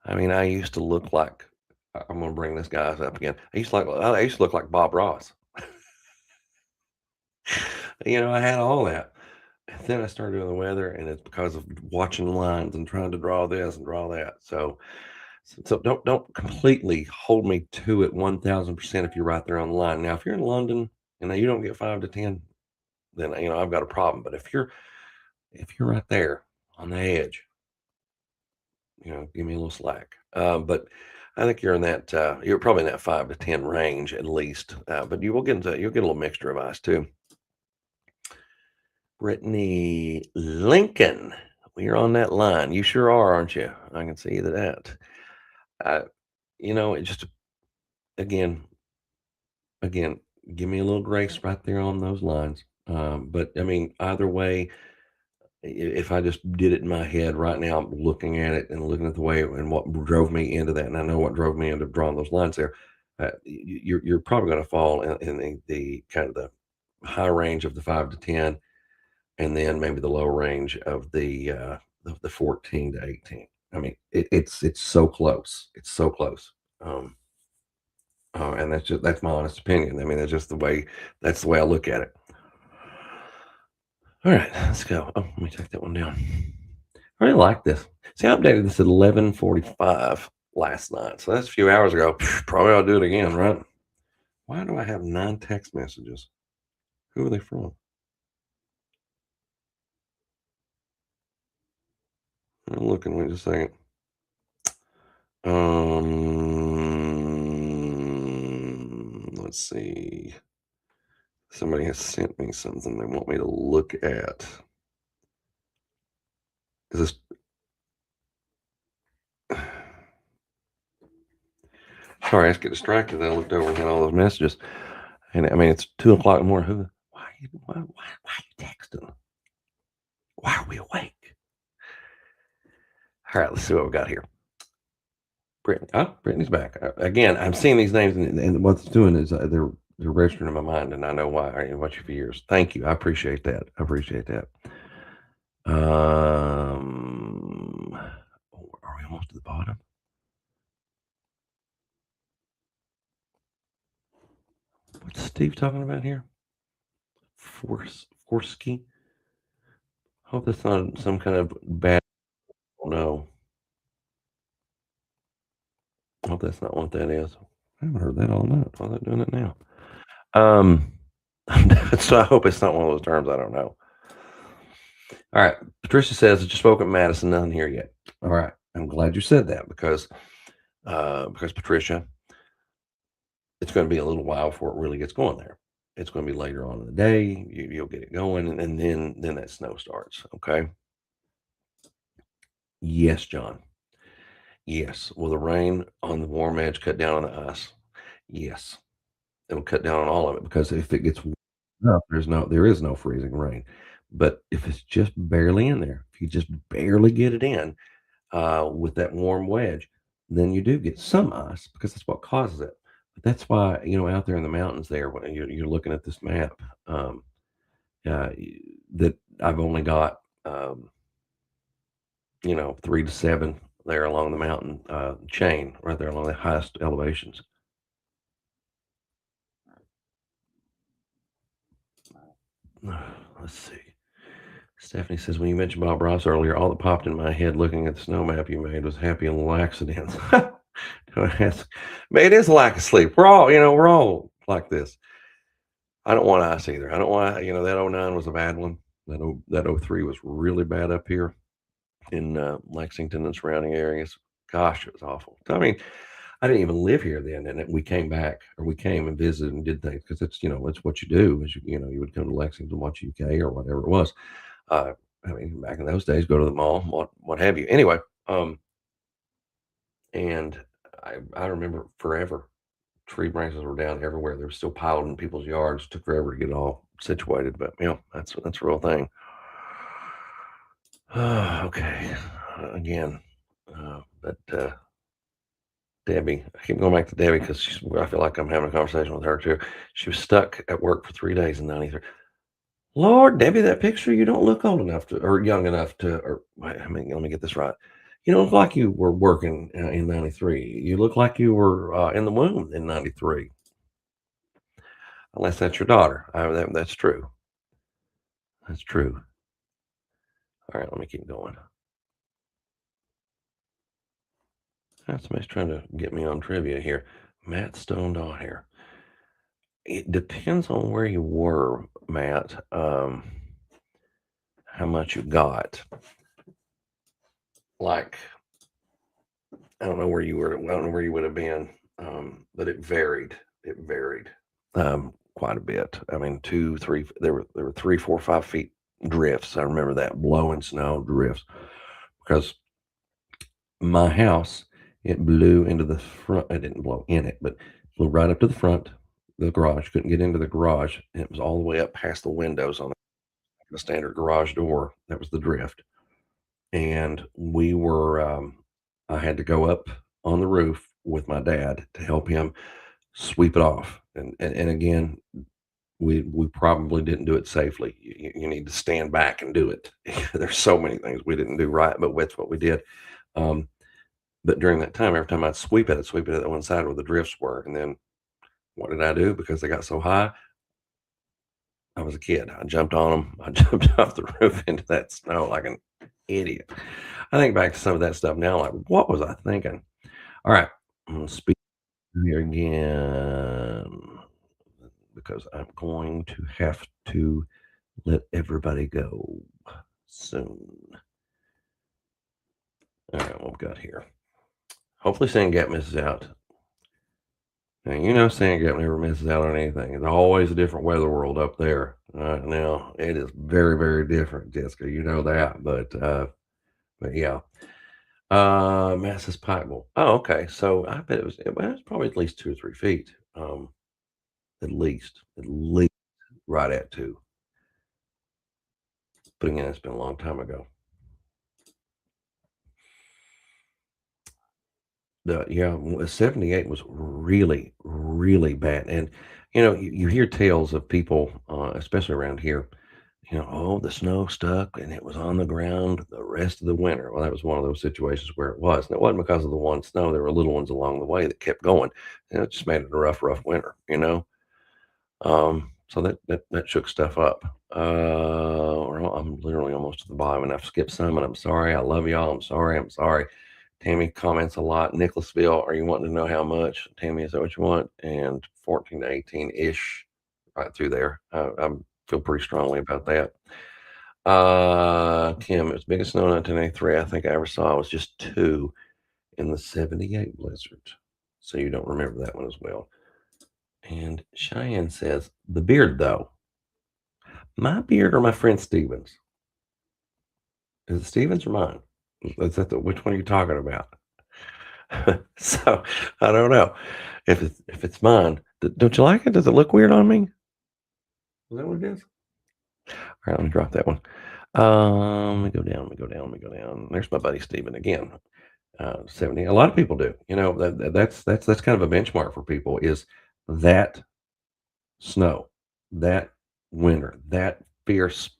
A: I mean, I used to look like I'm going to bring this guy up again. I used to look like Bob Ross. I had all that. And then I started doing the weather, and it's because of watching lines and trying to draw this and draw that. So don't completely hold me to it 1,000% if you're right there on the line. Now, if you're in London and you don't get 5 to 10, then I've got a problem. But if you're right there on the edge, give me a little slack. But I think you're in that you're probably in that 5 to 10 range at least. But you'll get a little mixture of ice too. Brittany Lincoln. We're on that line. You sure are, aren't you? I can see that. Uh, it just again, again, give me a little grace right there on those lines. But I mean, either way, if I just did it in my head right now, I'm looking at it and looking at the way and what drove me into that, and I know what drove me into drawing those lines there. You're probably going to fall in the kind of the high range of the 5 to 10, and then maybe the low range of the 14 to 18. I mean, it's so close. It's so close. And that's my honest opinion. I mean, that's the way I look at it. All right, let's go. Oh, let me take that one down. I really like this. See, I updated this at 11:45 last night, so that's a few hours ago. Probably I'll do it again, right? Why do I have 9 text messages? Who are they from? I'm looking. Wait just a second. Let's see. Somebody has sent me something they want me to look at. Is this? Sorry, I just get distracted. I looked over and had all those messages, and I mean it's 2 o'clock in the morning. Why are you texting? Why are we awake? All right, let's see what we got here. Brittany. Oh, Brittany's back. Again, I'm seeing these names, and what it's doing is they're registering in my mind, and I know why. I watch you for years. Thank you. I appreciate that. I appreciate that. Are we almost to the bottom? What's Steve talking about here? Forsky. Hope that's not some kind of bad. Oh, no. Hope that's not what that is. I haven't heard that all night. Why are they doing it now? Um, so I hope it's not one of those terms I don't know. All right. Patricia says, I just spoke at Madison, nothing here yet. All right. I'm glad you said that because Patricia, it's going to be a little while before it really gets going there. It's going to be later on in the day. You'll get it going, and then that snow starts. Okay. Yes, John. Yes. Will the rain on the warm edge cut down on the ice? Yes. It'll cut down on all of it because if it gets warm enough, there is no freezing rain. But if it's just barely in there, if you just barely get it in with that warm wedge, then you do get some ice because that's what causes it. But that's why, out there in the mountains there, when you're looking at this map, uh, that I've only got, 3 to 7 there along the mountain chain, right there along the highest elevations. Let's see. Stephanie says, when you mentioned Bob Ross earlier, all that popped in my head looking at the snow map you made was happy and little accidents. It is a lack of sleep. We're all like this. I don't want ice either. I don't want, that '09 was a bad one. That '03 was really bad up here in Lexington and surrounding areas. Gosh, it was awful. I mean, I didn't even live here then, and we came back, or we came and visited and did things because it's what you do. Is you would come to Lexington, watch UK or whatever it was. I mean, back in those days, go to the mall, what have you. Anyway, and I remember forever, tree branches were down everywhere. They were still piled in people's yards. It took forever to get it all situated, but that's a real thing. Okay, again, but Debbie, I keep going back to Debbie because I feel like I'm having a conversation with her too. She was stuck at work for 3 days in '93. Lord, Debbie, that picture, you don't look old enough or young enough or I mean, let me get this right. You don't look like you were working in '93. You look like you were in the womb in '93. Unless that's your daughter. That's true. That's true. All right, let me keep going. Somebody's trying to get me on trivia here. Matt Stone on here. It depends on where you were, Matt. How much you got. Like, I don't know where you were. I don't know where you would have been, but it varied. It varied quite a bit. I mean, 2, 3. There were 3, 4, 5 feet drifts. I remember that blowing snow drifts because my house, it blew into the front. It didn't blow in it, but flew right up to the front, the garage. Couldn't get into the garage. And it was all the way up past the windows on the standard garage door. That was the drift. And I had to go up on the roof with my dad to help him sweep it off. And again, we probably didn't do it safely. You need to stand back and do it. There's so many things we didn't do right, but that's what we did. Um, but during that time, every time I'd sweep it at one side where the drifts were. And then what did I do? Because they got so high, I was a kid. I jumped on them. I jumped off the roof into that snow like an idiot. I think back to some of that stuff now, like, what was I thinking? All right, I'm gonna speak here again because I'm going to have to let everybody go soon. All right, what we got here? Hopefully, Sand Gap misses out. Now, Sand Gap never misses out on anything. It's always a different weather world up there. Now, it is very, very different, Jessica. You know that, but yeah. Masses Pikeville. Oh, okay. So I bet it was probably at least 2 or 3 feet. At least right at two. But again, it's been a long time ago. Yeah, 78 was really, really bad. And you hear tales of people, especially around here. Oh, the snow stuck and it was on the ground the rest of the winter. Well, that was one of those situations where it was. And it wasn't because of the one snow. There were little ones along the way that kept going. And it just made it a rough, rough winter. So that shook stuff up. Well, I'm literally almost to the bottom, and I've skipped some, and I'm sorry. I love y'all. I'm sorry. I'm sorry. Tammy comments a lot. Nicholasville, are you wanting to know how much? Tammy, is that what you want? And 14 to 18 ish, right through there. I feel pretty strongly about that. Kim, it was biggest snow in 1983 I think I ever saw was just 2 in the 78 blizzard. So you don't remember that one as well. And Cheyenne says, the beard, though. My beard or my friend Steven's? Is it Steven's or mine? Which one are you talking about? So I don't know. If it's mine, don't you like it? Does it look weird on me? Is that what it is? All right, let me drop that one. Let me go down. Let me go down. Let me go down. There's my buddy Steven again. 70. A lot of people do. That's kind of a benchmark for people. Is that snow, that winter, that fierce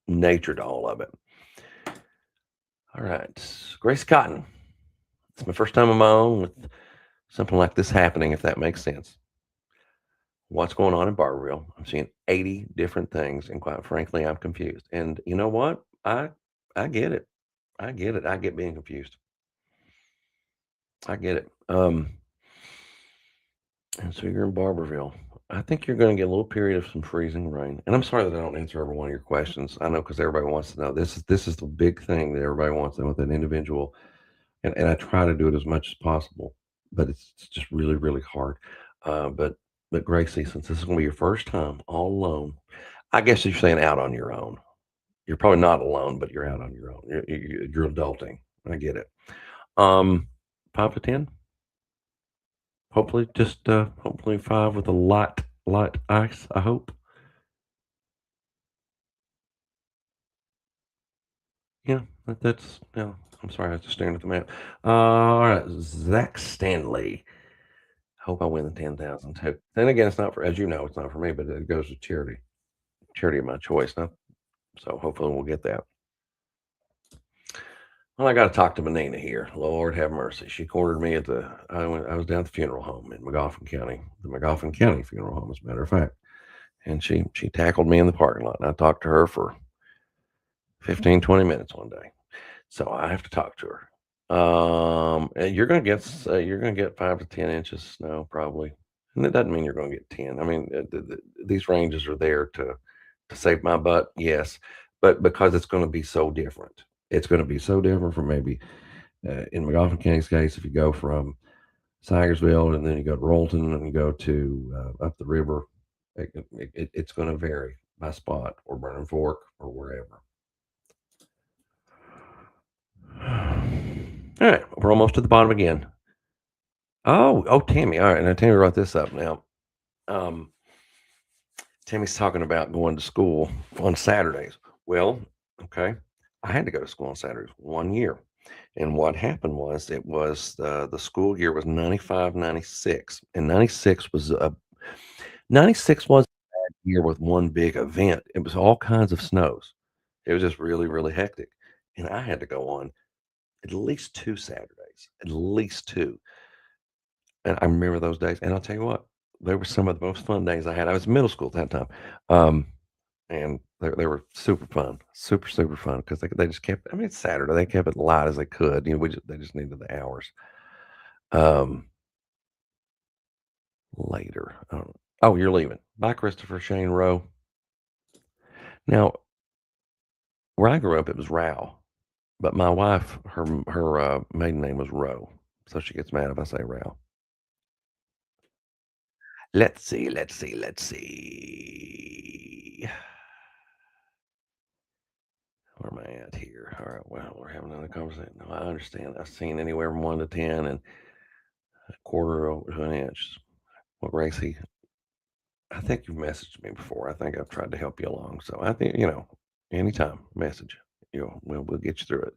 A: nature to all of it. All right, Grace Cotton. It's my first time on my own with something like this happening, if that makes sense. What's going on in Barberville? I'm seeing 80 different things, and quite frankly, I'm confused. And you know what? I get it. I get it. I get being confused. I get it. And so you're in Barberville. I think you're going to get a little period of some freezing rain. And I'm sorry that I don't answer every one of your questions. I know because everybody wants to know. This is the big thing that everybody wants to know with an individual, and I try to do it as much as possible, but it's just really, really hard. But Gracie, since this is going to be your first time all alone, I guess you're saying out on your own. You're probably not alone, but you're out on your own. You're adulting. I get it. 5 to 10. Hopefully, just hopefully 5 with a light ice. I hope. Yeah, that's yeah. I'm sorry, I was just staring at the map. All right, Zach Stanley. Hope I win the 10,000 too. Then again, it's not for, as you know, it's not for me, but it goes to charity of my choice. Huh? So hopefully we'll get that. Well, I got to talk to Menina here. Lord have mercy. She cornered me at I was down at the funeral home in McGoffin County, the McGoffin County Funeral Home, as a matter of fact. And she tackled me in the parking lot, and I talked to her for 15, 20 minutes one day. So I have to talk to her. And you're gonna get 5 to 10 inches of snow probably, and that doesn't mean you're gonna get 10. I mean, these ranges are there to save my butt, yes, but because it's going to be so different. It's going to be so different from maybe in McGoffin County's case, if you go from Sigersville and then you go to Rollton and you go to up the river, it's going to vary. by Spot or Burning Fork or wherever. All right, we're almost to the bottom again. Oh, Tammy. All right, now Tammy wrote this up now. Um, Tammy's talking about going to school on Saturdays. Well, okay, I had to go to school on Saturdays 1 year. And what happened was it was the school year was 95, 96. And 96 was a year with one big event. It was all kinds of snows. It was just really, really hectic. And I had to go on at least 2 Saturdays, at least 2. And I remember those days, and I'll tell you what, they were some of the most fun days I had. I was in middle school at that time, and they were super fun, super, super fun because they just kept I mean, it's Saturday, they kept it light as they could, they just needed the hours. Um, later, oh, you're leaving. Bye, Christopher Shane Rowe. Now, where I grew up, it was Row, but my wife, her maiden name was Rowe, so she gets mad if I say Row. Let's see, let's see, let's see. Where am I at here? All right, well, we're having another conversation. No, I understand. I've seen anywhere from 1 to 10 and a quarter over to an inch. Well, Gracie, I think you've messaged me before. I think I've tried to help you along. So I think, anytime, message. We'll get you through it.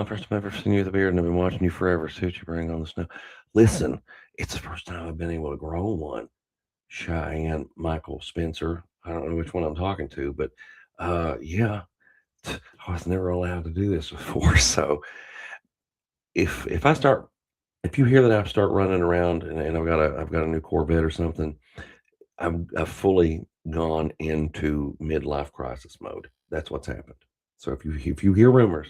A: First time I've ever seen you with a beard, and I've been watching you forever. See what you bring on the snow. Listen, it's the first time I've been able to grow one. Cheyenne, Michael, Spencer. I don't know which one I'm talking to, but yeah, I was never allowed to do this before. So if I start, if you hear that I start running around and I've got a new Corvette or something, I've fully gone into midlife crisis mode. That's what's happened. So if you hear rumors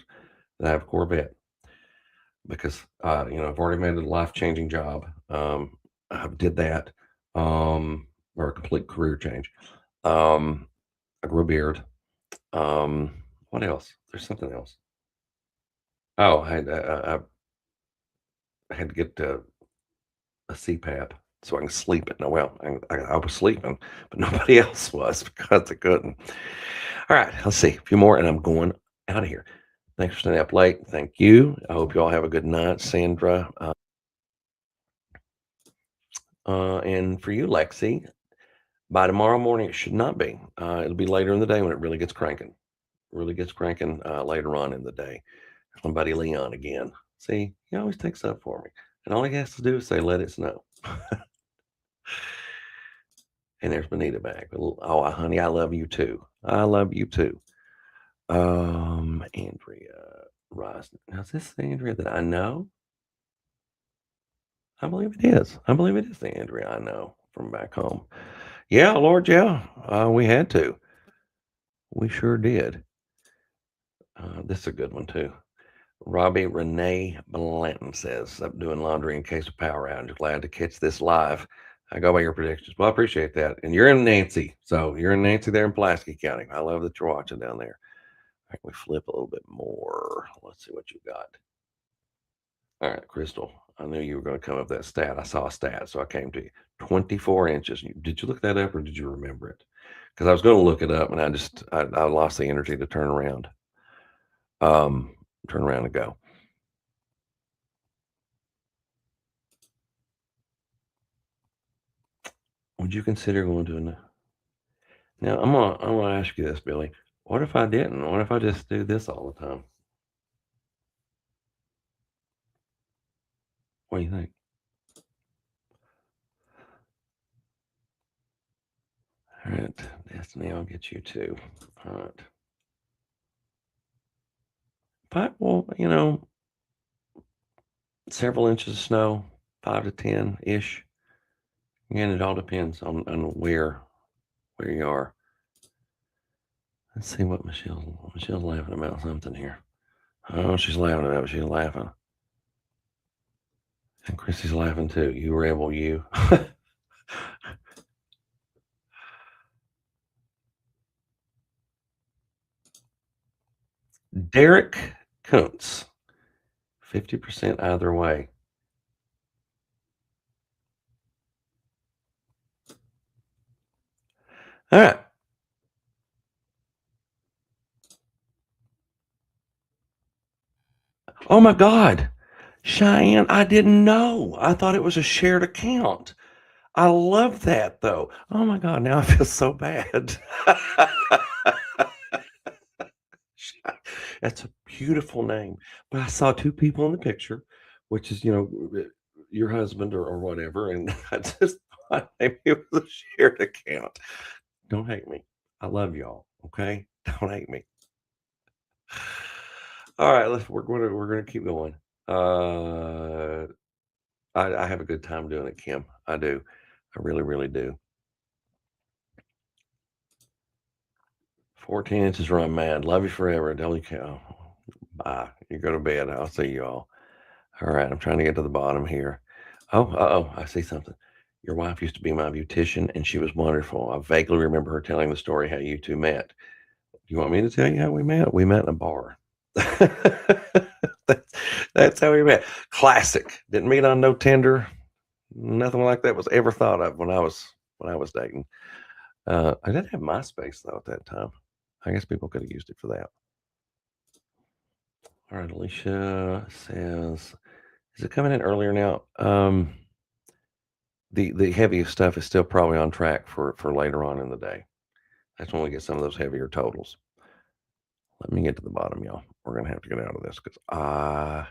A: that I have a Corvette, because I've already made a life changing job. I did that, or a complete career change. I grew a beard. What else? There's something else. Oh, I had to get a CPAP so I can sleep at no. Well, I was sleeping, but nobody else was because I couldn't. All right, let's see. A few more, and I'm going out of here. Thanks for staying up late. Thank you. I hope you all have a good night, Sandra. And for you, Lexi, by tomorrow morning, it should not be. It'll be later in the day when it really gets cranking. Really gets cranking later on in the day. My buddy Leon again. See, he always takes up for me. And all he has to do is say, let it snow. And there's Benita back. Oh, honey, I love you too. I love you too. Andrea Rice. Now, is this the Andrea that I know? I believe it is. I believe it is the Andrea I know from back home. Yeah, Lord, yeah. We had to. We sure did. This is a good one too. Robbie Renee Blanton says, I'm doing laundry in case of power outage. Glad to catch this live. I go by your predictions. Well, I appreciate that. And you're in Nancy. So you're in Nancy there in Pulaski County. I love that you're watching down there. All right, we flip a little bit more. Let's see what you got. All right, Crystal. I knew you were going to come up with that stat. I saw a stat, so I came to you. 24 inches. Did you look that up or did you remember it? Because I was going to look it up and I lost the energy to turn around. Turn around and go. Would you consider going to a now? I'm gonna ask you this, Billy. What if I didn't? What if I just do this all the time? What do you think? All right, Destiny, I'll get you too. All right. But well, several inches of snow, 5 to 10 ish. Again, it all depends on where you are. Let's see what Michelle's laughing about something here. Oh, she's laughing about it. She's laughing. And Chrissy's laughing too. You rebel, you. Derek Kuntz, 50% either way. All right. Oh my God. Cheyenne, I didn't know. I thought it was a shared account. I love that though. Oh my God, now I feel so bad. That's a beautiful name. But I saw 2 people in the picture, which is, your husband or whatever, and I just thought maybe it was a shared account. Don't hate me. I love y'all, okay? Don't hate me. All right, we're gonna keep going. Uh, I have a good time doing it, Kim. I do. I really, really do. 14 inches run mad. Love you forever. Holy cow. Bye. You go to bed. I'll see you all. All right, I'm trying to get to the bottom here. Oh, I see something. Your wife used to be my beautician, and she was wonderful. I vaguely remember her telling the story how you two met. You want me to tell you how we met? We met in a bar. that's, that's how we met. Classic. Didn't meet on no Tinder. Nothing like that was ever thought of when I was dating. I didn't have MySpace though at that time. I guess people could have used it for that. All right, Alicia says, is it coming in earlier now? The heaviest stuff is still probably on track for later on in the day. That's when we get some of those heavier totals. Let me get to the bottom, y'all. We're gonna have to get out of this because I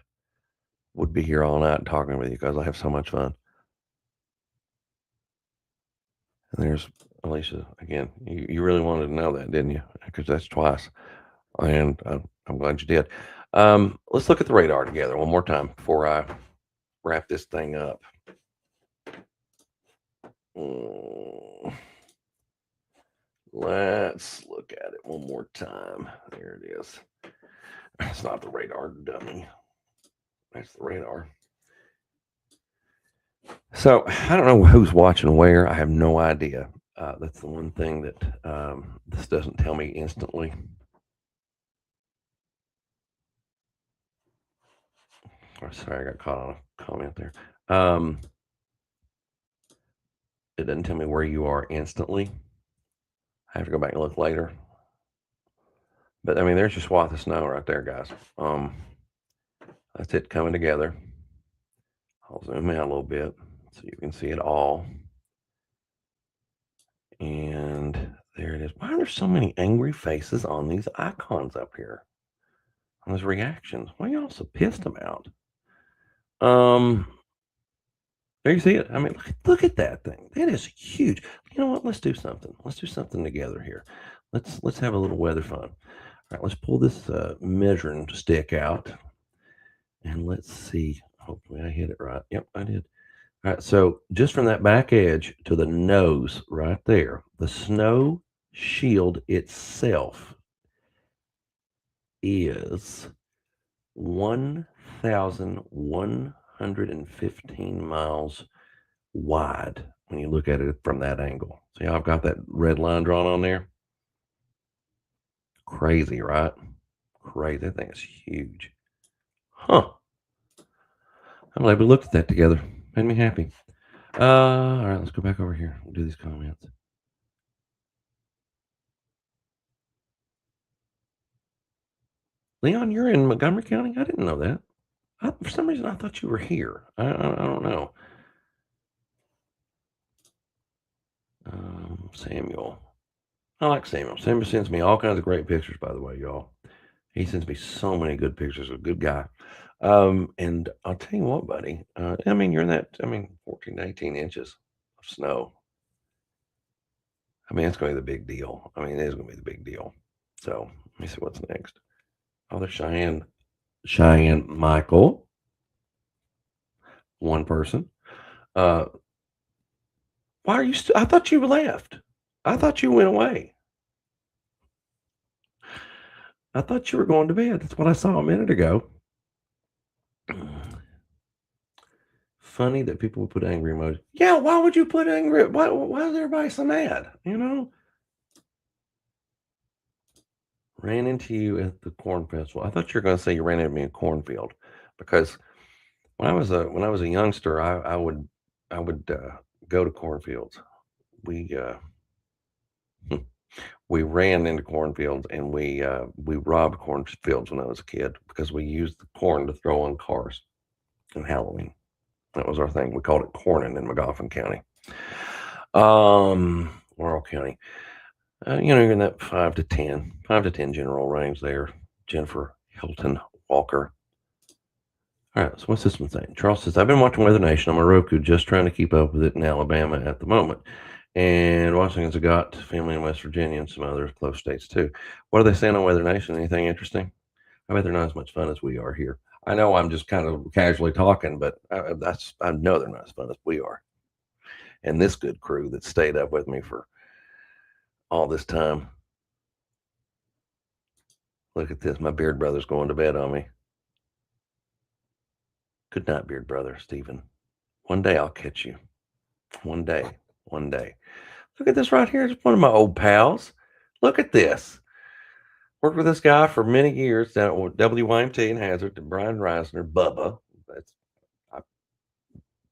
A: would be here all night talking with you because I have so much fun. And there's Alicia again. You really wanted to know that, didn't you? Because that's twice, and I'm glad you did. Let's look at the radar together one more time before I wrap this thing up. Let's look at it one more time. There it is. It's not the radar, dummy. That's the radar. So I don't know who's watching where. I have no idea. That's the one thing that this doesn't tell me instantly. Oh, sorry, I got caught on a comment there. It doesn't tell me where you are instantly. I have to go back and look later. But I mean, there's your swath of snow right there, guys. That's it coming together. I'll zoom in a little bit so you can see it all. And there it is. Why are there so many angry faces on these icons up here? On those reactions. What are y'all so pissed about? There you see it. I mean, look at that thing. That is huge. You know what? Let's do something. Let's do something together here. Let's have a little weather fun. All right, let's pull this measuring stick out, and let's see. Hopefully, I hit it right. Yep, I did. All right, so just from that back edge to the nose right there, the snow shield itself is 1,115 miles wide when you look at it from that angle. See how I've got that red line drawn on there? Crazy, right? Crazy. That thing is huge. Huh. I'm glad we looked at that together. Made me happy. All right, let's go back over here. We'll do these comments. Leon, you're in Montgomery County? I didn't know that. For some reason, I thought you were here. I don't know. Samuel. I like Samuel. Samuel sends me all kinds of great pictures, by the way, y'all. He sends me so many good pictures. A good guy. And I'll tell you what, buddy. I mean, you're in that, 14 to 18 inches of snow. I mean, it's going to be the big deal. I mean, it is going to be the big deal. So let me see what's next. Oh, there's Cheyenne. Cheyenne Michael. One person. Why are you I thought you left. I thought you went away. I thought you were going to bed. That's what I saw a minute ago. Funny that people would put angry emojis. Yeah, why would you put angry? Why is everybody so mad? Ran into you at the corn festival. I thought you were going to say you ran into me in a cornfield, because when I was a youngster, I would go to cornfields. We we ran into cornfields and we robbed cornfields when I was a kid because we used the corn to throw on cars on Halloween. That was our thing. We called it corning in McGoffin County. Laurel County. You're in that 5 to 10 general range there. Jennifer Hilton Walker. All right, so what's this one saying? Charles says, I've been watching Weather Nation on my Roku, just trying to keep up with it in Alabama at the moment. And Washington's got family in West Virginia and some other close states too. What are they saying on Weather Nation? Anything interesting? I bet they're not as much fun as we are here. I know I'm just kind of casually talking, but I know they're not as fun as we are. And this good crew that stayed up with me for all this time. Look at this. My beard brother's going to bed on me. Good night, beard brother, Stephen. One day I'll catch you. One day. Look at this right here. It's one of my old pals. Look at this. Worked with this guy for many years down at WYMT in Hazard, Brian Reisner, Bubba. I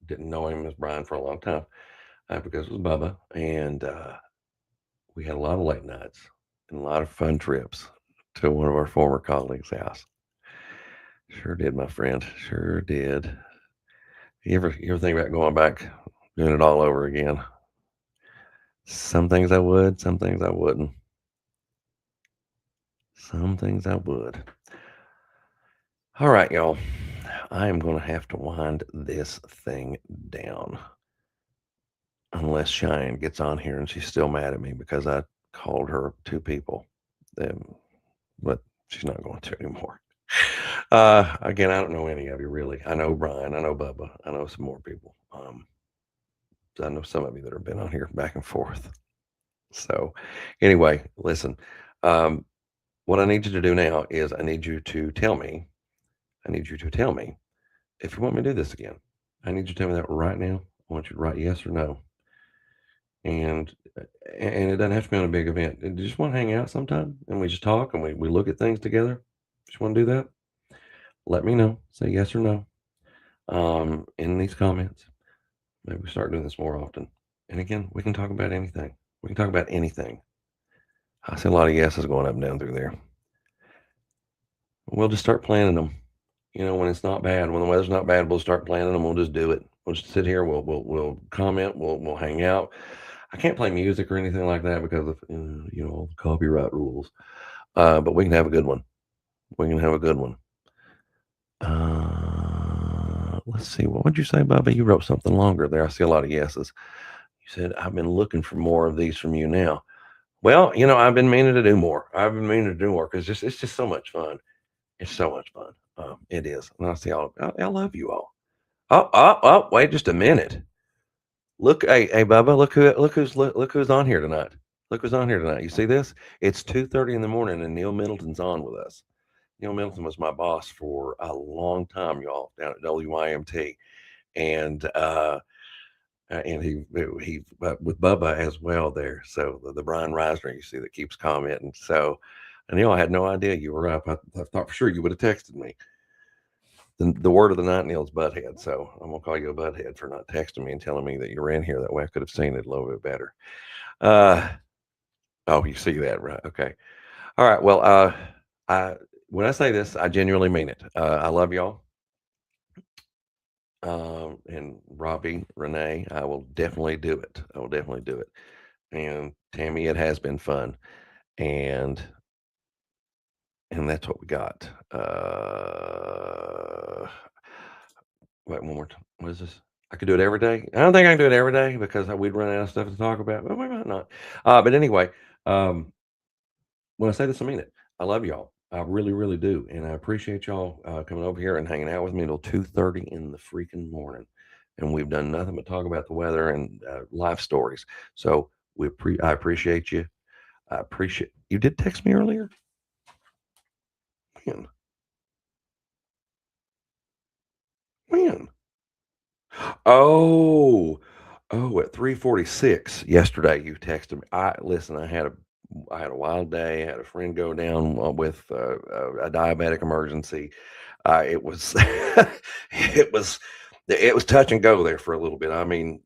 A: didn't know him as Brian for a long time because it was Bubba. And we had a lot of late nights and a lot of fun trips to one of our former colleagues' house. Sure did, my friend. Sure did. You ever think about going back, doing it all over again? Some things I would, some things I wouldn't. Some things I would. All right, y'all. I am going to have to wind this thing down. Unless Cheyenne gets on here and she's still mad at me because I called her two people. But she's not going to anymore. Again, I don't know any of you really. I know Brian, I know Bubba, I know some more people. I know some of you that have been on here back and forth. So anyway, listen, what I need you to do now is I need you to tell me if you want me to do this again. I need you to tell me that right now. I want you to write yes or no. And it doesn't have to be on a big event. You just want to hang out sometime and we just talk and we look at things together. Just want to do that? Let me know. Say yes or no in these comments. Maybe we start doing this more often. And again, we can talk about anything. We can talk about anything. I see a lot of yeses going up and down through there. We'll just start planning them. When it's not bad, when the weather's not bad, we'll start planning them. We'll just do it. We'll just sit here. We'll comment. We'll hang out. I can't play music or anything like that because of all the copyright rules. But we can have a good one. Let's see. What would you say, Bubba? You wrote something longer there. I see a lot of yeses. You said, I've been looking for more of these from you now. Well, I've been meaning to do more. Because it's just so much fun. It's so much fun. It is. And I see I love you all. Oh, wait just a minute. Look, hey, Bubba, look who's on here tonight. Look who's on here tonight. You see this? It's 2:30 in the morning and Neil Middleton's on with us. Neil Middleton was my boss for a long time, y'all, down at WYMT. And he with Bubba as well there. So the Brian Reisner, you see, that keeps commenting. So, Neil, I had no idea you were up. I thought for sure you would have texted me. The word of the night, Neil's butthead. So I'm gonna call you a butthead for not texting me and telling me that you were in here. That way I could have seen it a little bit better. Oh, you see that, right? Okay. All right. Well, when I say this, I genuinely mean it. I love y'all. And Robbie, Renee, I will definitely do it. And Tammy, it has been fun. And that's what we got. Wait, one more time. What is this? I could do it every day. I don't think I can do it every day because we'd run out of stuff to talk about. But we might not. But anyway, when I say this, I mean it. I love y'all. I really, really do. And I appreciate y'all coming over here and hanging out with me until 2:30 in the freaking morning. And we've done nothing but talk about the weather and life stories. So I appreciate you. I appreciate you. Did text me earlier? When? Oh, at 3:46 yesterday, you texted me. Listen. I had a wild day. I had a friend go down with a diabetic emergency. It was it was touch and go there for a little bit. I mean,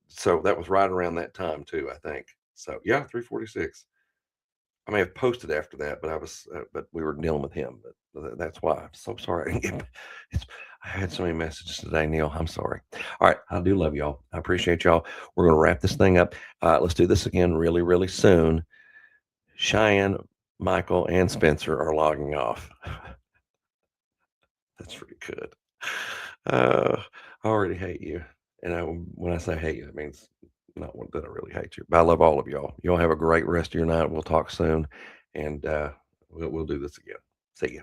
A: so that was right around that time too, I think. So yeah, 3:46. I may have posted after that, but but we were dealing with him. But that's why. I'm so sorry. I didn't it's, I had so many messages today, Neil. I'm sorry. All right, I do love y'all. I appreciate y'all. We're gonna wrap this thing up. Let's do this again really, really soon. Cheyenne, Michael, and Spencer are logging off. That's pretty good. I already hate you. And when I say hate you, it means not that I really hate you. But I love all of y'all. Y'all have a great rest of your night. We'll talk soon. And we'll do this again. See ya.